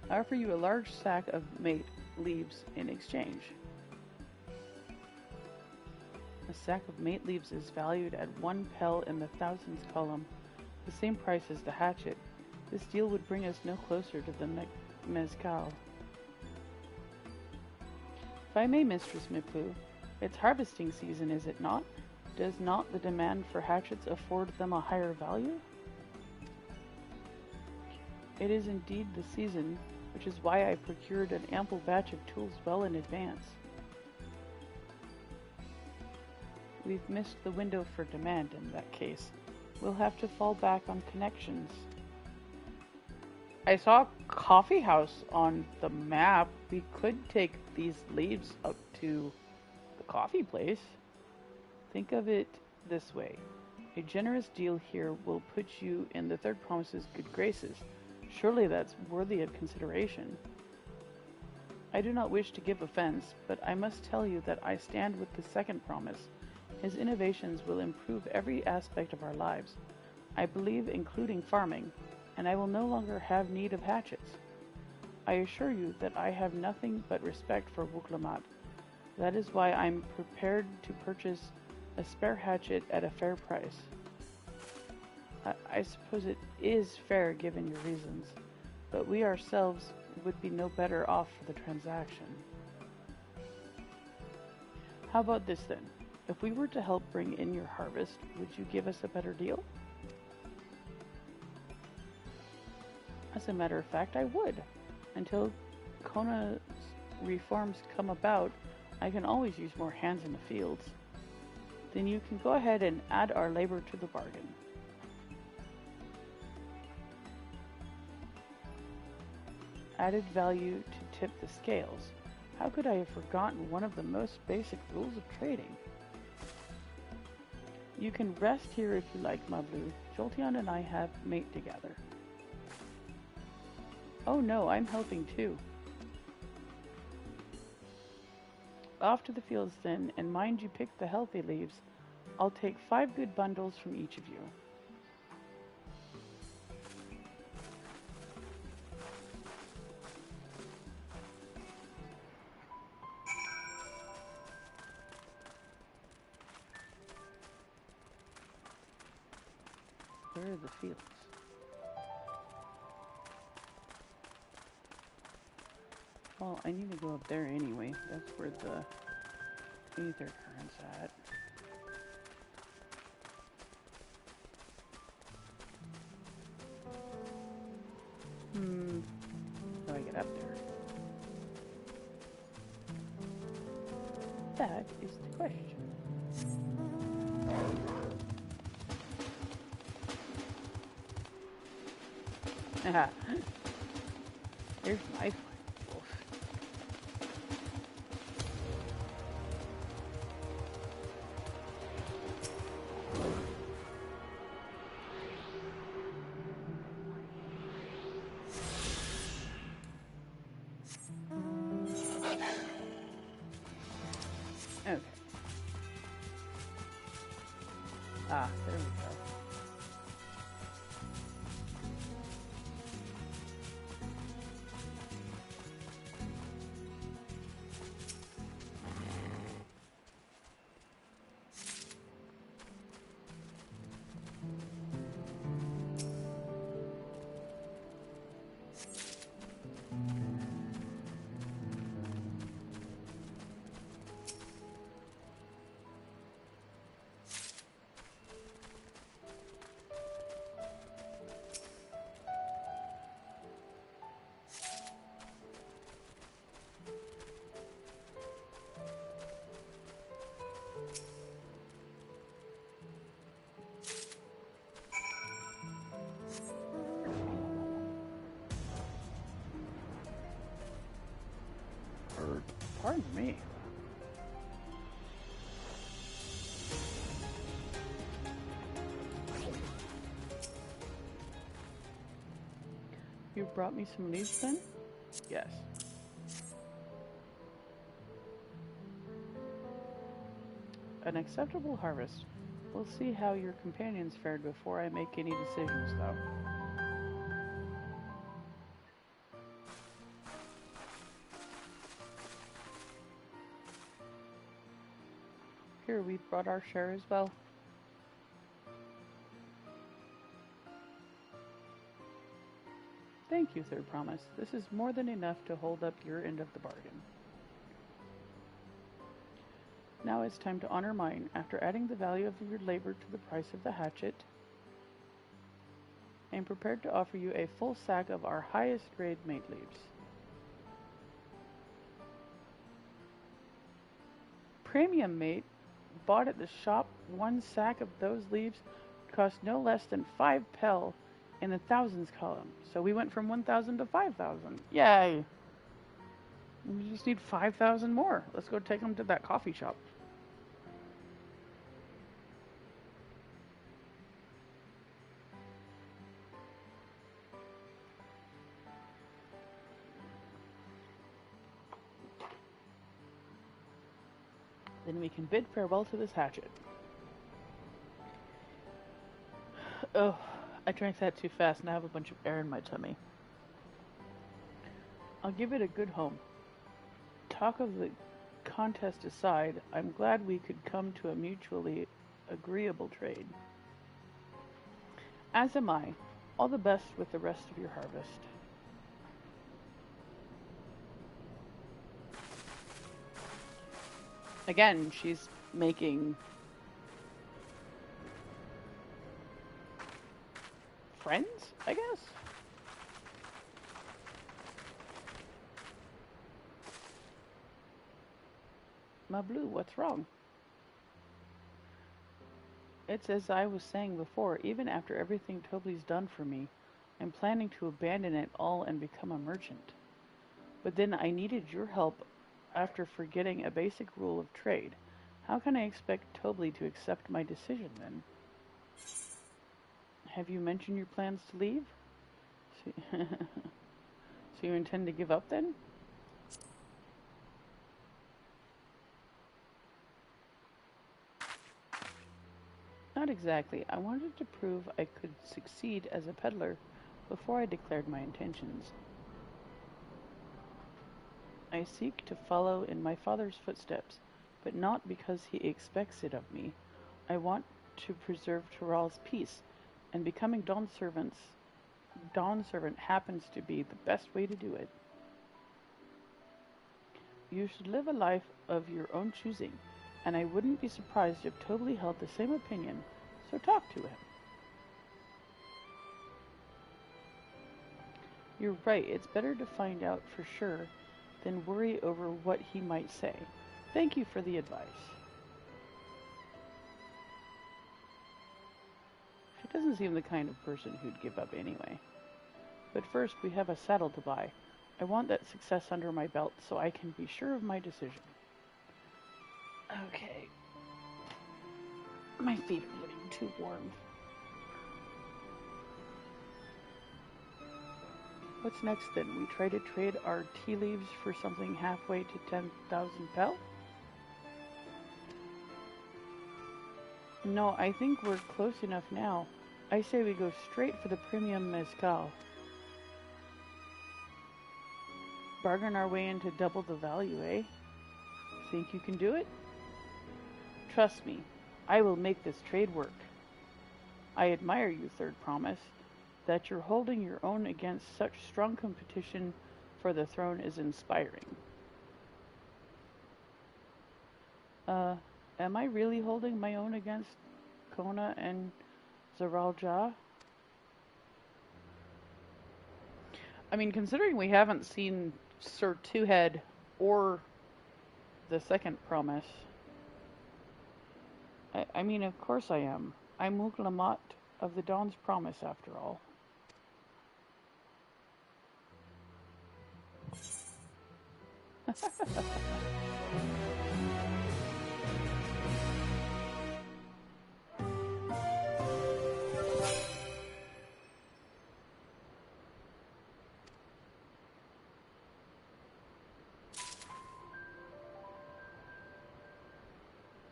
[SPEAKER 1] I offer you a large sack of mate leaves in exchange. A sack of mate leaves is valued at 1 pel in the thousands column, the same price as the hatchet. This deal would bring us no closer to the mezcal. If I may, Mistress Miplu, it's harvesting season, is it not? Does not the demand for hatchets afford them a higher value? It is indeed the season, which is why I procured an ample batch of tools well in advance. We've missed the window for demand in that case. We'll have to fall back on connections. I saw a coffee house on the map. We could take these leaves up to the coffee place. Think of it this way. A generous deal here will put you in the third promise's good graces. Surely that's worthy of consideration. I do not wish to give offense, but I must tell you that I stand with the second promise. His innovations will improve every aspect of our lives. I believe including farming, and I will no longer have need of hatchets. I assure you that I have nothing but respect for Wuklamat. That is why I'm prepared to purchase a spare hatchet at a fair price. I suppose it is fair given your reasons, but we ourselves would be no better off for the transaction. How about this then? If we were to help bring in your harvest, would you give us a better deal? As a matter of fact, I would. Until Kona's reforms come about, I can always use more hands in the fields. Then you can go ahead and add our labor to the bargain. Added value to tip the scales. How could I have forgotten one of the most basic rules of trading? You can rest here if you like, Mablu. Joltion and I have mate together. Oh no, I'm helping too. Off to the fields then, and mind you pick the healthy leaves. I'll take 5 good bundles from each of you. Where are the fields? Well, I need to go up there anyway. That's where the ether current's at. How do I get up there? That is the question. Haha. Here's my wolf. Okay. Ah, there we go. Pardon me. You brought me some leaves then? Yes. An acceptable harvest. We'll see how your companions fared before I make any decisions, though. Here, we brought our share as well. Thank you, Third Promise. This is more than enough to hold up your end of the bargain. Now it's time to honor mine. After adding the value of your labor to the price of the hatchet, I am prepared to offer you a full sack of our highest grade mate leaves. Premium mate, bought at the shop, one sack of those leaves cost no less than 5 pel in the thousands column. So we went from 1,000 to 5,000. Yay! We just need 5,000 more. Let's go take them to that coffee shop. Then we can bid farewell to this hatchet. Oh, I drank that too fast and I have a bunch of air in my tummy. I'll give it a good home. Talk of the contest aside, I'm glad we could come to a mutually agreeable trade. As am I. All the best with the rest of your harvest. Again, she's making friends, I guess? Ma Blue, what's wrong? It's as I was saying before, even after everything Tobley's done for me, I'm planning to abandon it all and become a merchant. But then I needed your help after forgetting a basic rule of trade. How can I expect Tobley to accept my decision then? Have you mentioned your plans to leave? So you intend to give up then? Not exactly. I wanted to prove I could succeed as a peddler before I declared my intentions. I seek to follow in my father's footsteps, but not because he expects it of me. I want to preserve Tural's peace, and becoming Dawn's servant happens to be the best way to do it. You should live a life of your own choosing, and I wouldn't be surprised if Tobley held the same opinion, so talk to him. You're right, it's better to find out for sure than worry over what he might say. Thank you for the advice. She doesn't seem the kind of person who'd give up anyway. But first, we have a saddle to buy. I want that success under my belt so I can be sure of my decision. Okay. My feet are getting too warm. What's next then? We try to trade our tea leaves for something halfway to 10,000 pel? No, I think we're close enough now. I say we go straight for the premium mezcal. Bargain our way into double the value, eh? Think you can do it? Trust me, I will make this trade work. I admire you, Third Promise. That you're holding your own against such strong competition for the throne is inspiring. Am I really holding my own against Kona and Zaralja? I mean, considering we haven't seen Sir Two-Head or the Second Promise, I mean, of course I am. I'm Muklamat of the Dawn's Promise, after all.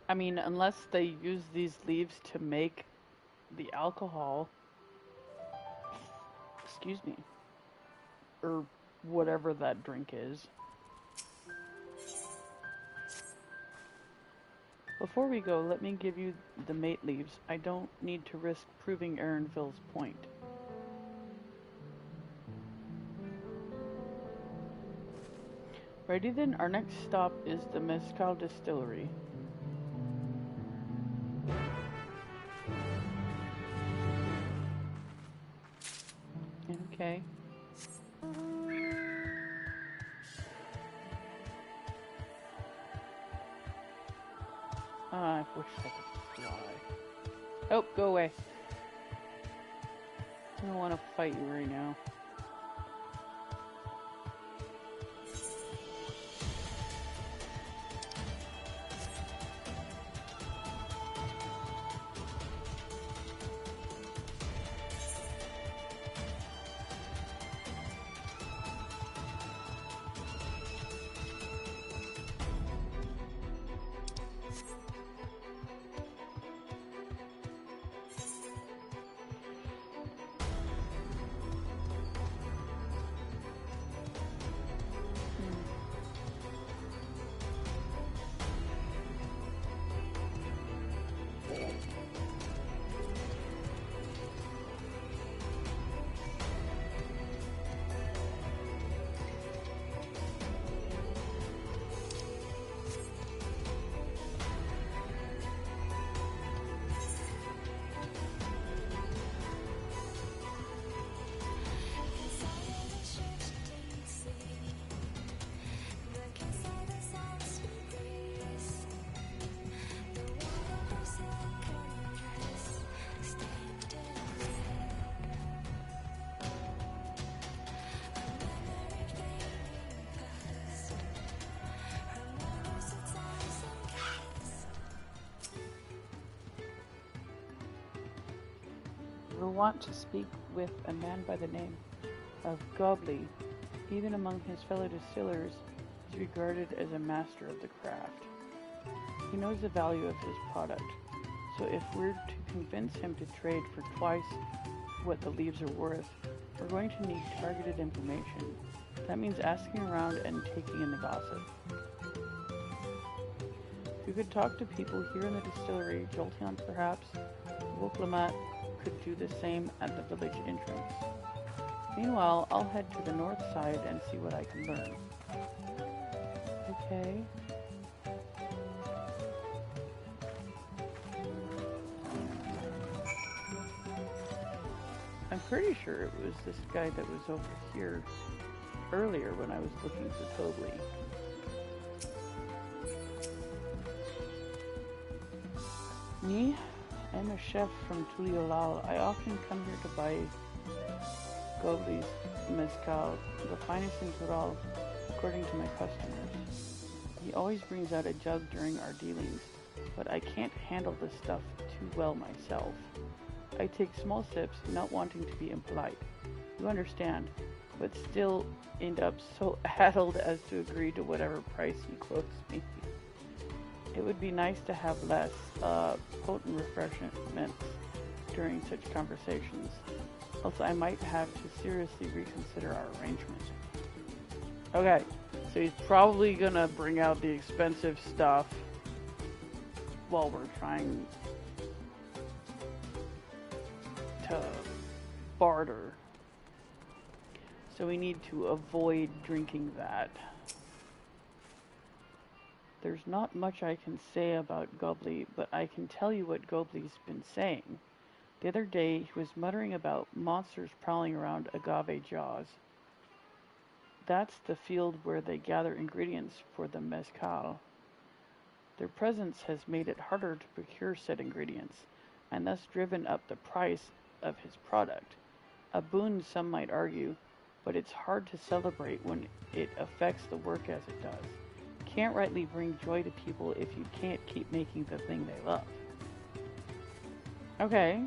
[SPEAKER 1] I mean, unless they use these leaves to make the alcohol, excuse me, or whatever that drink is. Before we go, let me give you the mate leaves. I don't need to risk proving Aaronville's point. Ready then? Our next stop is the Mezcal Distillery. Okay. I wish I could fly. Oh, go away. I don't want to fight you right now. We'll want to speak with a man by the name of Gobley. Even among his fellow distillers, he's regarded as a master of the craft. He knows the value of his product, so if we're to convince him to trade for twice what the leaves are worth, we're going to need targeted information. That means asking around and taking in the gossip. We could talk to people here in the distillery, Jolty perhaps. Woklamat could do the same at the village entrance. Meanwhile, I'll head to the north side and see what I can learn. Okay. I'm pretty sure it was this guy that was over here earlier when I was looking for Tobley. Me? I'm a chef from Tuliolal. I often come here to buy Gobley's mezcal, the finest in Tural, according to my customers. He always brings out a jug during our dealings, but I can't handle this stuff too well myself. I take small sips, not wanting to be impolite. You understand, but still end up so addled as to agree to whatever price he quotes me. It would be nice to have less potent refreshments during such conversations. Also, I might have to seriously reconsider our arrangement. Okay, so he's probably gonna bring out the expensive stuff while we're trying to barter. So we need to avoid drinking that. There's not much I can say about Gobley, but I can tell you what Gobley's been saying. The other day, he was muttering about monsters prowling around Agave Jaws. That's the field where they gather ingredients for the mezcal. Their presence has made it harder to procure said ingredients, and thus driven up the price of his product. A boon, some might argue, but it's hard to celebrate when it affects the work as it does. Can't rightly bring joy to people if you can't keep making the thing they love. Okay,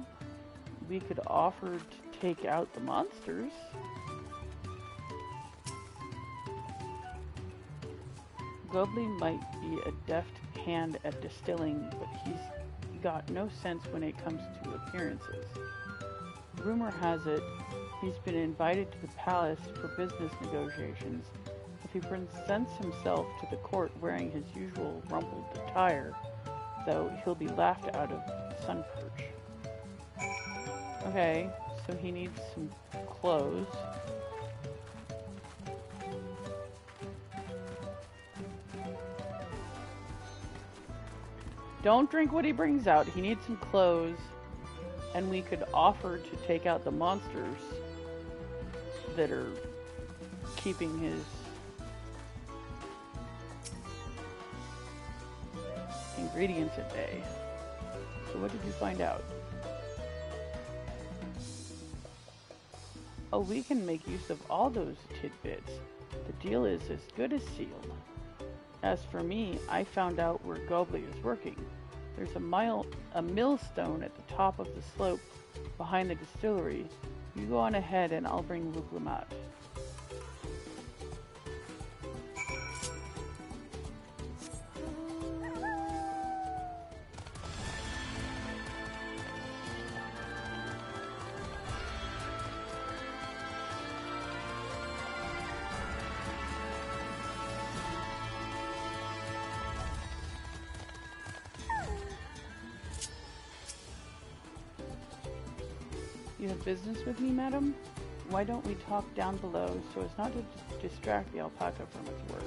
[SPEAKER 1] we could offer to take out the monsters. Gobley might be a deft hand at distilling, but he's got no sense when it comes to appearances. Rumor has it he's been invited to the palace for business negotiations. If he presents himself to the court wearing his usual rumpled attire, though, he'll be laughed out of sun perch. Okay, so he needs some clothes. Don't drink what he brings out. He needs some clothes. And we could offer to take out the monsters that are keeping his ingredients at bay. So what did you find out? Oh, we can make use of all those tidbits. The deal is as good as sealed. As for me, I found out where Gobley is working. There's a millstone at the top of the slope behind the distillery. You go on ahead and I'll bring Luglamat. You have business with me, madam? Why don't we talk down below so as not to distract the alpaca from its work?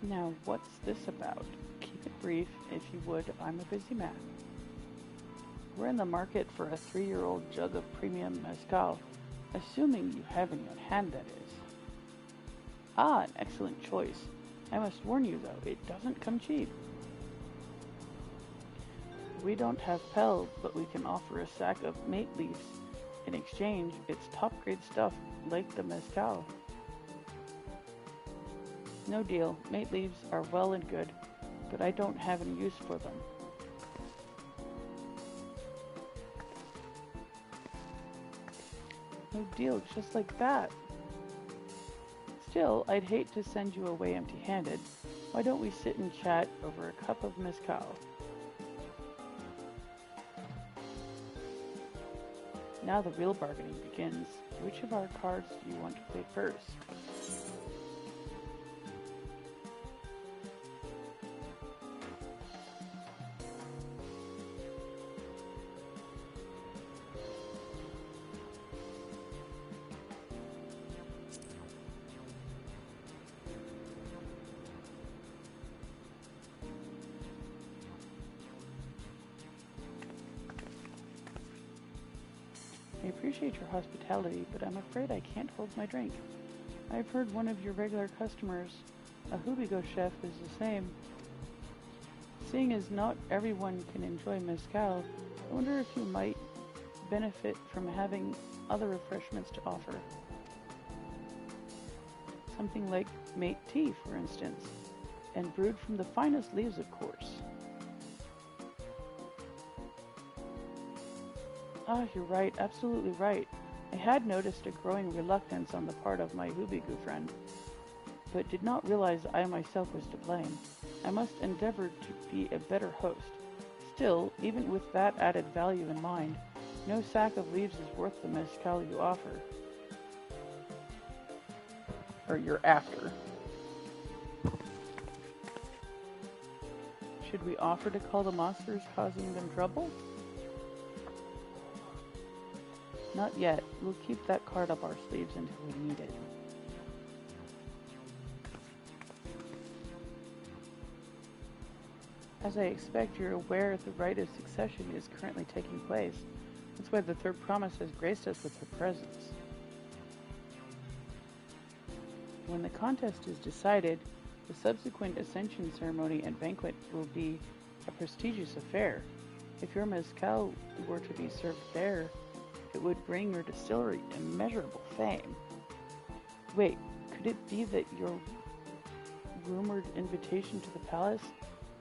[SPEAKER 1] Now, what's this about? Keep it brief, if you would. I'm a busy man. We're in the market for a 3-year-old jug of premium mezcal, assuming you have any on hand, that is. Ah, an excellent choice. I must warn you, though, it doesn't come cheap. We don't have Pell, but we can offer a sack of mate leaves. In exchange, it's top-grade stuff, like the mezcal. No deal. Mate leaves are well and good, but I don't have any use for them. No deal, just like that. Still, I'd hate to send you away empty-handed. Why don't we sit and chat over a cup of mezcal? Now the real bargaining begins. Which of our cards do you want to play first? I appreciate your hospitality, but I'm afraid I can't hold my drink. I've heard one of your regular customers, a Hubigo chef, is the same. Seeing as not everyone can enjoy mezcal, I wonder if you might benefit from having other refreshments to offer. Something like mate tea, for instance, and brewed from the finest leaves, of course. Ah, you're right, absolutely right. I had noticed a growing reluctance on the part of my Hubigu friend, but did not realize I myself was to blame. I must endeavor to be a better host. Still, even with that added value in mind, no sack of leaves is worth the mezcal you offer. Or you're after. Should we offer to call the monsters causing them trouble? Not yet. We'll keep that card up our sleeves until we need it. As I expect you're aware, the rite of succession is currently taking place. That's why the third promise has graced us with her presence. When the contest is decided, the subsequent ascension ceremony and banquet will be a prestigious affair. If your mezcal were to be served there, it would bring your distillery immeasurable fame. Wait, could it be that your rumored invitation to the palace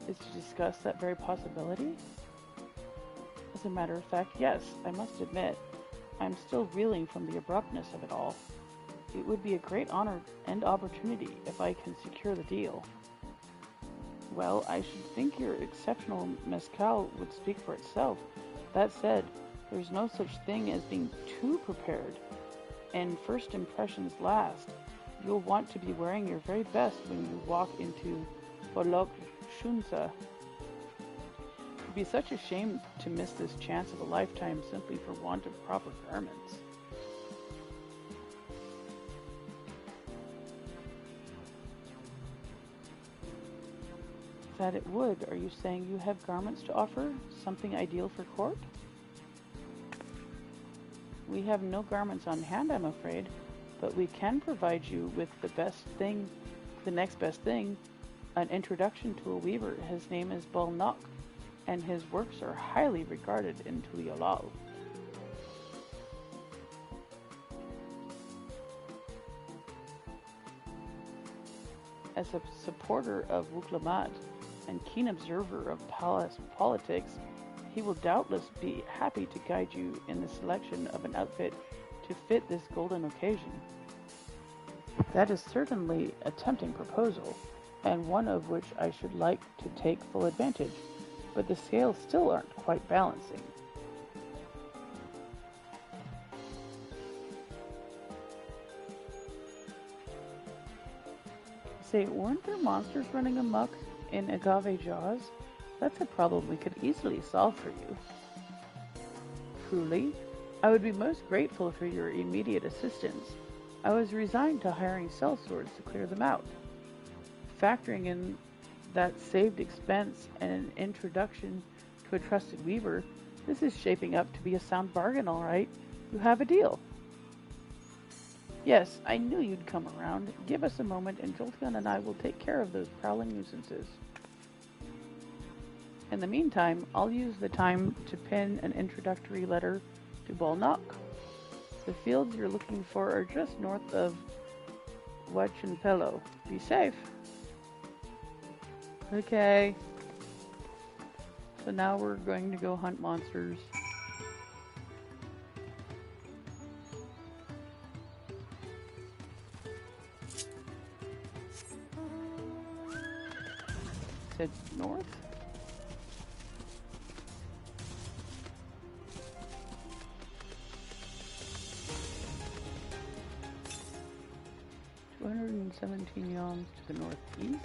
[SPEAKER 1] is to discuss that very possibility? As a matter of fact, yes, I must admit, I'm still reeling from the abruptness of it all. It would be a great honor and opportunity if I can secure the deal. Well, I should think your exceptional mezcal would speak for itself. That said, there's no such thing as being too prepared, and first impressions last. You'll want to be wearing your very best when you walk into Bolok Shunsa. It'd be such a shame to miss this chance of a lifetime simply for want of proper garments. That it would. Are you saying you have garments to offer? Something ideal for court? We have no garments on hand, I'm afraid, but we can provide you with the next best thing, an introduction to a weaver. His name is Balnok, and his works are highly regarded in Tuliolal. As a supporter of Wuklamat and keen observer of palace politics, he will doubtless be happy to guide you in the selection of an outfit to fit this golden occasion. That is certainly a tempting proposal, and one of which I should like to take full advantage, but the scales still aren't quite balancing. Say, weren't there monsters running amok in Agave Jaws? That's a problem we could easily solve for you. Truly, I would be most grateful for your immediate assistance. I was resigned to hiring sellswords to clear them out. Factoring in that saved expense and an introduction to a trusted weaver, this is shaping up to be a sound bargain, all right. You have a deal. Yes, I knew you'd come around. Give us a moment and Jolty and I will take care of those prowling nuisances. In the meantime, I'll use the time to pen an introductory letter to Balnok. The fields you're looking for are just north of Huachinpelo. Be safe. Okay. So now we're going to go hunt monsters. Said north? Yalms to the northeast.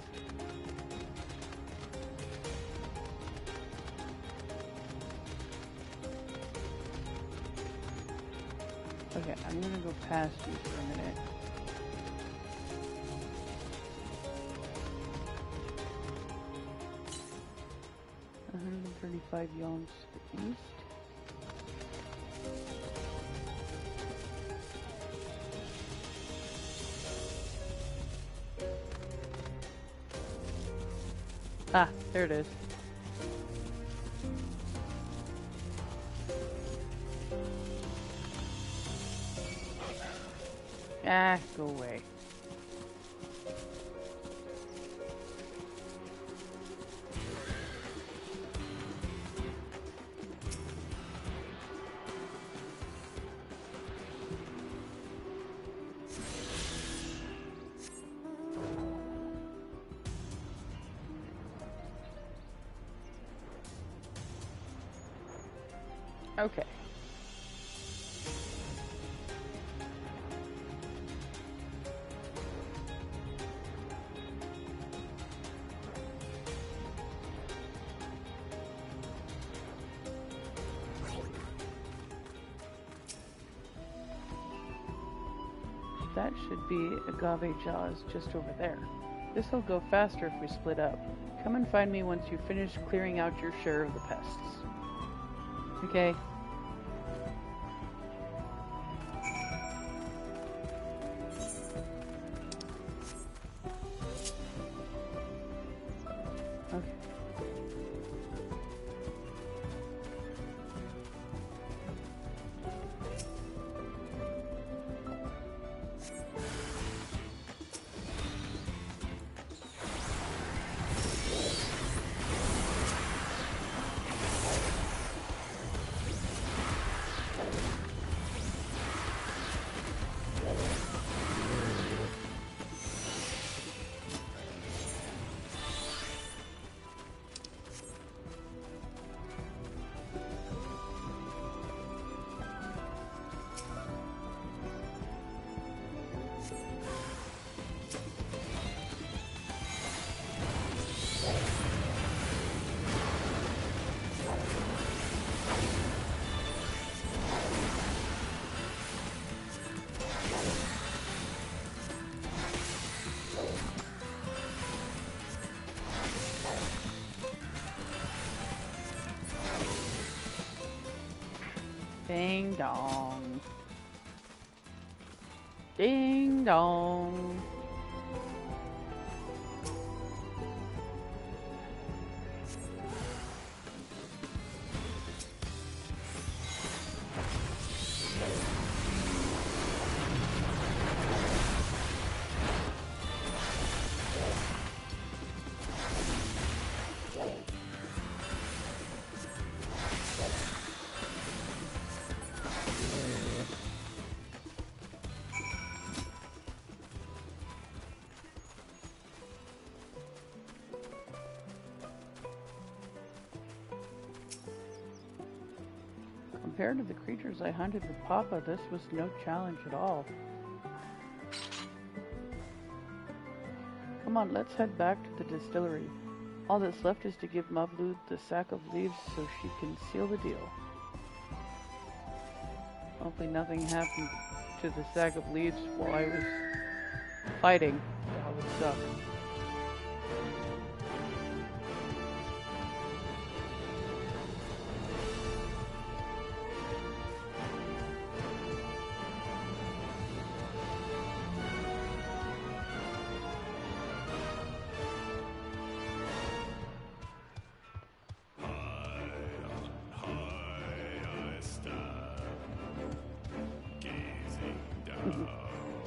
[SPEAKER 1] Okay, I'm gonna go past you for a minute. $135 yalms to the east. Ah, there it is. Ah, go away. Okay. That should be agave jaws just over there. This'll go faster if we split up. Come and find me once you finish clearing out your share of the pests. Okay. Okay. Ding dong. Ding dong. Compared to the creatures I hunted with Papa, this was no challenge at all. Come on, let's head back to the distillery. All that's left is to give Mablu the sack of leaves so she can seal the deal. Hopefully nothing happened to the sack of leaves while I was fighting. That would suck.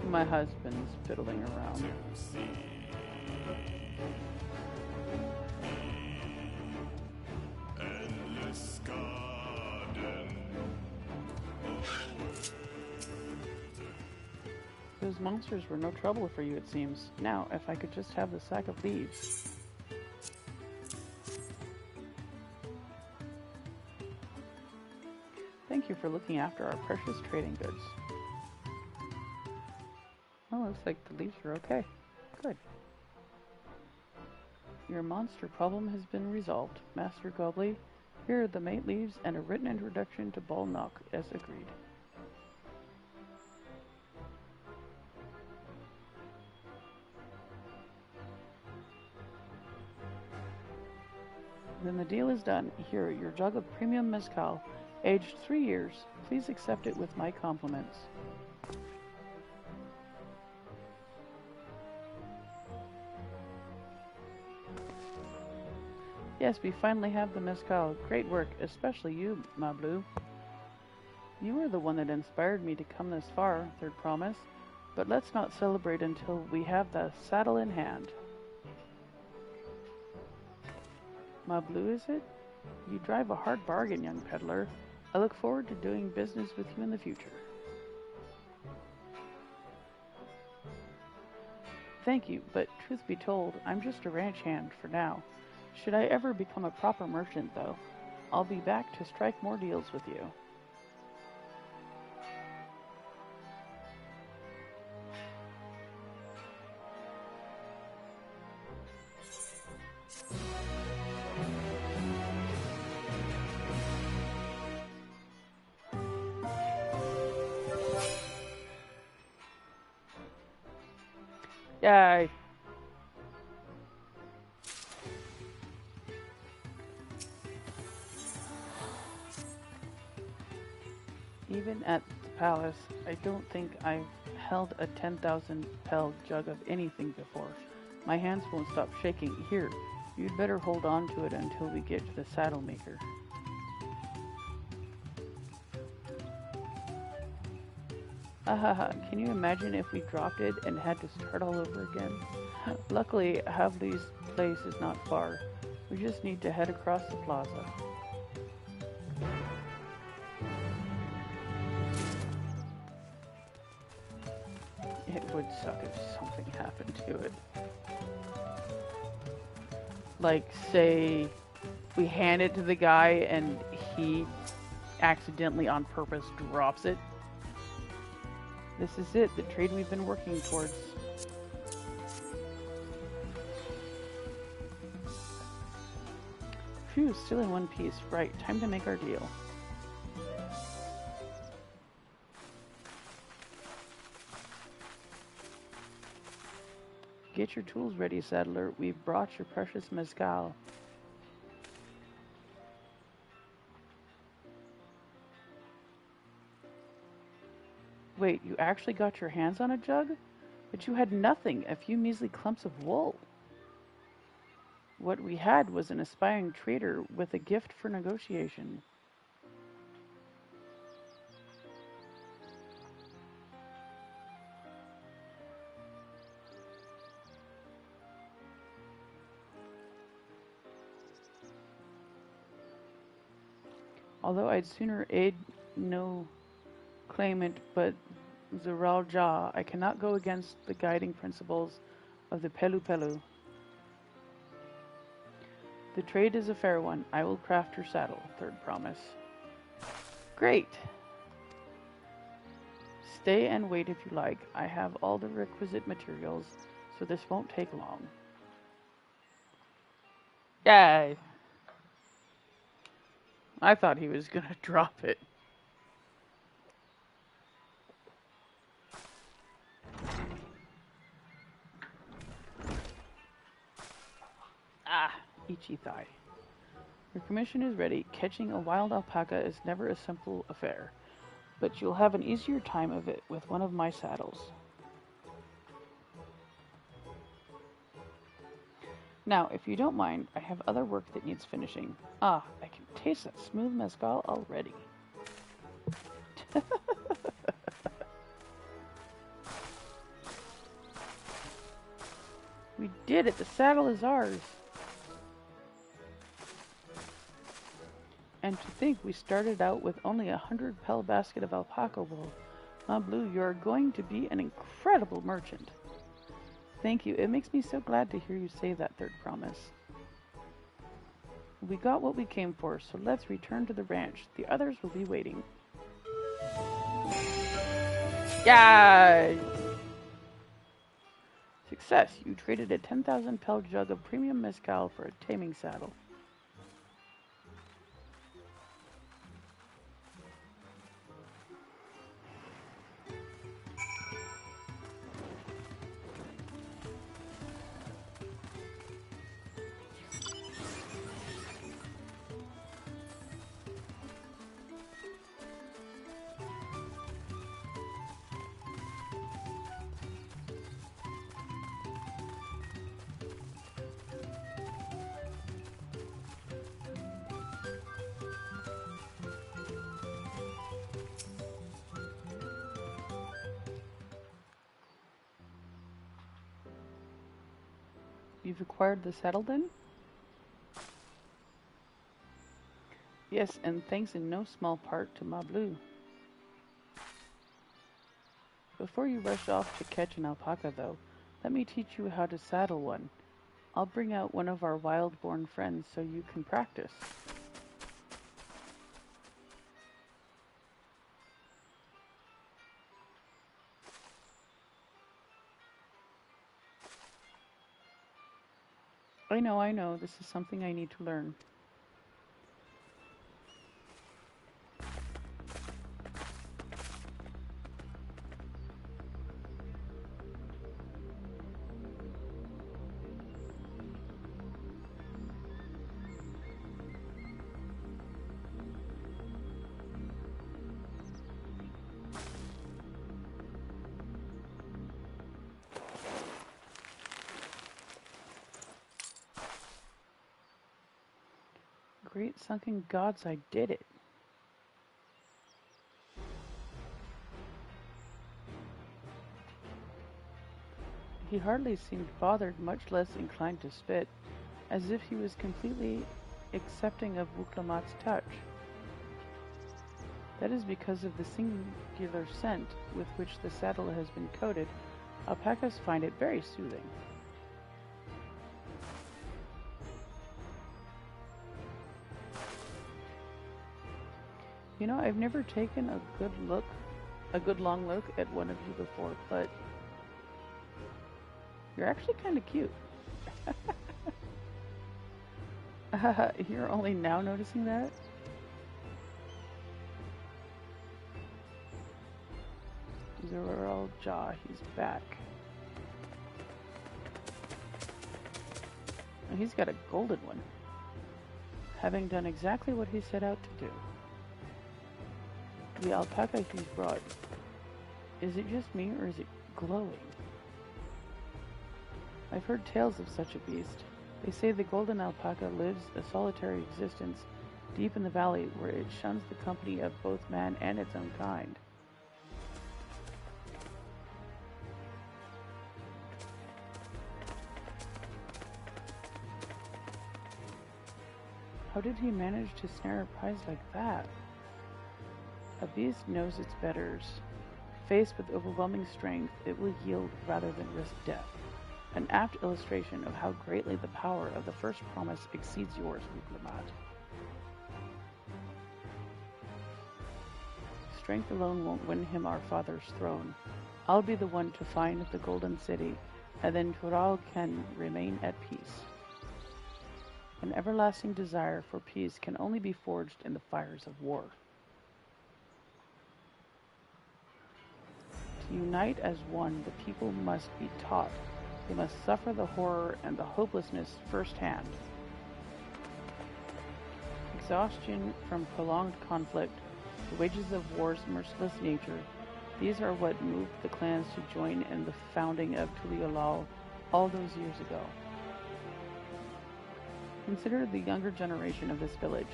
[SPEAKER 1] My husband's fiddling around. Those monsters were no trouble for you, it seems. Now, if I could just have the sack of leaves. Thank you for looking after our precious trading goods. Well, looks like the leaves are okay. Good. Your monster problem has been resolved. Master Gobley, here are the mate leaves and a written introduction to Ball Knock, as agreed. Then the deal is done. Here, your jug of premium mezcal, aged 3 years. Please accept it with my compliments. Yes, we finally have the mezcal. Great work, especially you, Mablu. You were the one that inspired me to come this far, Third Promise. But let's not celebrate until we have the saddle in hand. Ma Blue, is it? You drive a hard bargain, young peddler. I look forward to doing business with you in the future. Thank you, but truth be told, I'm just a ranch hand for now. Should I ever become a proper merchant, though, I'll be back to strike more deals with you. Yay! Even at the palace, I don't think I've held a 10,000 pel jug of anything before. My hands won't stop shaking. Here, you'd better hold on to it until we get to the saddle maker. Can you imagine if we dropped it and had to start all over again? Luckily, Havli's place is not far. We just need to head across the plaza. It would suck if something happened to it. Like, say, we hand it to the guy and he accidentally on purpose drops it. This is it, the trade we've been working towards. Phew, still in one piece. Right, time to make our deal. Get your tools ready, saddler. We've brought your precious mezcal. Wait, you actually got your hands on a jug? But you had nothing, a few measly clumps of wool. What we had was an aspiring trader with a gift for negotiation. Although I'd sooner aid no claimant but Zeral Jah, I cannot go against the guiding principles of the Pelu Pelu. The trade is a fair one. I will craft your saddle. Third promise. Great! Stay and wait if you like. I have all the requisite materials, so this won't take long. Yay! I thought he was gonna drop it. Ah, itchy thigh. Your commission is ready. Catching a wild alpaca is never a simple affair, but you'll have an easier time of it with one of my saddles. Now, if you don't mind, I have other work that needs finishing. Ah, I can taste that smooth mezcal already. We did it! The saddle is ours! And to think we started out with only 100 pel basket of alpaca wool. Ma Blue, you're going to be an incredible merchant. Thank you. It makes me so glad to hear you say that, third promise. We got what we came for, so let's return to the ranch. The others will be waiting. Yay! Success! You traded a 10,000 pel jug of premium mezcal for a taming saddle. You've acquired the saddle then? Yes, and thanks in no small part to Mablu. Before you rush off to catch an alpaca, though, let me teach you how to saddle one. I'll bring out one of our wild-born friends so you can practice. I know, this is something I need to learn. Great sunken gods, I did it. He hardly seemed bothered, much less inclined to spit, as if he was completely accepting of Wuklamat's touch. That is because of the singular scent with which the saddle has been coated. Alpacas find it very soothing. I've never taken a good long look at one of you before, but you're actually kind of cute. You're only now noticing that? Zurl Jaw, he's back. And he's got a golden one, having done exactly what he set out to do. The alpaca he's brought, is it just me or is it glowing? I've heard tales of such a beast. They say the golden alpaca lives a solitary existence deep in the valley where it shuns the company of both man and its own kind. How did he manage to snare a prize like that? A beast knows its betters. Faced with overwhelming strength, it will yield rather than risk death. An apt illustration of how greatly the power of the first promise exceeds yours, Wuklamat. Strength alone won't win him our father's throne. I'll be the one to find the Golden City, and then Tural can remain at peace. An everlasting desire for peace can only be forged in the fires of war. To unite as one, the people must be taught. They must suffer the horror and the hopelessness firsthand. Exhaustion from prolonged conflict, the wages of war's merciless nature, these are what moved the clans to join in the founding of Tuliolal all those years ago. Consider the younger generation of this village.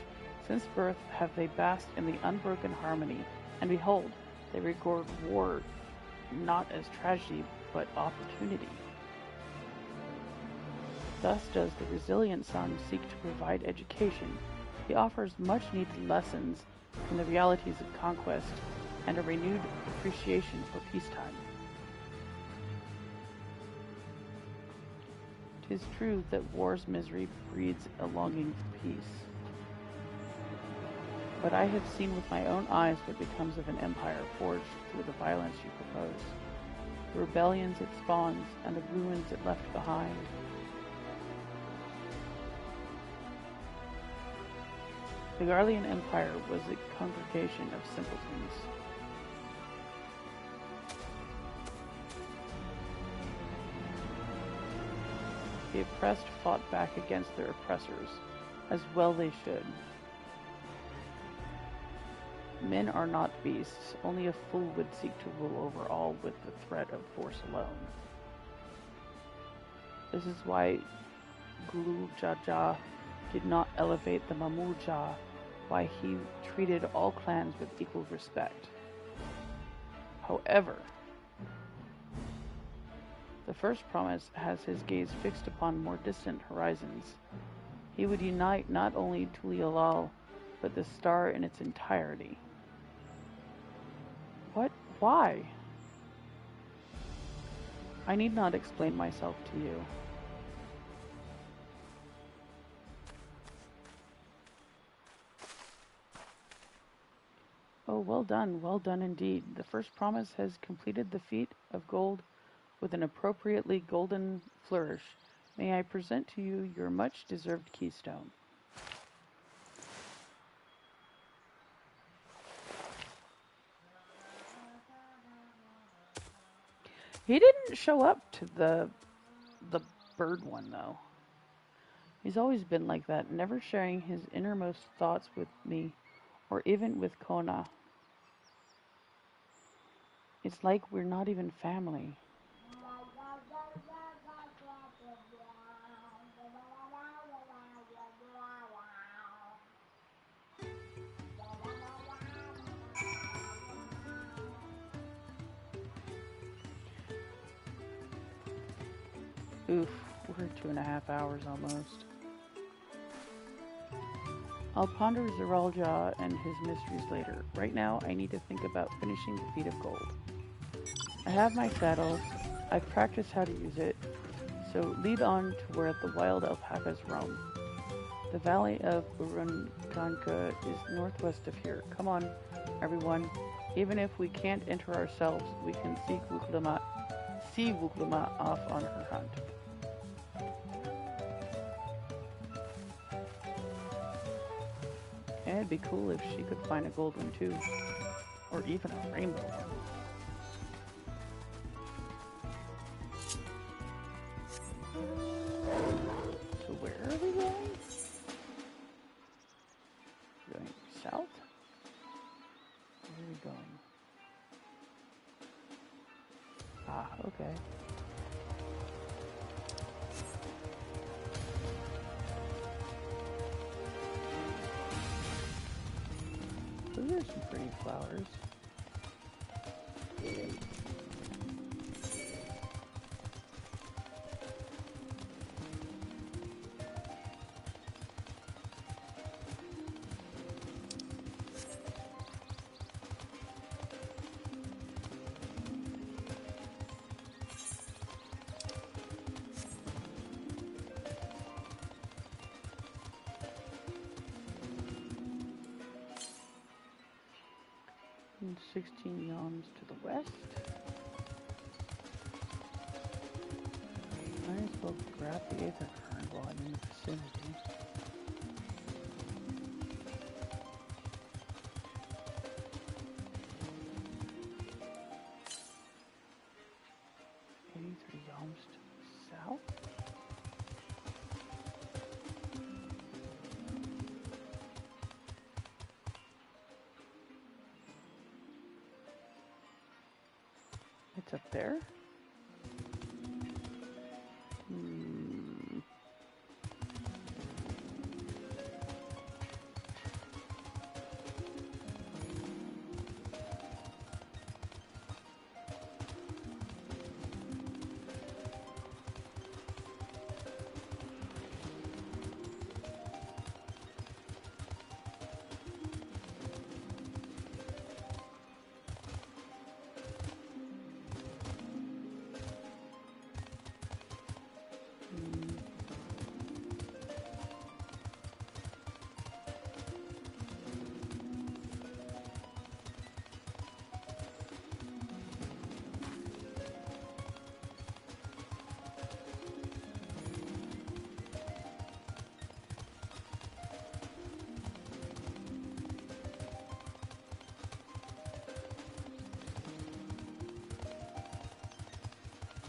[SPEAKER 1] Since birth have they basked in the unbroken harmony, and behold, they regard war not as tragedy, but opportunity. Thus does the resilient son seek to provide education. He offers much-needed lessons from the realities of conquest and a renewed appreciation for peacetime. 'Tis true that war's misery breeds a longing for peace. But I have seen with my own eyes what becomes of an empire forged through the violence you propose, the rebellions it spawns, and the ruins it left behind. The Garlean Empire was a congregation of simpletons. The oppressed fought back against their oppressors, as well they should. Men are not beasts, only a fool would seek to rule over all with the threat of force alone. This is why Gulu Jaja did not elevate the Mamulja, why he treated all clans with equal respect. However, The first promise has his gaze fixed upon more distant horizons. He would unite not only Tulialal, but the star in its entirety. What? Why? I need not explain myself to you. Oh, well done indeed. The first promise has completed the feat of gold with an appropriately golden flourish. May I present to you your much-deserved keystone. He didn't show up to the bird one, though. He's always been like that, never sharing his innermost thoughts with me, or even with Kona. It's like we're not even family. Oof, we're 2.5 hours almost. I'll ponder Zeralja and his mysteries later. Right now, I need to think about finishing the feat of gold. I have my saddle. I've practiced how to use it. So lead on to where the wild alpacas roam. The valley of Urunkanka is northwest of here. Come on, everyone. Even if we can't enter ourselves, we can see Wuklama off on her hunt. And it'd be cool if she could find a gold one too. Or even a rainbow one. So where are we going? We're going south? Where are we going? Ah, okay. Those are some pretty flowers. And 16 yawns to the west. Might as well grab the Aether Current while I'm in the vicinity. Yawns to the south. It's up there.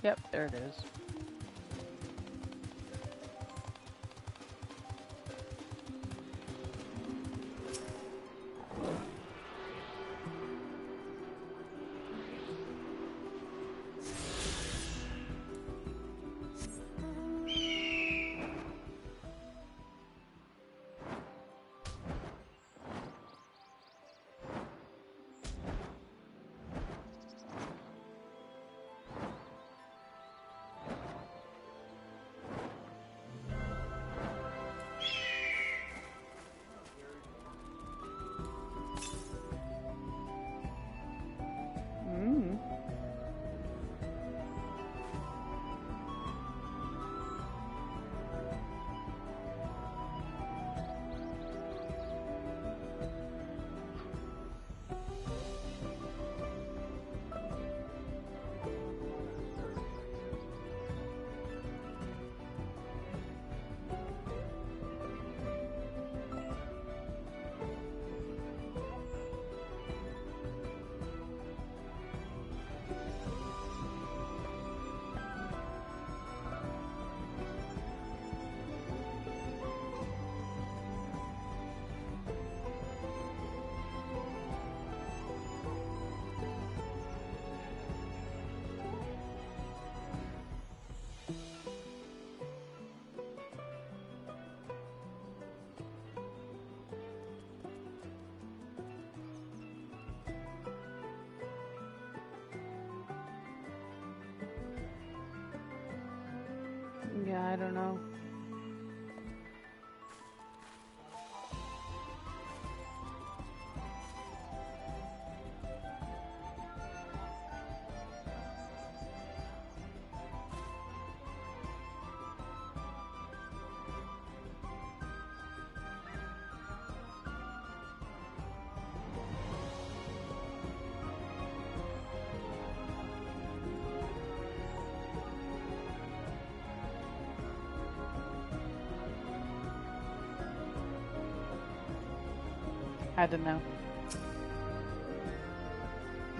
[SPEAKER 1] Yep, there it is. Yeah, I don't know. I don't know.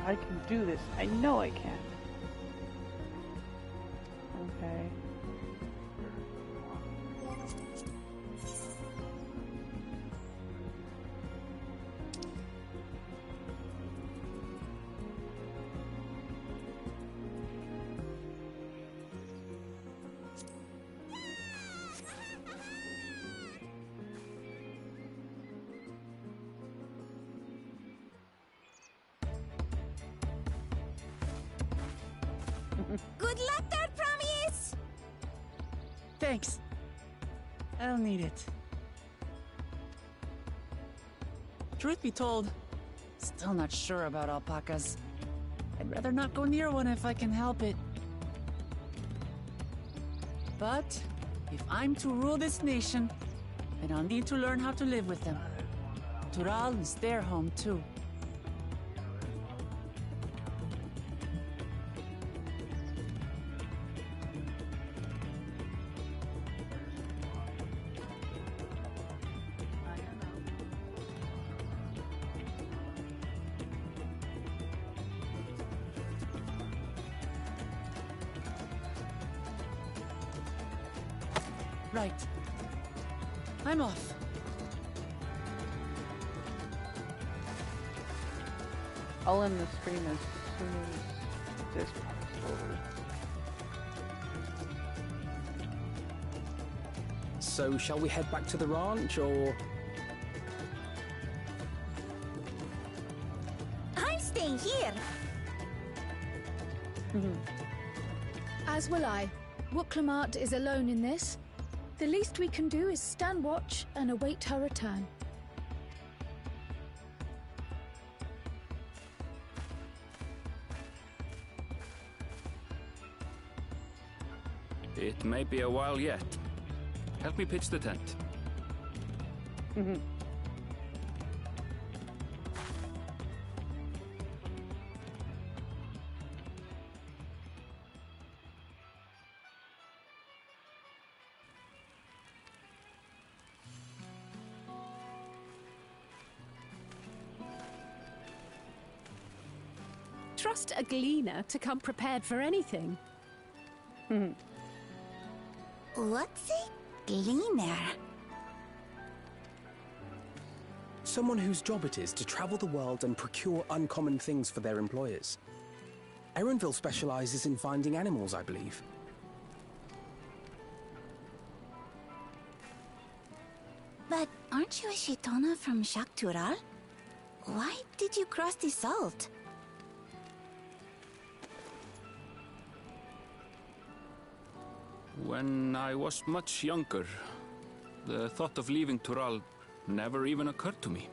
[SPEAKER 1] I can do this. I know I can. Okay.
[SPEAKER 4] Good luck there, Promise!
[SPEAKER 3] Thanks. I'll need it. Truth be told, still not sure about alpacas. I'd rather not go near one if I can help it. But if I'm to rule this nation, then I'll need to learn how to live with them. Tural is their home too. Right. I'm off.
[SPEAKER 1] I'll end the stream as soon as this part's over.
[SPEAKER 5] So, shall we head back to the ranch, or...?
[SPEAKER 4] I'm staying here.
[SPEAKER 9] As will I. Wooklamart is alone in this. The least we can do is stand watch and await her return.
[SPEAKER 2] It may be a while yet. Help me pitch the tent.
[SPEAKER 10] Trust a gleaner to come prepared for anything.
[SPEAKER 4] What's a gleaner?
[SPEAKER 5] Someone whose job it is to travel the world and procure uncommon things for their employers. Erenville specializes in finding animals, I believe.
[SPEAKER 4] But aren't you a Shaitana from Shaktural? Why did you cross the salt?
[SPEAKER 2] When I was much younger, the thought of leaving Tural never even occurred to me.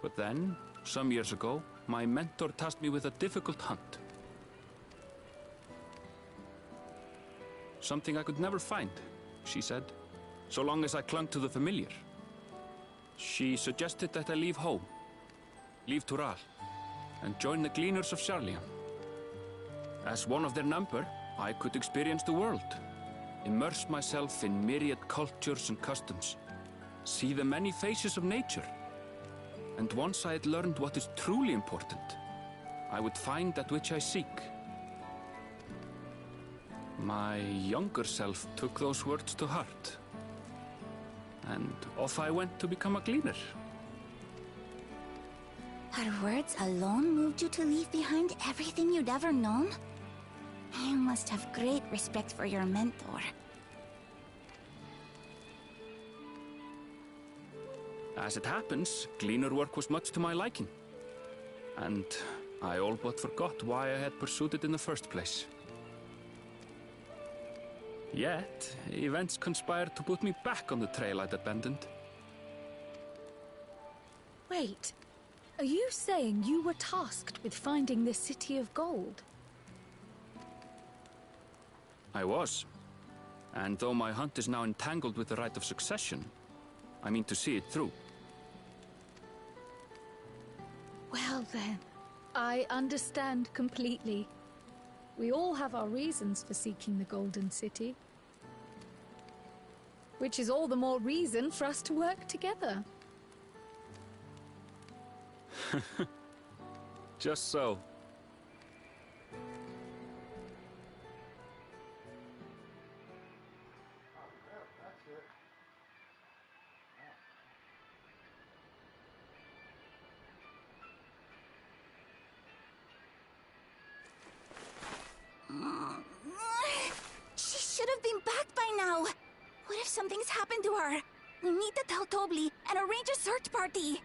[SPEAKER 2] But then, some years ago, my mentor tasked me with a difficult hunt. Something I could never find, she said, so long as I clung to the familiar. She suggested that I leave home, leave Tural, and join the Gleaners of Sharlian. As one of their number, I could experience the world, immerse myself in myriad cultures and customs, see the many faces of nature. And once I had learned what is truly important, I would find that which I seek. My younger self took those words to heart, and off I went to become a gleaner.
[SPEAKER 4] Her words alone moved you to leave behind everything you'd ever known? You must have great respect for your mentor.
[SPEAKER 2] As it happens, gleaner work was much to my liking. And I all but forgot why I had pursued it in the first place. Yet, events conspired to put me back on the trail I'd abandoned.
[SPEAKER 9] Wait, are you saying you were tasked with finding this city of gold?
[SPEAKER 2] I was. And though my hunt is now entangled with the right of succession, I mean to see it through.
[SPEAKER 9] Well then, I understand completely. We all have our reasons for seeking the Golden City. Which is all the more reason for us to work together.
[SPEAKER 2] Just so.
[SPEAKER 4] She should have been back by now. What if something's happened to her? We need to tell Tobli and arrange a search party.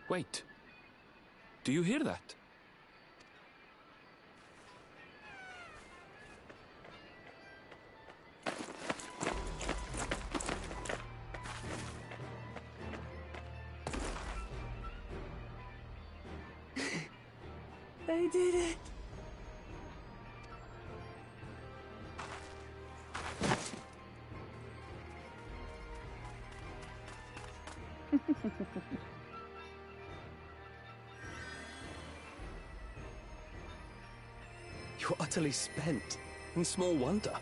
[SPEAKER 2] Wait. Do you hear that?
[SPEAKER 3] I did it.
[SPEAKER 5] You're utterly spent, and small wonder.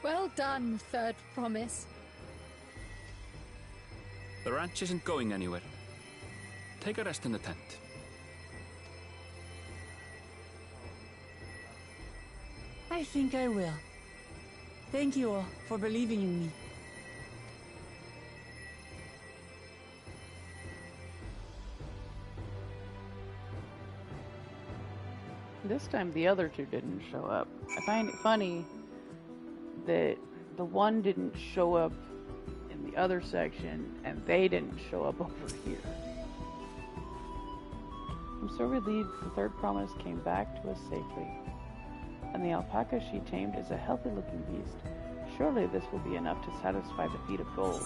[SPEAKER 9] Well done, Third Promise.
[SPEAKER 2] The ranch isn't going anywhere. Take a rest in the tent.
[SPEAKER 3] I think I will. Thank you all for believing in me.
[SPEAKER 1] This time the other two didn't show up. I find it funny that the one didn't show up in the other section and they didn't show up over here. I'm so relieved the Third Promise came back to us safely. And the alpaca she tamed is a healthy looking beast. Surely this will be enough to satisfy the feat of gold.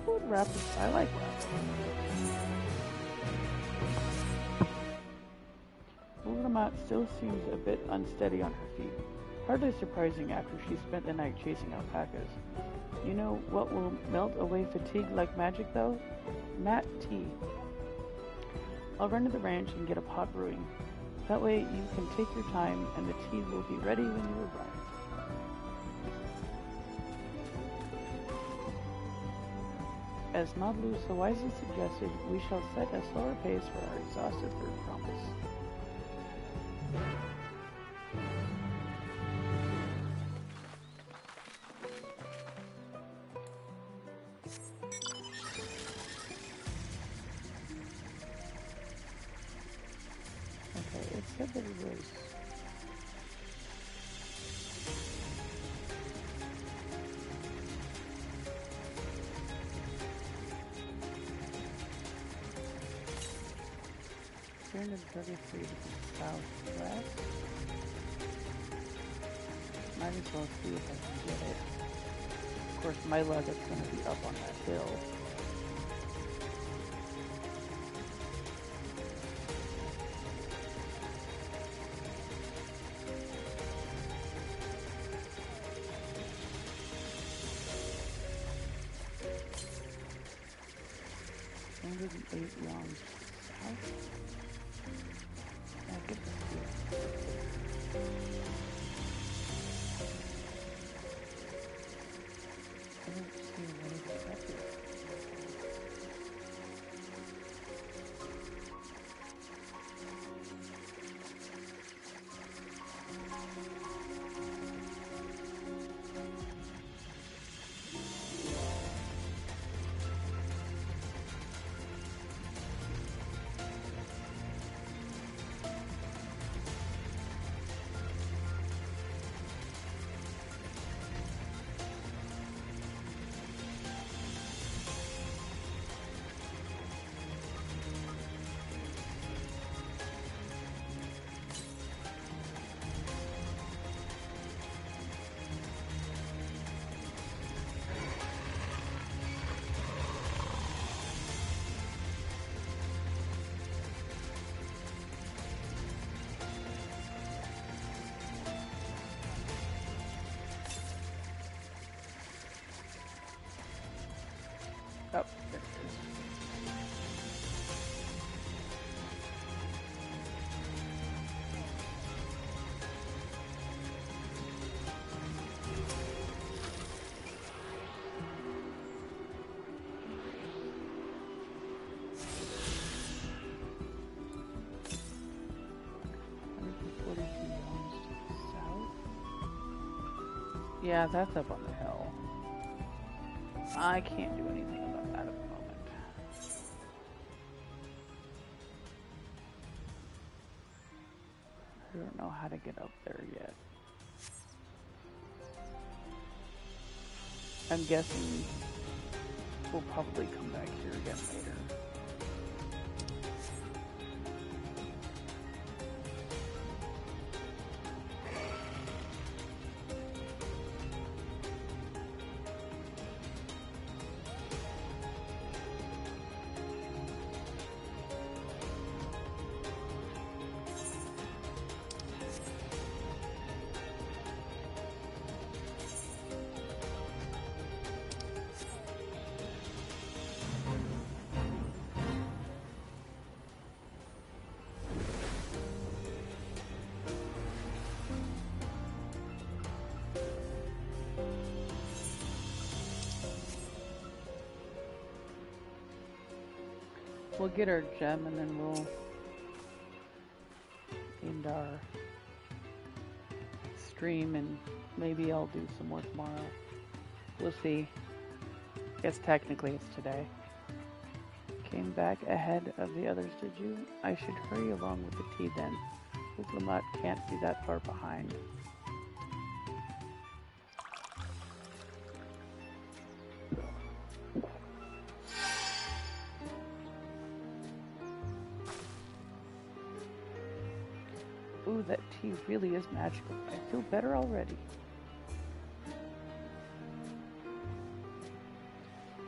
[SPEAKER 1] Who would rapids? I like rapids. Ultramat still seems a bit unsteady on her feet. Hardly surprising after she spent the night chasing alpacas. You know what will melt away fatigue like magic though? Mat tea. I'll run to the ranch and get a pot brewing. That way you can take your time and the tea will be ready when you arrive. As Nodlu so wisely suggested, we shall set a slower pace for our exhausted Third Promise. Okay, it said that it was... Turn to 33 to the southwest. Might as well see if I can get it. Of course, my luck is going to be up on that hill. Long south. I'll get this here. I don't see what it is up here. Yeah, that's up on the hill. I can't do anything about that at the moment. I don't know how to get up there yet. I'm guessing we'll probably come back here again later. We'll get our gem and then we'll end our stream, and maybe I'll do some more tomorrow. We'll see. Guess technically it's today. Came back ahead of the others, did you? I should hurry along with the tea then. Uklamat can't be that far behind. Ooh, that tea really is magical. I feel better already.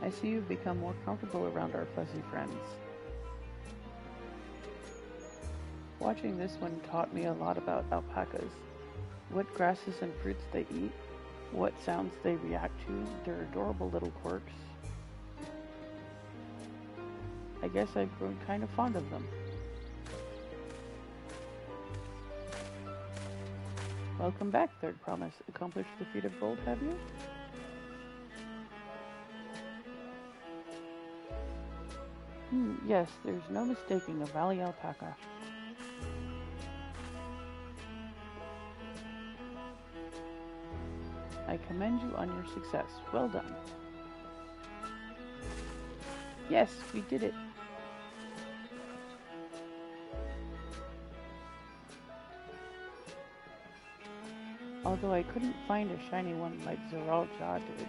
[SPEAKER 1] I see you've become more comfortable around our fuzzy friends. Watching this one taught me a lot about alpacas. What grasses and fruits they eat, what sounds they react to, their adorable little quirks. I guess I've grown kind of fond of them. Welcome back, Third Promise. Accomplished the feat of gold, have you? Yes, there's no mistaking a valley alpaca. I commend you on your success. Well done. Yes, we did it. Although I couldn't find a shiny one like Zoralja did.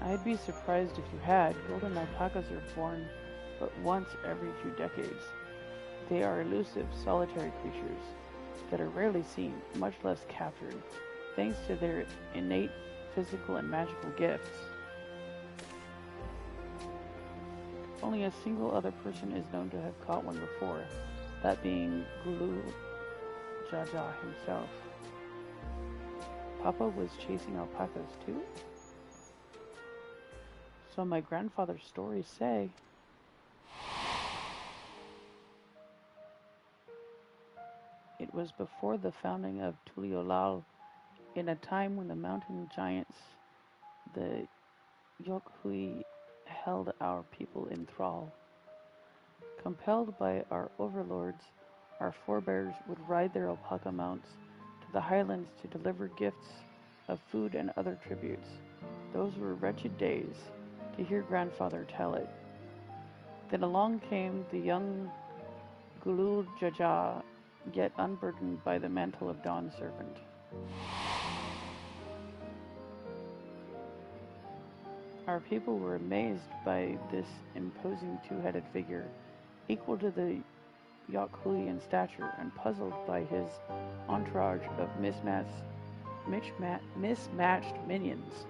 [SPEAKER 1] I'd be surprised if you had. Golden alpacas are born but once every few decades. They are elusive, solitary creatures that are rarely seen, much less captured, thanks to their innate physical and magical gifts. Only a single other person is known to have caught one before, that being Gulu Jaja himself. Papa was chasing alpacas too? So my grandfather's stories say. It was before the founding of Tuliolal, in a time when the mountain giants, the Yokhui, held our people in thrall. Compelled by our overlords, our forebears would ride their alpaca mounts to the highlands to deliver gifts of food and other tributes. Those were wretched days, to hear grandfather tell it. Then along came the young Gulu Jaja, yet unburdened by the mantle of Dawn Servant. Our people were amazed by this imposing two-headed figure, equal to the Yokhui in stature, and puzzled by his entourage of mismatched minions.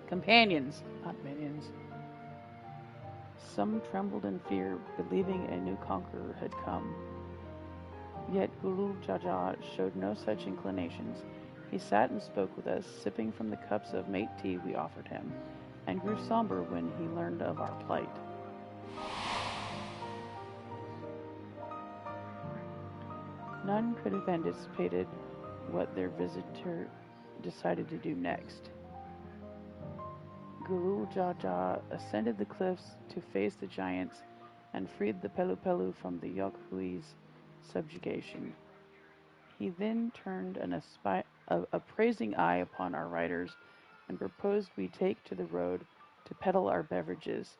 [SPEAKER 1] Companions, not minions. Some trembled in fear, believing a new conqueror had come. Yet Gulu Jaja showed no such inclinations. He sat and spoke with us, sipping from the cups of mate tea we offered him, and grew somber when he learned of our plight. None could have anticipated what their visitor decided to do next. Guru Jaja ascended the cliffs to face the giants and freed the Pelu Pelu from the Yokhui's subjugation. He then turned a praising eye upon our riders and proposed we take to the road to peddle our beverages.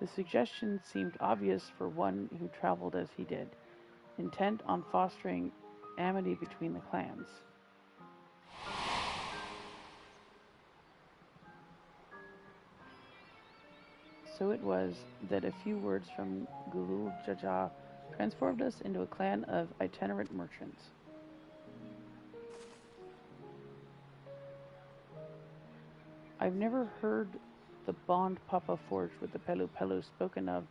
[SPEAKER 1] The suggestion seemed obvious for one who traveled as he did, intent on fostering amity between the clans. So it was that a few words from Gulul Jaja transformed us into a clan of itinerant merchants. I've never heard the bond Papa forged with the Pelu Pelu spoken of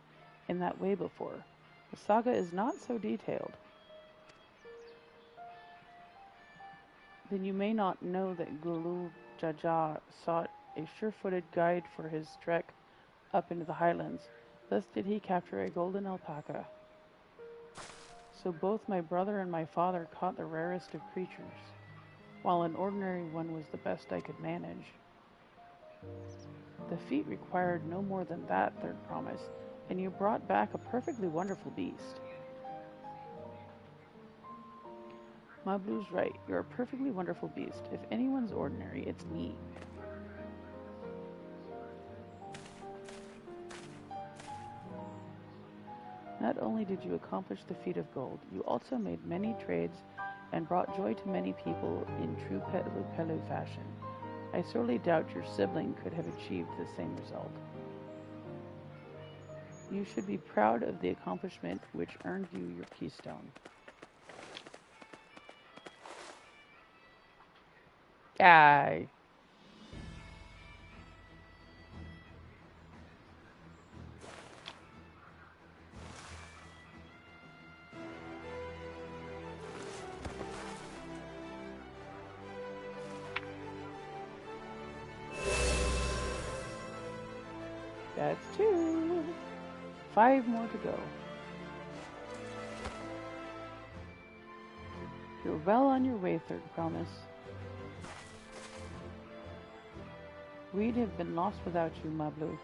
[SPEAKER 1] in that way before. The saga is not so detailed. Then you may not know that Gulul Jaja sought a sure-footed guide for his trek up into the highlands. Thus did he capture a golden alpaca. So both my brother and my father caught the rarest of creatures, while an ordinary one was the best I could manage. The feat required no more than that, Third Promise, and you brought back a perfectly wonderful beast. Mablu's right. You're a perfectly wonderful beast. If anyone's ordinary, it's me. Not only did you accomplish the feat of gold, you also made many trades and brought joy to many people in true Pelu Pelu fashion. I sorely doubt your sibling could have achieved the same result. You should be proud of the accomplishment which earned you your keystone. Yay! That's 2. 5 more to go. You're well on your way, Third Promise. We'd have been lost without you, Mablu.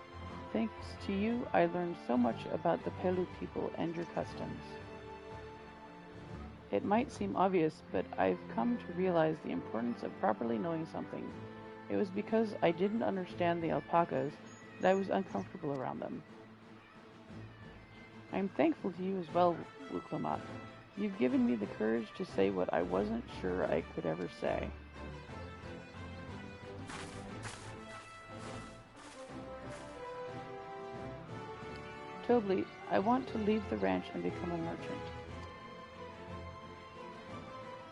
[SPEAKER 1] Thanks to you, I learned so much about the Pelu people and your customs. It might seem obvious, but I've come to realize the importance of properly knowing something. It was because I didn't understand the alpacas that I was uncomfortable around them. I'm thankful to you as well, Wuklamat. You've given me the courage to say what I wasn't sure I could ever say. Tobli, I want to leave the ranch and become a merchant.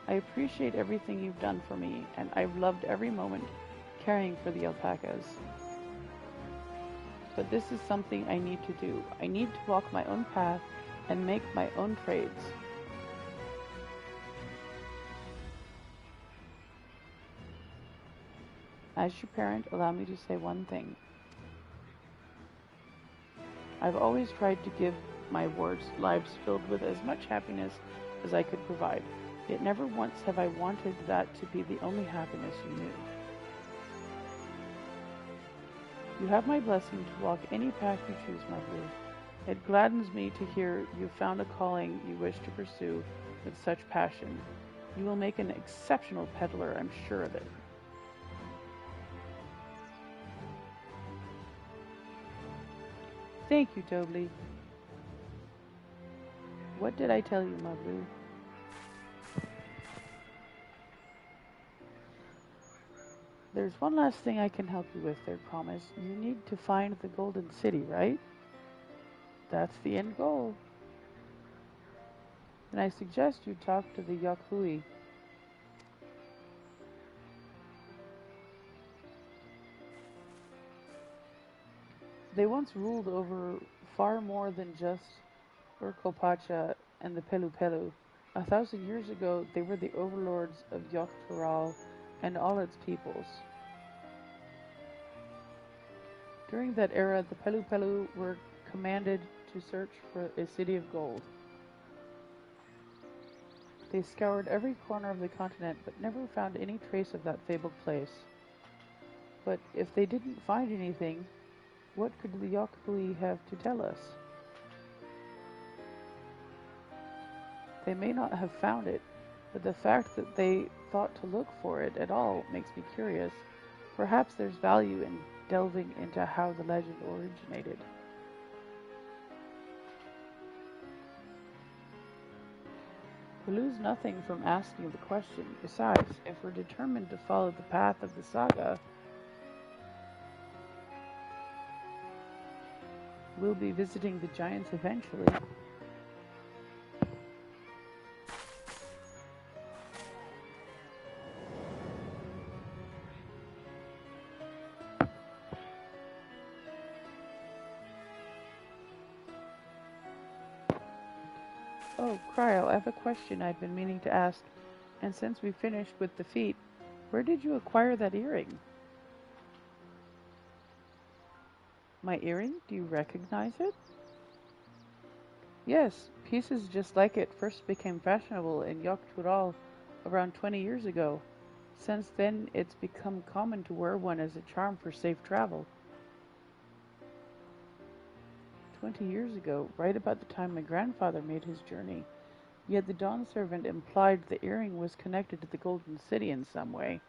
[SPEAKER 1] I appreciate everything you've done for me, and I've loved every moment caring for the alpacas. But this is something I need to do. I need to walk my own path and make my own trades. As your parent, allow me to say one thing. I've always tried to give my wards lives filled with as much happiness as I could provide. Yet never once have I wanted that to be the only happiness you knew. You have my blessing to walk any path you choose, Mablu. It gladdens me to hear you've found a calling you wish to pursue with such passion. You will make an exceptional peddler, I'm sure of it. Thank you, Tobli. What did I tell you, Mablu? There's one last thing I can help you with, Third Promise. You need to find the Golden City, right? That's the end goal. And I suggest you talk to the Yakhui. They once ruled over far more than just Urkopacha and the Pelu Pelu. 1,000 years ago, they were the overlords of Yogg-Toral and all its peoples. During that era, the Pelu Pelu were commanded to search for a city of gold. They scoured every corner of the continent, but never found any trace of that fabled place. But if they didn't find anything, what could the Yakhui have to tell us? They may not have found it, but the fact that they thought to look for it at all makes me curious. Perhaps there's value in delving into how the legend originated. We lose nothing from asking the question. Besides, if we're determined to follow the path of the saga, we'll be visiting the giants eventually. Oh, Cryo, I have a question I've been meaning to ask, and since we finished with the feet, where did you acquire that earring? My earring? Do you recognize it? Yes, pieces just like it first became fashionable in Yogg-Tural around 20 years ago. Since then, it's become common to wear one as a charm for safe travel. 20 years ago, right about the time my grandfather made his journey. Yet the Dawn Servant implied the earring was connected to the Golden City in some way.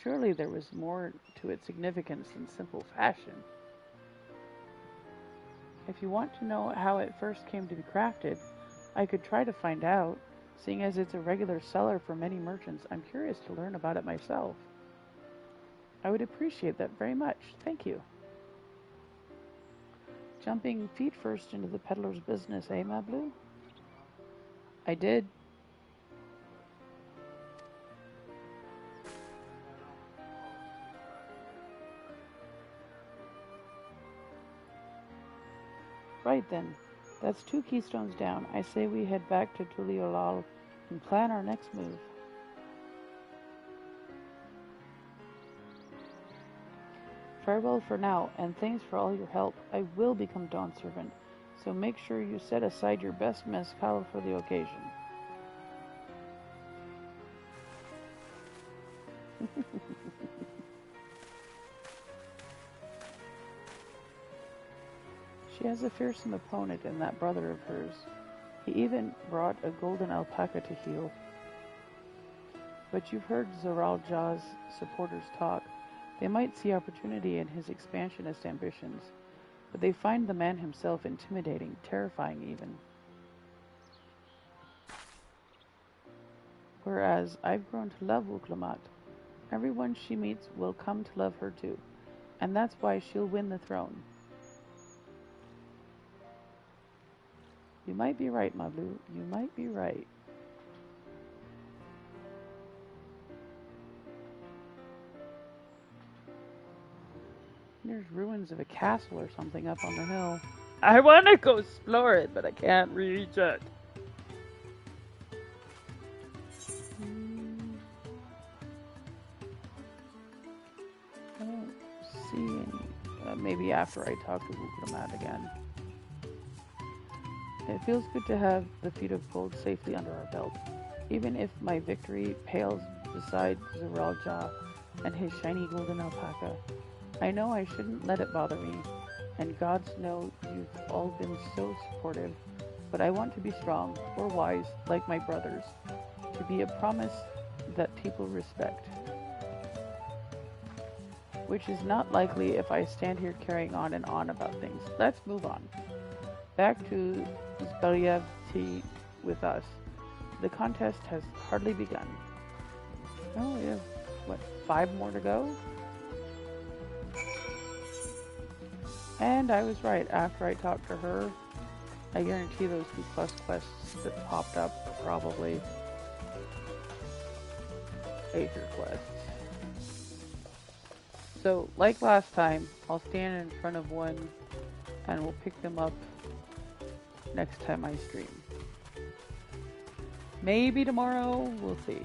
[SPEAKER 1] Surely there was more to its significance than simple fashion. If you want to know how it first came to be crafted, I could try to find out. Seeing as it's a regular seller for many merchants, I'm curious to learn about it myself. I would appreciate that very much. Thank you. Jumping feet first into the peddler's business, eh, Mablu? I did. Right then. That's 2 keystones down. I say we head back to Tuliolal and plan our next move. Farewell for now, and thanks for all your help. I will become Dawn Servant, so make sure you set aside your best mezcal for the occasion. She has a fearsome opponent in that brother of hers. He even brought a golden alpaca to heal. But you've heard Zoral Jaw's supporters talk. They might see opportunity in his expansionist ambitions, but they find the man himself intimidating, terrifying even. Whereas I've grown to love Wuklamat. Everyone she meets will come to love her too, and that's why she'll win the throne. You might be right, Mablu. You might be right. There's ruins of a castle or something up on the hill. I want to go explore it, but I can't reach it. I don't see any. Maybe after I talk to Wuklamat again. It feels good to have the feet of gold safely under our belt, even if my victory pales beside Zoral Jaw and his shiny golden alpaca. I know I shouldn't let it bother me, and gods know you've all been so supportive, but I want to be strong, or wise, like my brothers, to be a promise that people respect. Which is not likely if I stand here carrying on and on about things. Let's move on. Back to Zbelyevti with us. The contest has hardly begun. Oh, we have, what, 5 more to go? And I was right. After I talked to her, I guarantee those 2 quests that popped up are probably Aether quests. So, like last time, I'll stand in front of one and we'll pick them up next time I stream. Maybe tomorrow, we'll see.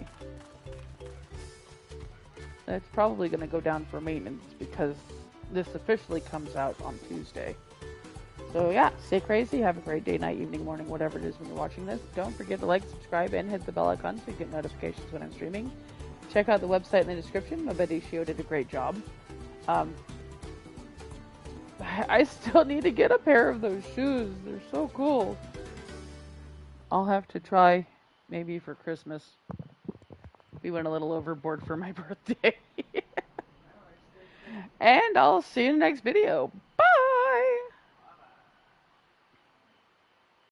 [SPEAKER 1] It's probably going to go down for maintenance because this officially comes out on Tuesday. So yeah, stay crazy, have a great day, night, evening, morning, whatever it is when you're watching this. Don't forget to like, subscribe, and hit the bell icon so you get notifications when I'm streaming. Check out the website in the description. My buddy Shio did a great job. I still need to get a pair of those shoes. They're so cool. I'll have to try maybe for Christmas. We went a little overboard for my birthday. And I'll see you in the next video.